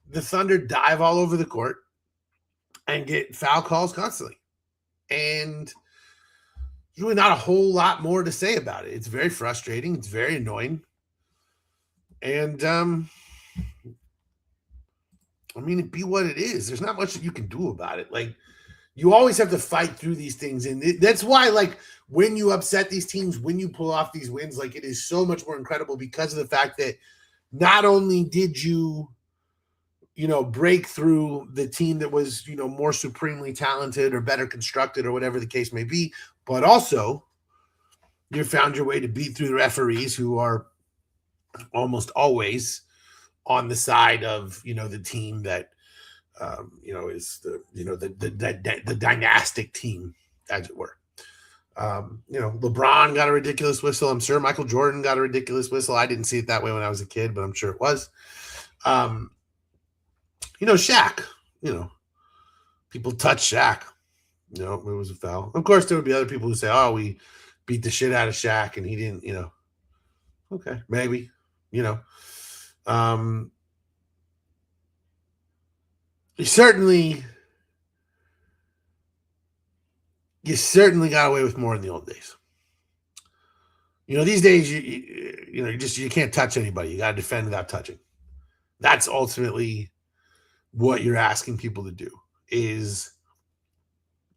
the Thunder dive all over the court and get foul calls constantly. And there's really not a whole lot more to say about it. It's very frustrating. It's very annoying. And, it'd be what it is. There's not much that you can do about it. Like, you always have to fight through these things. And that's why, like, when you upset these teams, when you pull off these wins, like, it is so much more incredible because of the fact that not only did you, break through the team that was, more supremely talented or better constructed or whatever the case may be, but also you found your way to beat through the referees who are almost always on the side of, the team that, is the dynastic team, as it were. LeBron got a ridiculous whistle. I'm sure Michael Jordan got a ridiculous whistle. I didn't see it that way when I was a kid, but I'm sure it was. Shaq, people touch Shaq. It was a foul. Of course, there would be other people who say, oh, we beat the shit out of Shaq and he didn't, okay, maybe, You certainly got away with more in the old days. These days, you can't touch anybody. You got to defend without touching. That's ultimately what you're asking people to do, is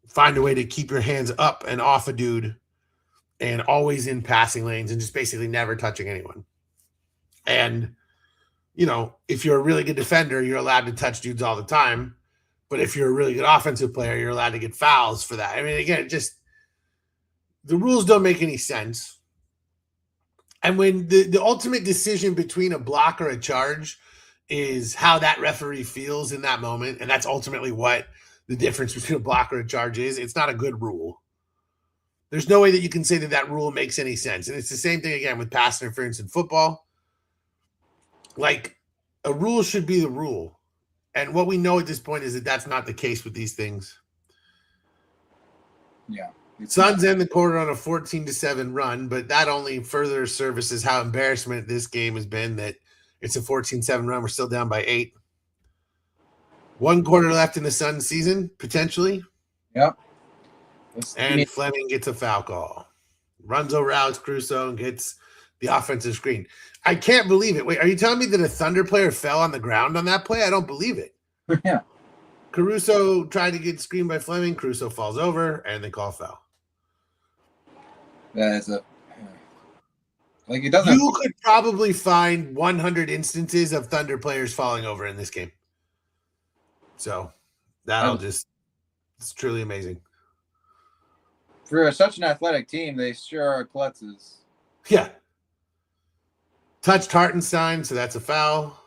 find a way to keep your hands up and off a dude and always in passing lanes and just basically never touching anyone. And, if you're a really good defender, you're allowed to touch dudes all the time. But if you're a really good offensive player, you're allowed to get fouls for that. I mean, again, the rules don't make any sense. And when the ultimate decision between a block or a charge is how that referee feels in that moment, and that's ultimately what the difference between a block or a charge is, it's not a good rule. There's no way that you can say that rule makes any sense. And it's the same thing, again, with pass interference in football. Like, a rule should be the rule. And what we know at this point is that that's not the case with these things. Yeah. Suns end the quarter on a 14-7 run, but that only further services how embarrassment this game has been, that it's a 14-7 run. We're still down by 8. 1 quarter left in the Suns season, potentially. Yep. And Fleming gets a foul call. Runs over Alex Caruso and gets the offensive screen. I can't believe it. Wait, are you telling me that a Thunder player fell on the ground on that play? I don't believe it. Yeah. Caruso tried to get screened by Fleming. Caruso falls over, and they call foul. That is it doesn't. You could probably find 100 instances of Thunder players falling over in this game. So it's truly amazing. For such an athletic team, they sure are klutzes. Yeah. Touched Hartenstein, so that's a foul.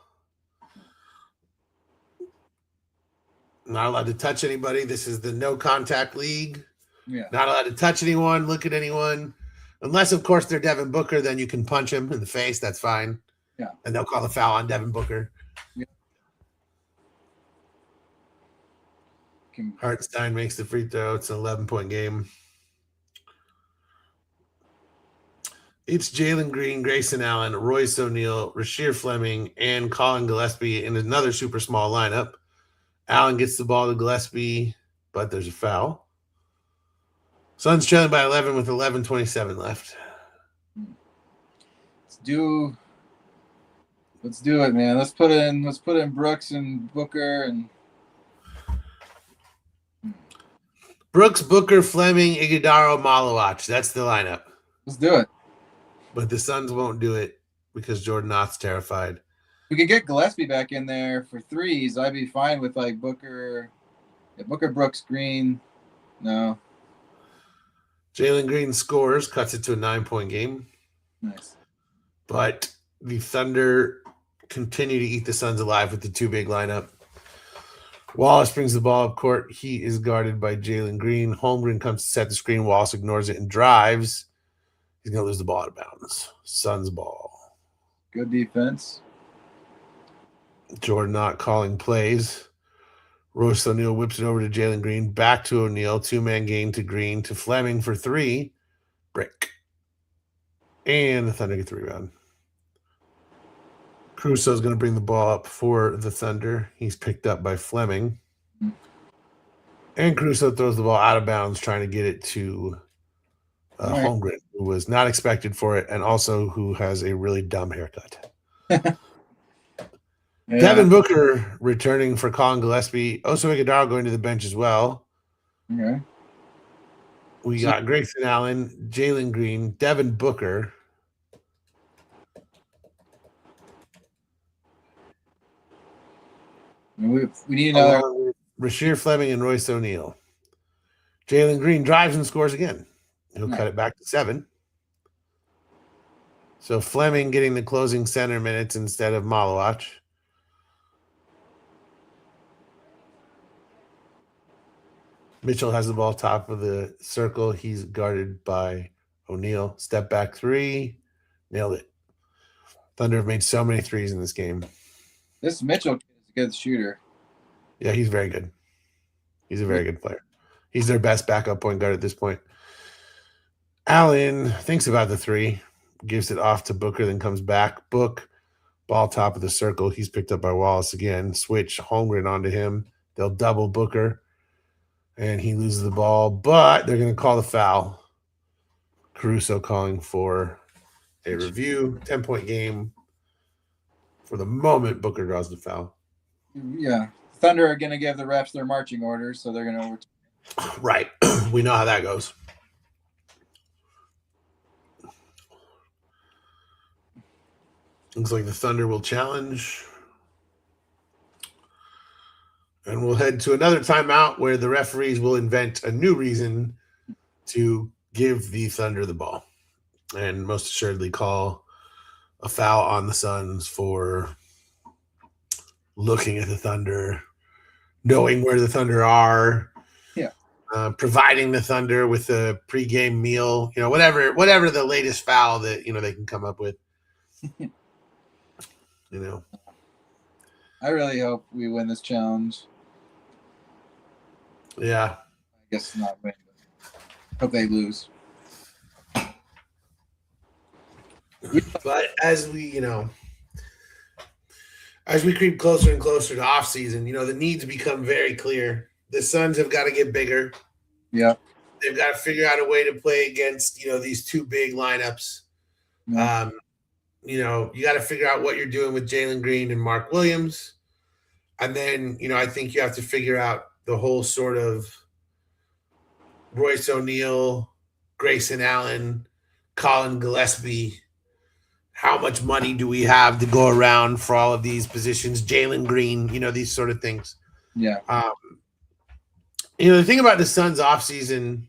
Not allowed to touch anybody. This is the no contact league. Yeah. Not allowed to touch anyone, look at anyone. Unless, of course, they're Devin Booker, then you can punch him in the face. That's fine. Yeah. And they'll call the foul on Devin Booker. Yeah. Hartenstein makes the free throw. It's an 11-point game. It's Jalen Green, Grayson Allen, Royce O'Neal, Rasheer Fleming, and Colin Gillespie in another super small lineup. Allen gets the ball to Gillespie, but there's a foul. Suns trailing by 11 with 11:27 left. Let's do it, man. Let's put in Brooks and Booker and Brooks, Booker, Fleming, Iguodala, Malawach. That's the lineup. let's do it. But the Suns won't do it because Jordan Knott's terrified. We could get Gillespie back in there for threes. I'd be fine with like Booker, Brooks, Green. No. Jalen Green scores, cuts it to a 9-point game. Nice. But the Thunder continue to eat the Suns alive with the two big lineup. Wallace brings the ball up court. He is guarded by Jalen Green. Holmgren comes to set the screen. Wallace ignores it and drives. He's going to lose the ball out of bounds. Suns ball. Good defense. Jordan Knott calling plays. Royce O'Neal whips it over to Jalen Green. Back to O'Neal. Two-man gain to Green to Fleming for three. Break. And the Thunder get the rebound. Crusoe's going to bring the ball up for the Thunder. He's picked up by Fleming. And Crusoe throws the ball out of bounds, trying to get it to Holmgren, who was not expected for it, and also who has a really dumb haircut. Yeah. Devin Booker returning for Colin Gillespie. Oso Iguodala going to the bench as well. Okay. We got Grayson Allen, Jalen Green, Devin Booker. We need another. Rasheer Fleming and Royce O'Neal. Jalen Green drives and scores again. He'll cut it back to 7. So Fleming getting the closing center minutes instead of Malawach. Mitchell has the ball top of the circle. He's guarded by O'Neal. Step back 3. Nailed it. Thunder have made so many threes in this game. This Mitchell kid is a good shooter. Yeah, he's very good. He's a very good player. He's their best backup point guard at this point. Allen thinks about the 3, gives it off to Booker, then comes back. Book, ball top of the circle. He's picked up by Wallace again. Switch Holmgren onto him. They'll double Booker, and he loses the ball, but they're going to call the foul. Caruso calling for a review. 10-point game. For the moment, Booker draws the foul. Yeah. Thunder are going to give the refs their marching orders, so they're going to overturn. Right. We know how that goes. Looks like the Thunder will challenge. And we'll head to another timeout where the referees will invent a new reason to give the Thunder the ball. And most assuredly call a foul on the Suns for looking at the Thunder, knowing where the Thunder are, providing the Thunder with a pregame meal, whatever the latest foul that, they can come up with. I really hope we win this challenge. Yeah. I guess not win, but hope they lose. But as we creep closer and closer to off season, the needs become very clear. The Suns have got to get bigger. Yeah. They've got to figure out a way to play against, these two big lineups. Yeah. You got to figure out what you're doing with Jalen Green and Mark Williams. And then, I think you have to figure out the whole sort of Royce O'Neal, Grayson Allen, Colin Gillespie. How much money do we have to go around for all of these positions? Jalen Green, these sort of things. Yeah. The thing about the Suns offseason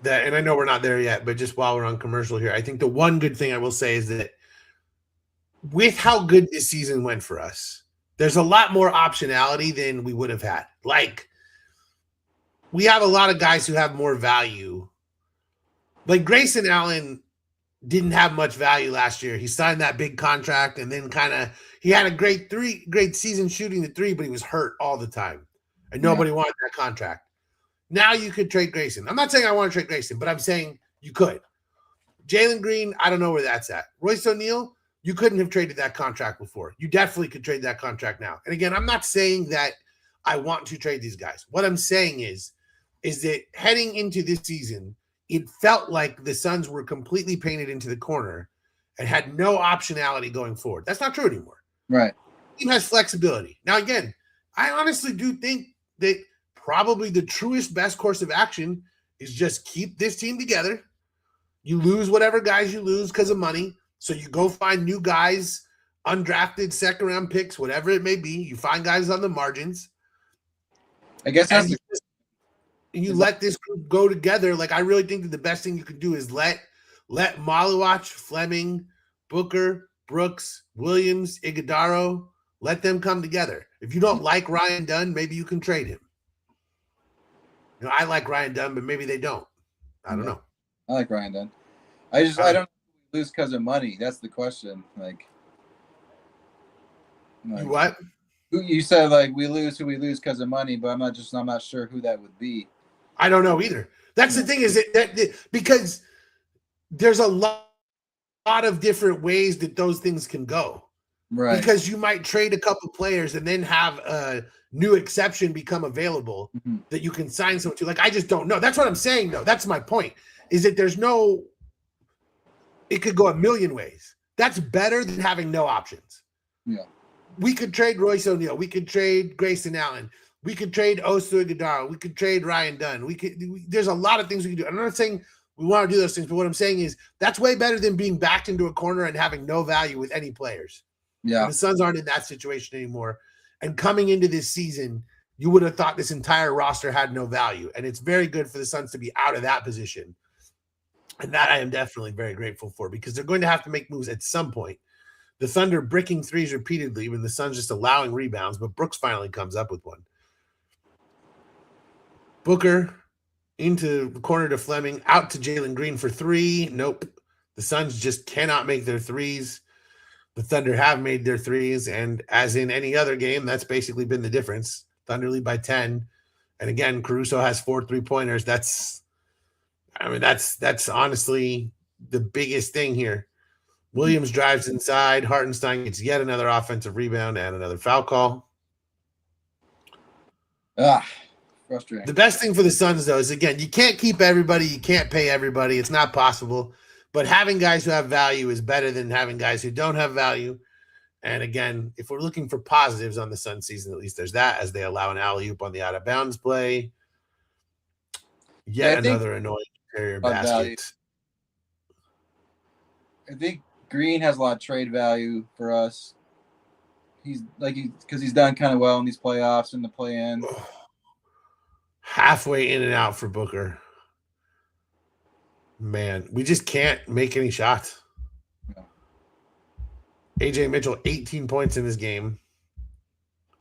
that, and I know we're not there yet, but just while we're on commercial here, I think the one good thing I will say is that with how good this season went for us, there's a lot more optionality than we would have had. Like, we have a lot of guys who have more value. Like Grayson Allen didn't have much value last year. He signed that big contract and then he had a great season shooting the three, but he was hurt all the time. And nobody wanted that contract. Now you could trade Grayson. I'm not saying I want to trade Grayson, but I'm saying you could. Jalen Green, I don't know where that's at. Royce O'Neal, you couldn't have traded that contract before. You definitely could trade that contract now. And again, I'm not saying that I want to trade these guys. What I'm saying is that heading into this season, it felt like the Suns were completely painted into the corner and had no optionality going forward. That's not true anymore. Right. The team has flexibility. Now, again, I honestly do think that probably the truest, best course of action is just keep this team together. You lose whatever guys you lose because of money. So you go find new guys, undrafted second-round picks, whatever it may be. You find guys on the margins. I guess that's you let this group go together. Like, I really think that the best thing you can do is let Malewich, Fleming, Booker, Brooks, Williams, Iguodaro, let them come together. If you don't like Ryan Dunn, maybe you can trade him. You know, I like Ryan Dunn, but maybe they don't. I don't know. I like Ryan Dunn. I don't lose because of money. That's the question. Like you what? You said like we lose who we lose because of money, but I'm not sure who that would be. I don't know either. That's the thing is that because there's a lot of different ways that those things can go. Right. Because you might trade a couple players and then have a new exception become available that you can sign someone to. Like, I just don't know. That's what I'm saying, though. That's my point, is that it could go a million ways. That's better than having no options. Yeah. We could trade Royce O'Neal. We could trade Grayson Allen. We could trade Oso Iguodaro. We could trade Ryan Dunn. There's a lot of things we can do. I'm not saying we want to do those things, but what I'm saying is that's way better than being backed into a corner and having no value with any players. Yeah. And the Suns aren't in that situation anymore. And coming into this season, you would have thought this entire roster had no value. And it's very good for the Suns to be out of that position. And that I am definitely very grateful for, because they're going to have to make moves at some point. The Thunder bricking threes repeatedly when the Suns just allowing rebounds, but Brooks finally comes up with one. Booker into the corner to Fleming, out to Jalen Green for three. Nope. The Suns just cannot make their threes. The Thunder have made their threes, and as in any other game, that's basically been the difference. Thunder lead by 10. And again, Caruso has 4 3-pointers. That's honestly the biggest thing here. Williams drives inside. Hartenstein gets yet another offensive rebound and another foul call. Frustrating. The best thing for the Suns, though, is, again, you can't keep everybody. You can't pay everybody. It's not possible. But having guys who have value is better than having guys who don't have value. And again, if we're looking for positives on the Suns season, at least there's that, as they allow an alley-oop on the out-of-bounds play. Yet another annoying carrier basket. Value. I think Green has a lot of trade value for us. Because he's done kind of well in these playoffs and the play-in. Halfway in and out for Booker. Man, we just can't make any shots. Yeah. AJ Mitchell, 18 points in this game.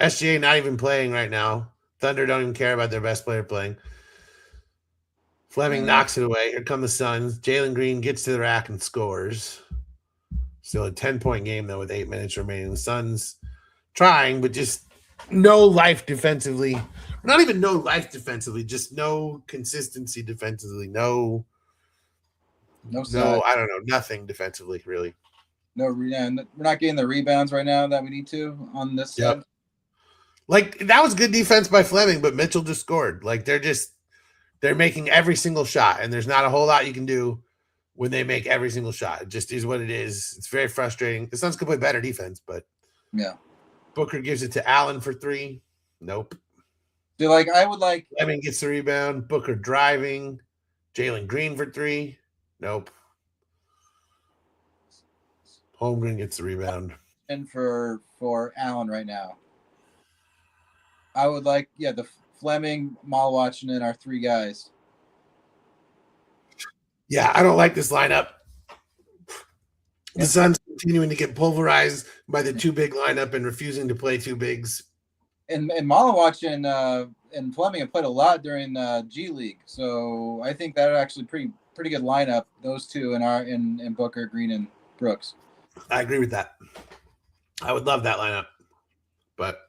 SGA not even playing right now. Thunder don't even care about their best player playing. Fleming knocks it away. Here come the Suns. Jalen Green gets to the rack and scores. Still a 10-point game, though, with 8 minutes remaining. The Suns trying, but just no life defensively. Not even no life defensively, just no consistency defensively. No, I don't know. Nothing defensively, really. No, we're not getting the rebounds right now that we need to on this side. Like, that was good defense by Fleming, but Mitchell just scored. Like, they're making every single shot, and there's not a whole lot you can do when they make every single shot. It just is what it is. It's very frustrating. The Suns could play better defense, but yeah. Booker gives it to Allen for 3. Nope. Fleming gets the rebound. Booker driving. Jalen Green for 3. Nope. Holmgren gets the rebound. And for Allen right now, I would like the Fleming, Malewich, and then our 3 guys. Yeah, I don't like this lineup. The Yeah. Suns continuing to get pulverized by the two big lineup and refusing to play two bigs. And Malawach and Fleming have played a lot during G League, so I think that are actually pretty good lineup. Those two in Booker, Green, and Brooks. I agree with that. I would love that lineup, but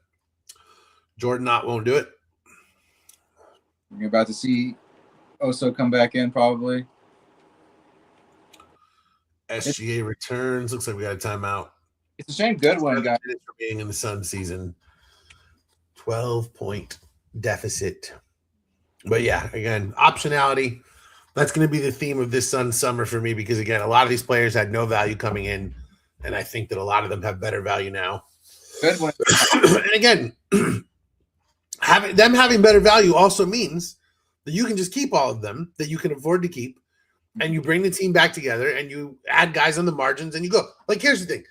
Jordan Knott won't do it. You're about to see Oso come back in probably. SGA returns. Looks like we got a timeout. It's a shame Goodwin got for being in the Sun season. 12-point deficit. But yeah, again, optionality. That's going to be the theme of this Sun summer for me because, again, a lot of these players had no value coming in, and I think that a lot of them have better value now. Goodwin. And again, having better value also means that you can just keep all of them that you can afford to keep, and you bring the team back together and you add guys on the margins and you go. Like, here's the thing.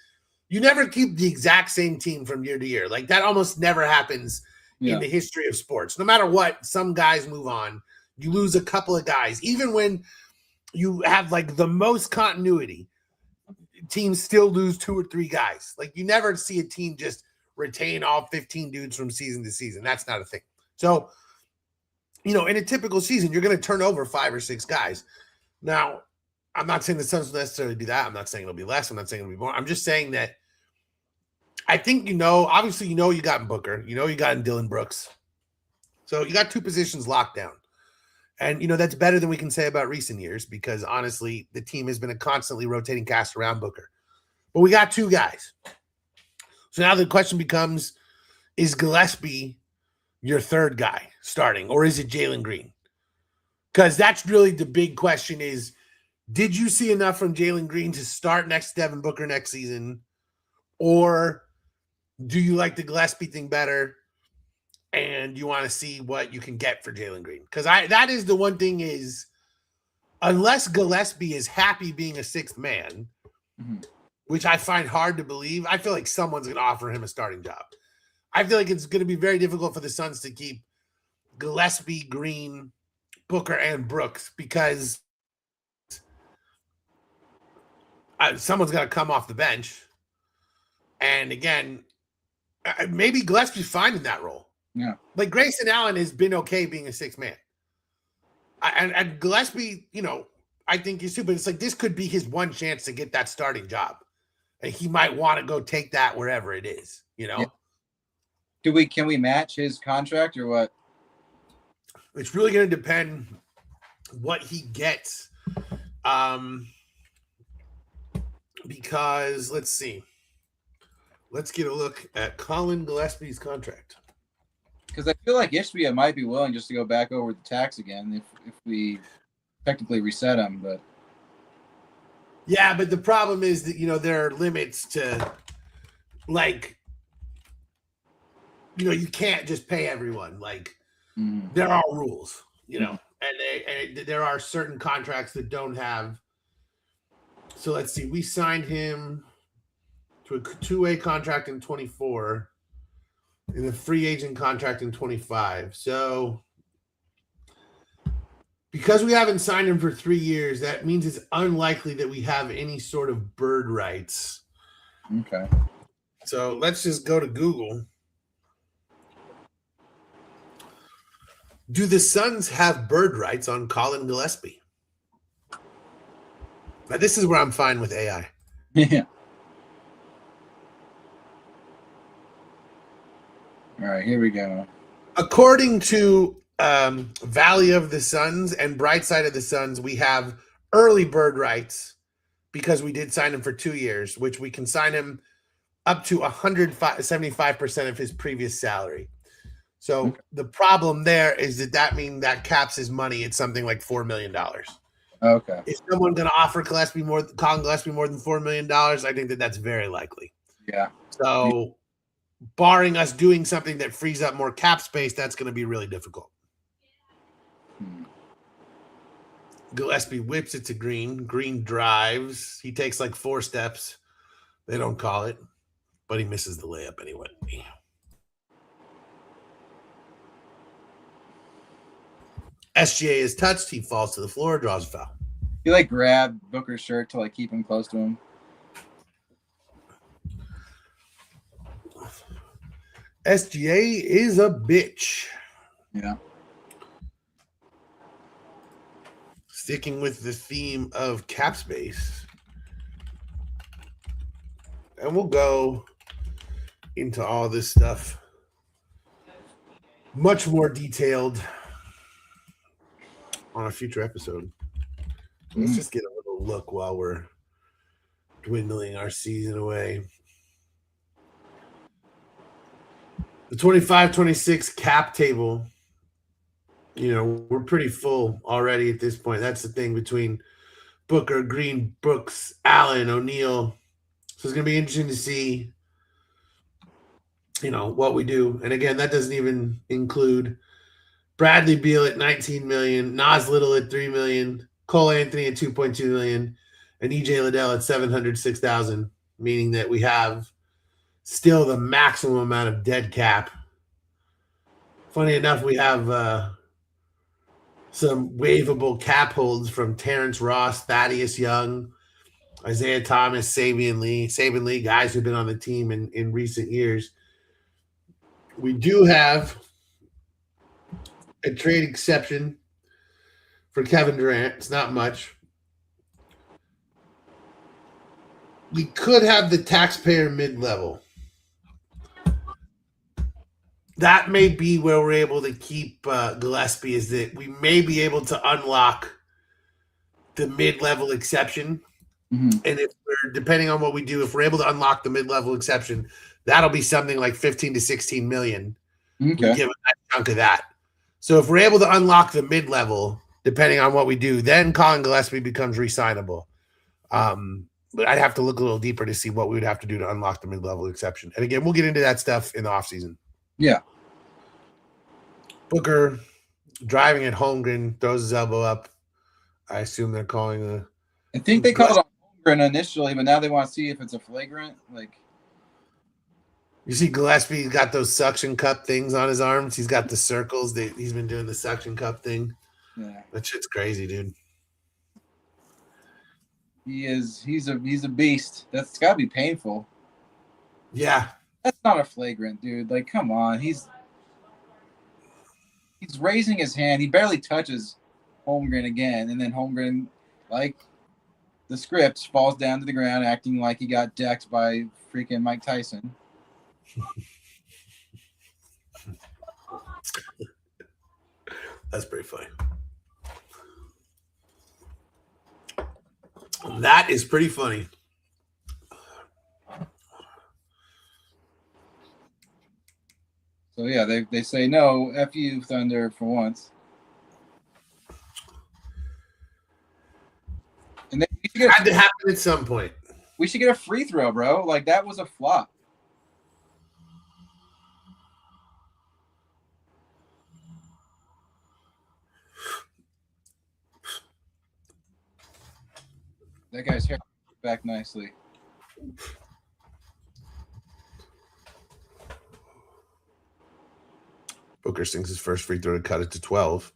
You never keep the exact same team from year to year. Like, that almost never happens in the history of sports. No matter what, some guys move on. You lose a couple of guys. Even when you have, like, the most continuity, teams still lose 2 or 3 guys. Like, you never see a team just retain all 15 dudes from season to season. That's not a thing. So, in a typical season, you're going to turn over 5 or 6 guys. Now, I'm not saying the Suns will necessarily do that. I'm not saying it'll be less. I'm not saying it'll be more. I'm just saying that I think obviously you got in Booker. You got in Dillon Brooks. So you got 2 positions locked down. And, that's better than we can say about recent years because, honestly, the team has been a constantly rotating cast around Booker. But we got 2 guys. So now the question becomes, is Gillespie your third guy starting, or is it Jalen Green? Because that's really the big question is, did you see enough from Jalen Green to start next to Devin Booker next season? Or do you like the Gillespie thing better and you want to see what you can get for Jalen Green? Because that is the one thing is, unless Gillespie is happy being a 6th man, which I find hard to believe, I feel like someone's going to offer him a starting job. I feel like it's going to be very difficult for the Suns to keep Gillespie, Green, Booker, and Brooks because someone's got to come off the bench. And again, maybe Gillespie's fine in that role. Yeah. Like Grayson Allen has been okay being a 6th man. And Gillespie, I think he's too, but it's like this could be his one chance to get that starting job. And he might want to go take that wherever it is, Yeah. Can we match his contract or what? It's really going to depend what he gets. Because let's see. Let's get a look at Colin Gillespie's contract. Because I feel like Ishbia might be willing just to go back over the tax again if we technically reset him, but yeah, but the problem is that there are limits to, like, you can't just pay everyone. Like, there are rules, and there are certain contracts that don't have. So let's see. We signed him to a 2-way contract in 24 and a free agent contract in 25. So because we haven't signed him for 3 years, that means it's unlikely that we have any sort of bird rights. Okay. So let's just go to Google. Do the Suns have bird rights on Colin Gillespie? Now, this is where I'm fine with AI. Yeah. All right, here we go. According to Valley of the Suns and Bright Side of the Suns, we have early bird rights because we did sign him for 2 years, which we can sign him up to 175% of his previous salary. So the problem there is that means that caps his money at something like $4 million. Okay. Is someone going to offer Colin Gillespie more than $4 million? I think that's very likely. Yeah. So barring us doing something that frees up more cap space, that's going to be really difficult. Gillespie whips it to Green. Green drives. He takes like 4 steps. They don't call it, but he misses the layup anyway. SGA is touched. He falls to the floor, draws a foul. He like grabbed Booker's shirt to like keep him close to him. SGA is a bitch. Yeah. Sticking with the theme of cap space. And we'll go into all this stuff much more detailed on a future episode. Let's just get a little look while we're dwindling our season away. The 25-26 cap table, we're pretty full already at this point. That's the thing between Booker, Green, Brooks, Allen, O'Neal. So it's going to be interesting to see, what we do. And again, that doesn't even include Bradley Beal at $19 million, Nas Little at $3 million, Cole Anthony at $2.2 million, and EJ Liddell at $706,000, meaning that we have still the maximum amount of dead cap. Funny enough, we have some waivable cap holds from Terrence Ross, Thaddeus Young, Isaiah Thomas, Sabian Lee, guys who've been on the team in recent years. We do have a trade exception for Kevin Durant. It's not much. We could have the taxpayer mid-level. That may be where we're able to keep Gillespie, is that we may be able to unlock the mid-level exception. Mm-hmm. And if we're, depending on what we do, if we're able to unlock the mid-level exception, that'll be something like 15 to 16 million. Okay. We give a nice chunk of that. So if we're able to unlock the mid-level, depending on what we do, then Colin Gillespie becomes re-signable. But I'd have to look a little deeper to see what we would have to do to unlock the mid-level exception. And again, we'll get into that stuff in the offseason. Yeah. Booker driving at Holmgren, throws his elbow up. I assume they're calling a... I think they called it Holmgren initially, but now they want to see if it's a flagrant. Like, you see Gillespie's got those suction cup things on his arms. He's got the circles. He's been doing the suction cup thing. Yeah. That shit's crazy, dude. He's a beast. That's got to be painful. Yeah. That's not a flagrant, dude. Like, come on. He's raising his hand. He barely touches Holmgren again, and then Holmgren, like the script, falls down to the ground acting like he got decked by freaking Mike Tyson. That's pretty funny. That is pretty funny. So yeah, they say no, F you, Thunder, for once. And then It had to happen at some point. We should get a free throw, bro. Like, that was a flop. That guy's hair back nicely. Booker sinks his first free throw to cut it to 12.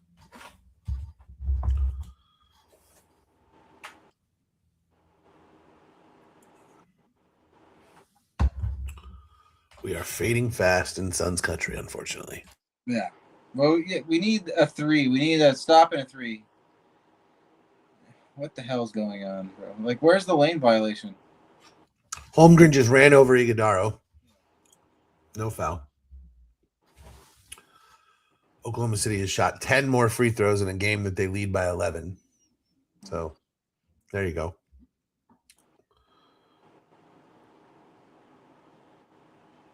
We are fading fast in Suns country, unfortunately. Yeah. Well, yeah, we need a three. We need a stop and a three. What the hell's going on, bro? Like, where's the lane violation? Holmgren just ran over Iguodaro. No foul. Oklahoma City has shot 10 more free throws in a game that they lead by 11. So, there you go.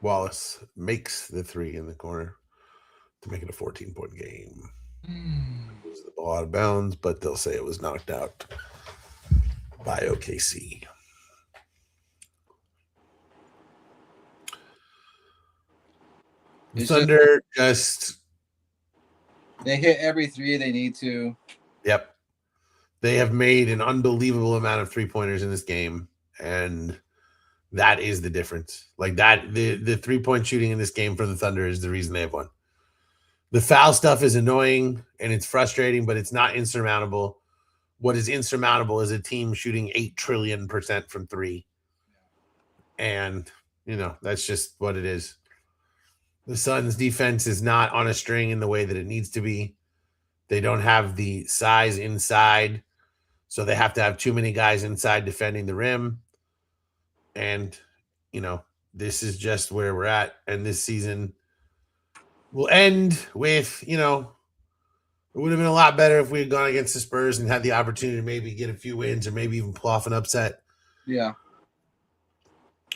Wallace makes the three in the corner to make it a 14-point game. Moves the ball out of bounds, but they'll say it was knocked out by OKC. Thunder just... They hit every three they need to. Yep. They have made an unbelievable amount of three-pointers in this game, and that is the difference. Like, that, the three-point shooting in this game for the Thunder is the reason they have won. The foul stuff is annoying and it's frustrating, but it's not insurmountable what is insurmountable is a team shooting 8 trillion% from three. And, that's just what it is. The Suns defense is not on a string in the way that it needs to be. They don't have the size inside, so they have to have too many guys inside defending the rim. And, this is just where we're at. And this season will end with, it would have been a lot better if we had gone against the Spurs and had the opportunity to maybe get a few wins or maybe even pull off an upset. Yeah.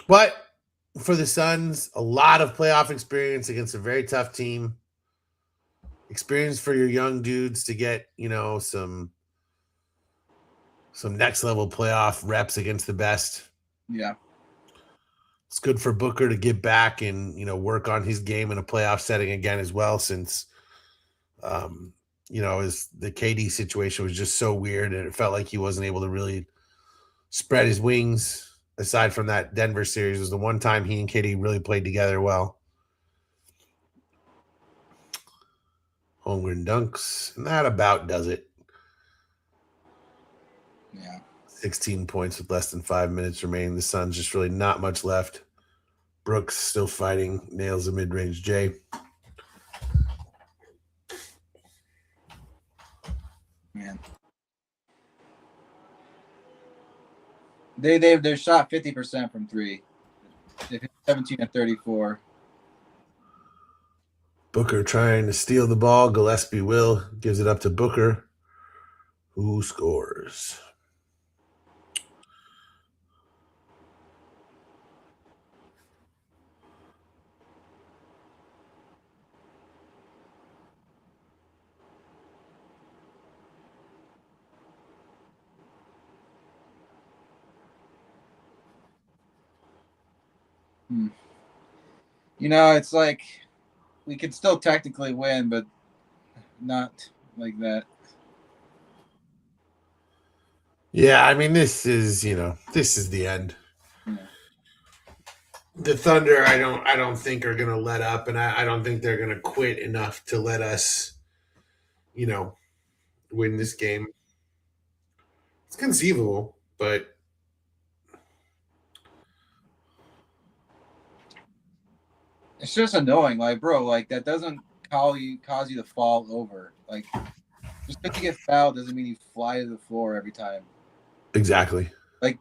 But for the Suns, a lot of playoff experience against a very tough team. Experience for your young dudes to get, some next level playoff reps against the best. Yeah. It's good for Booker to get back and, work on his game in a playoff setting again as well, since the KD situation was just so weird and it felt like he wasn't able to really spread his wings. Aside from that Denver series, was the one time he and KD really played together well. Holmgren dunks, and that about does it. Yeah. 16 points with less than 5 minutes remaining. The Suns just really not much left. Brooks still fighting, nails a mid-range J. Man. They've shot 50% from three. They've hit 17 and 34. Booker trying to steal the ball. Gillespie gives it up to Booker, who scores. It's like we could still technically win, but not like that. Yeah, I mean, this is the end. Yeah. The Thunder, I don't think are going to let up, and I don't think they're going to quit enough to let us, win this game. It's conceivable, but It's just annoying. Like, bro, like that doesn't cause you to fall over. Like, just because you get fouled doesn't mean you fly to the floor every time. exactly. Like,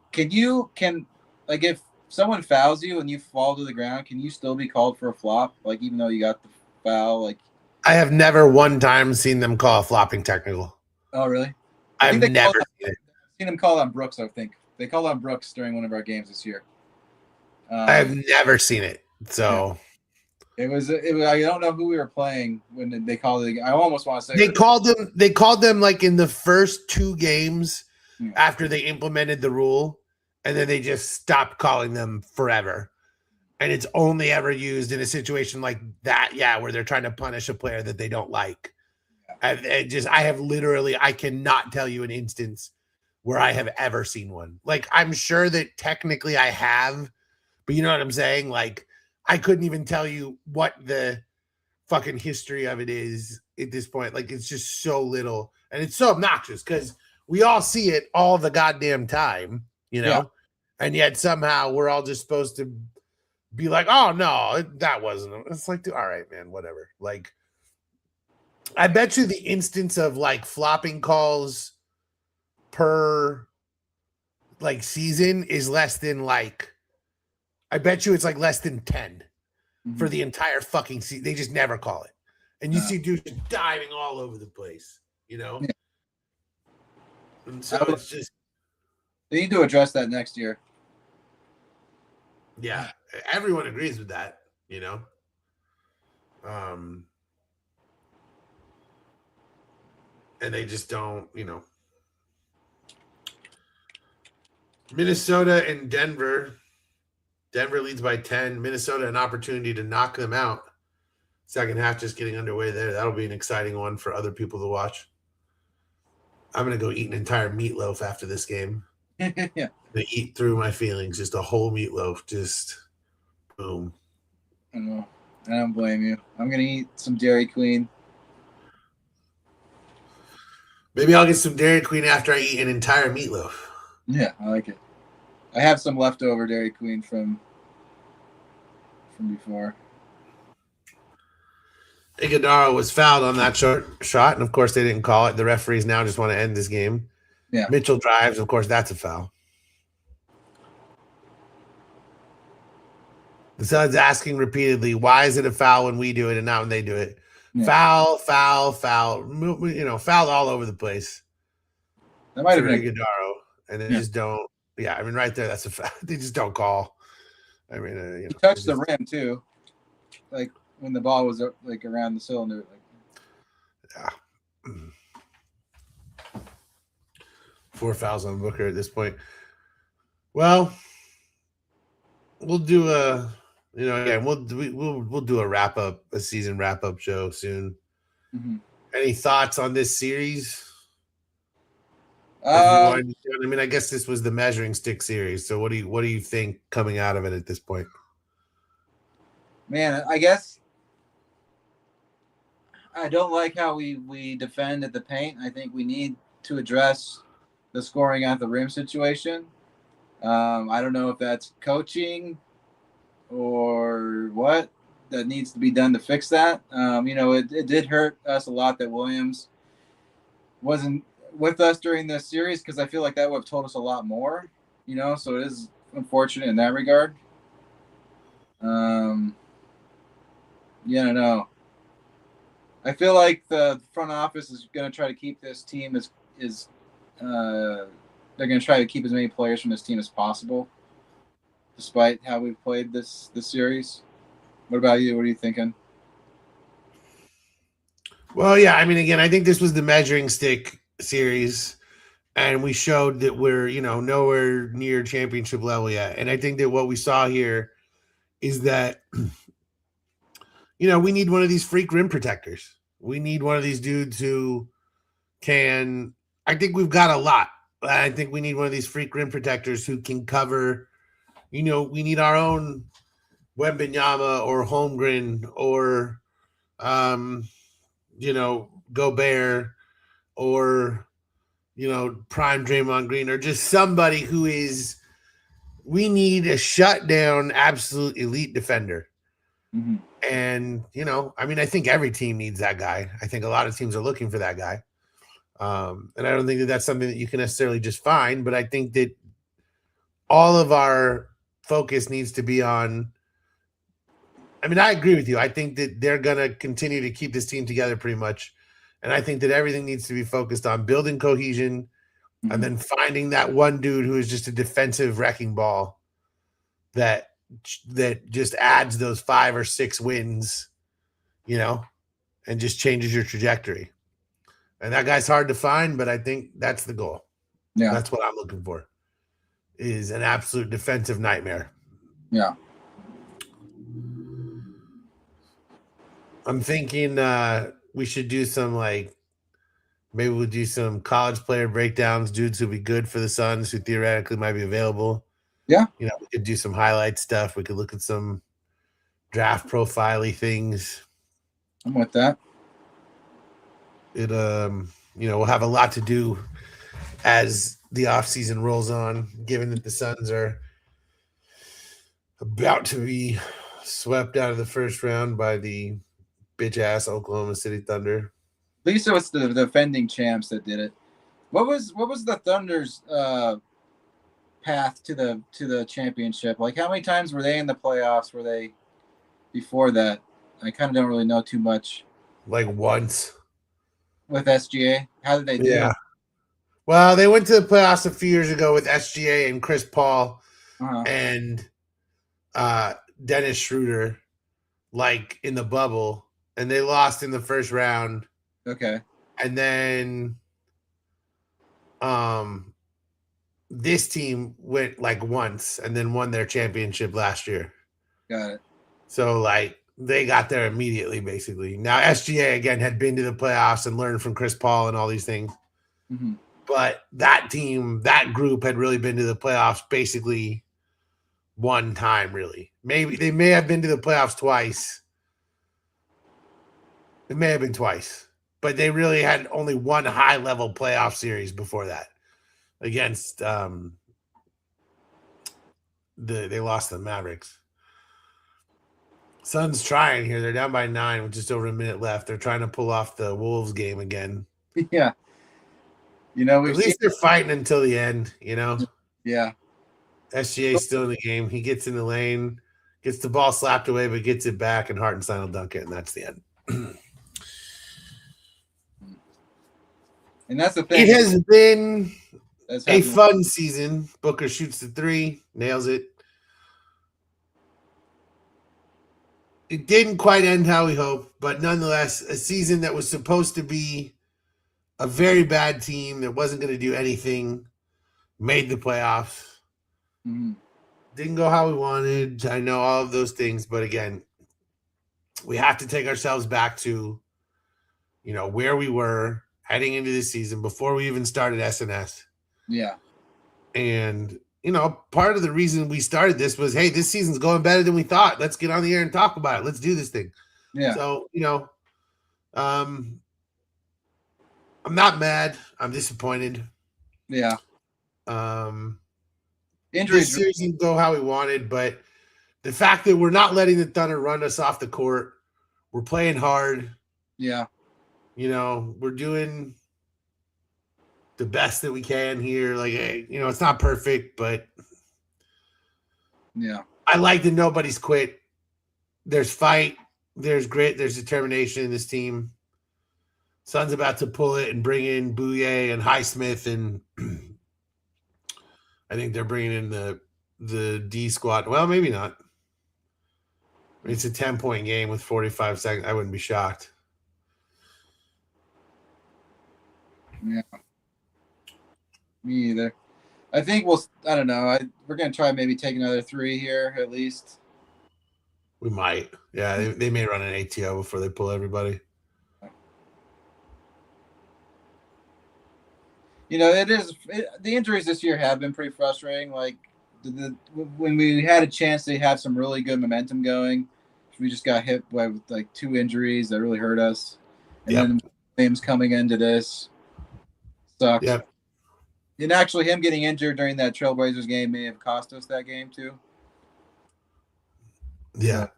if someone fouls you and you fall to the ground, can you still be called for a flop? Like, even though you got the foul, like. I have never one time seen them call a flopping technical. Oh, really? I've never seen it. Seen them call on Brooks. I think they called on Brooks during one of our games this year. I have never seen it. So it was. I don't know who we were playing when they called it. I almost want to say they called them. They called them like in the first 2 games after they implemented the rule, and then they just stopped calling them forever. And it's only ever used in a situation like that, where they're trying to punish a player that they don't like. I cannot tell you an instance where I have ever seen one. Like, I'm sure that technically I have, but you know what I'm saying? Like, I couldn't even tell you what the fucking history of it is at this point. Like, it's just so little, and it's so obnoxious because we all see it all the goddamn time, and yet somehow we're all just supposed to be like, oh no, that wasn't. It's like, all right, man, whatever. Like, I bet you the instance of like flopping calls per like season is less than like, I bet you it's like less than 10 for the entire fucking season. They just never call it. And you see dudes diving all over the place, Yeah. And so it's just. They need to address that next year. Yeah. Everyone agrees with that, and they just don't, Minnesota and Denver. Denver leads by 10. Minnesota, an opportunity to knock them out. Second half just getting underway there. That'll be an exciting one for other people to watch. I'm going to go eat an entire meatloaf after this game. Yeah. I'm going to eat through my feelings. Just a whole meatloaf. Just boom. I know. I don't blame you. I'm going to eat some Dairy Queen. Maybe I'll get some Dairy Queen after I eat an entire meatloaf. Yeah, I like it. I have some leftover Dairy Queen from before. Iguodala was fouled on that shot, and of course they didn't call it. The referees now just want to end this game. Yeah. Mitchell drives, of course that's a foul. The Suns asking repeatedly, why is it a foul when we do it and not when they do it? Yeah. Foul, foul, foul. Fouled all over the place. That might have been Iguodala, and they just don't. Yeah, I mean, right there, that's a foul. They just don't call. I mean, he touched the rim too, like when the ball was like around the cylinder. Yeah. 4 fouls on Booker at this point. Well, we'll do a. We'll do a season wrap up show soon. Mm-hmm. Any thoughts on this series? I mean, I guess this was the measuring stick series. So what do you think coming out of it at this point? Man, I guess I don't like how we defend at the paint. I think we need to address the scoring at the rim situation. I don't know if that's coaching or what that needs to be done to fix that. It did hurt us a lot that Williams wasn't with us during this series because I feel like that would have told us a lot more, so it is unfortunate in that regard. No. I feel like the front office is going to try to keep this team they're going to try to keep as many players from this team as possible, despite how we've played this series. What about you? What are you thinking? Well, yeah, I mean, again, I think this was the measuring stick series, and we showed that we're, nowhere near championship level yet. And I think that what we saw here is that, we need one of these freak rim protectors. We need one of these dudes who can. I think we've got a lot. I think we need one of these freak rim protectors who can cover. We need our own Wembanyama or Holmgren or, Gobert or, prime Draymond Green or just somebody who is. We need a shutdown, absolute elite defender. Mm-hmm. And, I think every team needs that guy. I think a lot of teams are looking for that guy. And I don't think that that's something that you can necessarily just find, but I think that all of our focus needs to be on. I mean, I agree with you. I think that they're going to continue to keep this team together pretty much. And I think that everything needs to be focused on building cohesion and then finding that one dude who is just a defensive wrecking ball that just adds those 5 or 6 wins, and just changes your trajectory. And that guy's hard to find, but I think that's the goal. Yeah. That's what I'm looking for, is an absolute defensive nightmare. Yeah. I'm thinking we should do some maybe we'll do some college player breakdowns, dudes who'd be good for the Suns who theoretically might be available. Yeah. We could do some highlight stuff. We could look at some draft profile-y things. I'm with that. We'll have a lot to do as the offseason rolls on, given that the Suns are about to be swept out of the first round by the bitch-ass Oklahoma City Thunder. At least it was the defending champs that did it. What was the Thunder's path to the championship? Like, how many times were they in the playoffs? Were they before that? I kind of don't really know too much. Like once. With SGA? How did they do? Yeah. Well, they went to the playoffs a few years ago with SGA and Chris Paul and Dennis Schroeder, in the bubble, and they lost in the first round. Okay. And then this team went once and then won their championship last year. Got it. So they got there immediately, basically. Now SGA again had been to the playoffs and learned from Chris Paul and all these things. Mm-hmm. But that team, that group had really been to the playoffs basically one time, really. Maybe they may have been to the playoffs twice. It may have been twice. but they really had only one high level playoff series before that against they lost the Mavericks. Suns trying here. They're down by 9 with just over a minute left. They're trying to pull off the Wolves game again. Yeah. You know, at least they're fighting until the end, you know. Yeah. SGA's still in the game. He gets in the lane, gets the ball slapped away, but gets it back, and Hartenstein will dunk it, and that's the end. And that's the thing. It has been a fun season. Booker shoots the 3, nails it. It didn't quite end how we hoped, but nonetheless, a season that was supposed to be a very bad team that wasn't going to do anything, made the playoffs. Mm-hmm. Didn't go how we wanted. I know all of those things, but again, we have to take ourselves back to, you know, where we were heading into the season before we even started SNS. Yeah. And, you know, part of the reason we started this was, hey, this season's going better than we thought. Let's get on the air and talk about it. Let's do this thing. Yeah. So, you know, I'm not mad. I'm disappointed. Yeah. Injuries didn't go how we wanted, but the fact that we're not letting the Thunder run us off the court, we're playing hard. Yeah. You know, we're doing the best that we can here. Like, you know, it's not perfect, but yeah, I like that nobody's quit. There's fight, there's grit, there's determination in this team. Sun's about to pull it and bring in Bouye and Highsmith, and I think they're bringing in the D squad. Well, maybe not. It's a 10-point game with 45 seconds. I wouldn't be shocked. Yeah. Me either. I think I don't know. We're going to try maybe take another 3 here at least. We might. Yeah, they may run an ATO before they pull everybody. You know, the injuries this year have been pretty frustrating. Like, when we had a chance to have some really good momentum going, we just got hit by like 2 injuries that really hurt us. And then Williams coming into this sucked. Yep. And actually, him getting injured during that Trailblazers game may have cost us that game too. Yeah.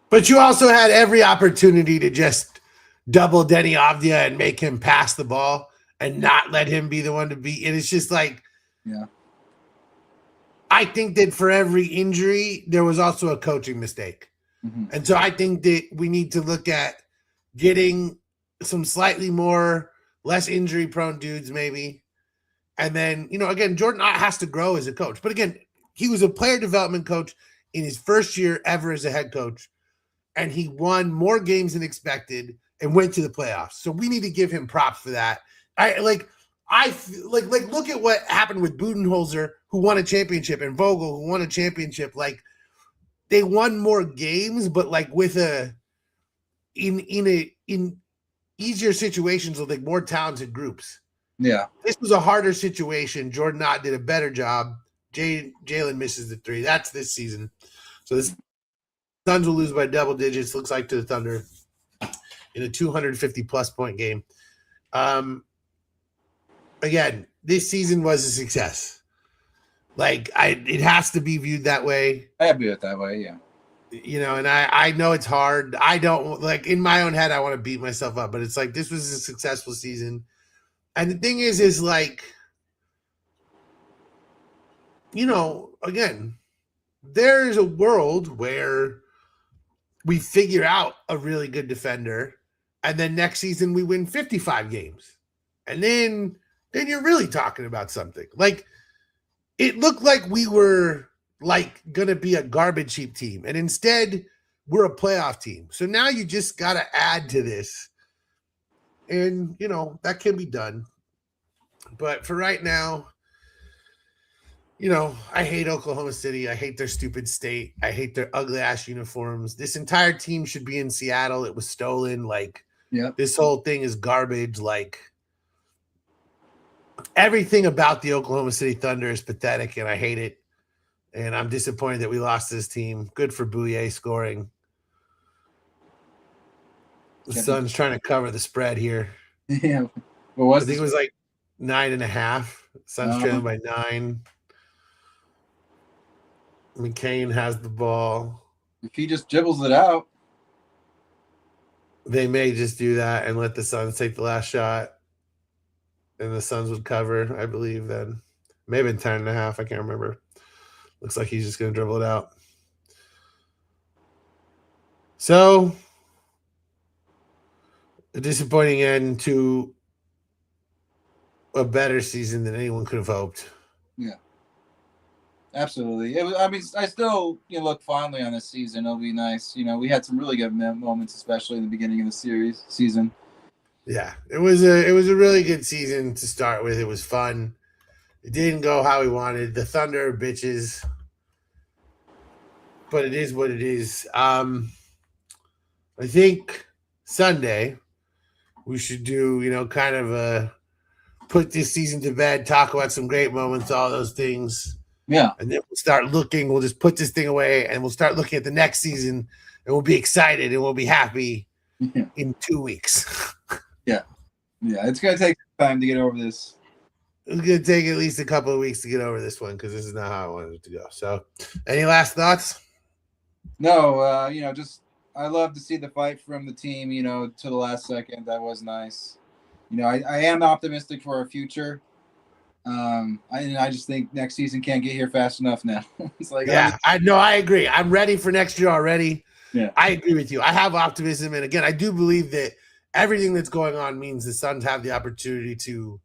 But you also had every opportunity to just double Denny Avdia and make him pass the ball and not let him be the one to beat. And it's just like, yeah. I think that for every injury, there was also a coaching mistake. Mm-hmm. And so I think that we need to look at getting some slightly less injury prone dudes maybe. And then, you know, again, Jordan has to grow as a coach. But again, he was a player development coach in his first year ever as a head coach. And he won more games than expected and went to the playoffs. So we need to give him props for that. Look at what happened with Budenholzer, who won a championship, and Vogel, who won a championship. Like, they won more games, but like with in easier situations with like more talented groups. Yeah. This was a harder situation. Jordan Ott did a better job. Jalen misses the 3. That's this season. So the Suns will lose by double digits, looks like, to the Thunder in a 250-plus point game. Again, this season was a success. Like, it has to be viewed that way. I view it that way, yeah. You know, and I know it's hard. I don't, like, in my own head, I want to beat myself up, but it's like, this was a successful season. And the thing is like, you know, again, there's a world where we figure out a really good defender, and then next season we win 55 games. And then you're really talking about something. Like, it looked like we were like going to be a garbage heap team, and instead we're a playoff team. So now you just got to add to this. And, you know, that can be done. But for right now, you know, I hate Oklahoma City. I hate their stupid state. I hate their ugly ass uniforms. This entire team should be in Seattle. It was stolen. Like, This whole thing is garbage. Like, everything about the Oklahoma City Thunder is pathetic, and I hate it. And I'm disappointed that we lost this team. Good for Bouye scoring. The Suns trying to cover the spread here. Yeah. Well, what's I think it was like 9.5. Suns trailing by 9. McCain has the ball. If he just dribbles it out. They may just do that and let the Suns take the last shot. And the Suns would cover, I believe, then. Maybe 10.5. I can't remember. Looks like he's just going to dribble it out. So, a disappointing end to a better season than anyone could have hoped. Yeah. Absolutely. It was, I mean, I still look fondly on this season. It'll be nice. We had some really good moments, especially in the beginning of the season. Yeah, it was a really good season to start with. It was fun. It didn't go how we wanted. The Thunder bitches, but it is what it is. I think Sunday we should do kind of a put this season to bed, talk about some great moments, all those things. Yeah. And then we'll start looking. We'll just put this thing away and we'll start looking at the next season and we'll be excited and we'll be happy in 2 weeks. Yeah. Yeah. It's going to take time to get over this. It's going to take at least a couple of weeks to get over this one because this is not how I wanted it to go. So, any last thoughts? No, just I love to see the fight from the team, to the last second. That was nice. I am optimistic for our future. I just think next season can't get here fast enough now. It's like, I agree. I'm ready for next year already. Yeah, I agree with you. I have optimism, and again, I do believe that everything that's going on means the Suns have the opportunity to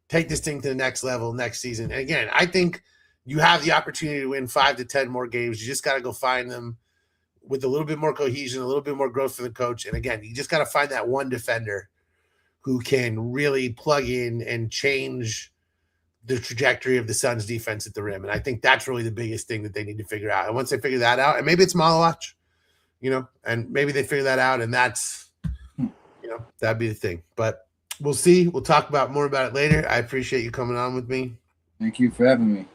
take this thing to the next level next season. And again, I think you have the opportunity to win 5 to 10 more games. You just got to go find them with a little bit more cohesion, a little bit more growth for the coach. And again, you just got to find that one defender who can really plug in and change the trajectory of the Suns defense at the rim. And I think that's really the biggest thing that they need to figure out. And once they figure that out, and maybe it's Malawach, and maybe they figure that out, and that's, that'd be the thing. But we'll see. We'll talk more about it later. I appreciate you coming on with me. Thank you for having me.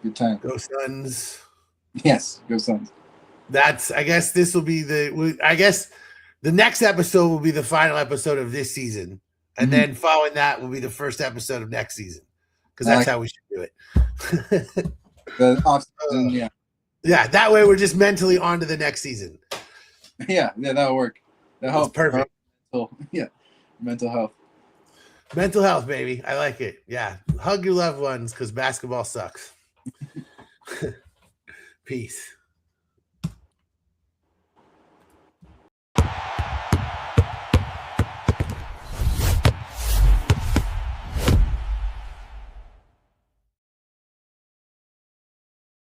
Good time. Go Suns. Yes, go Suns. I guess this will be the next episode will be the final episode of this season. And then following that will be the first episode of next season. Because that's how we should do it. The off-season, yeah. Yeah, that way we're just mentally on to the next season. Yeah, that'll work. That's perfect. Mental health. Mental health, baby. I like it. Yeah. Hug your loved ones because basketball sucks. Peace.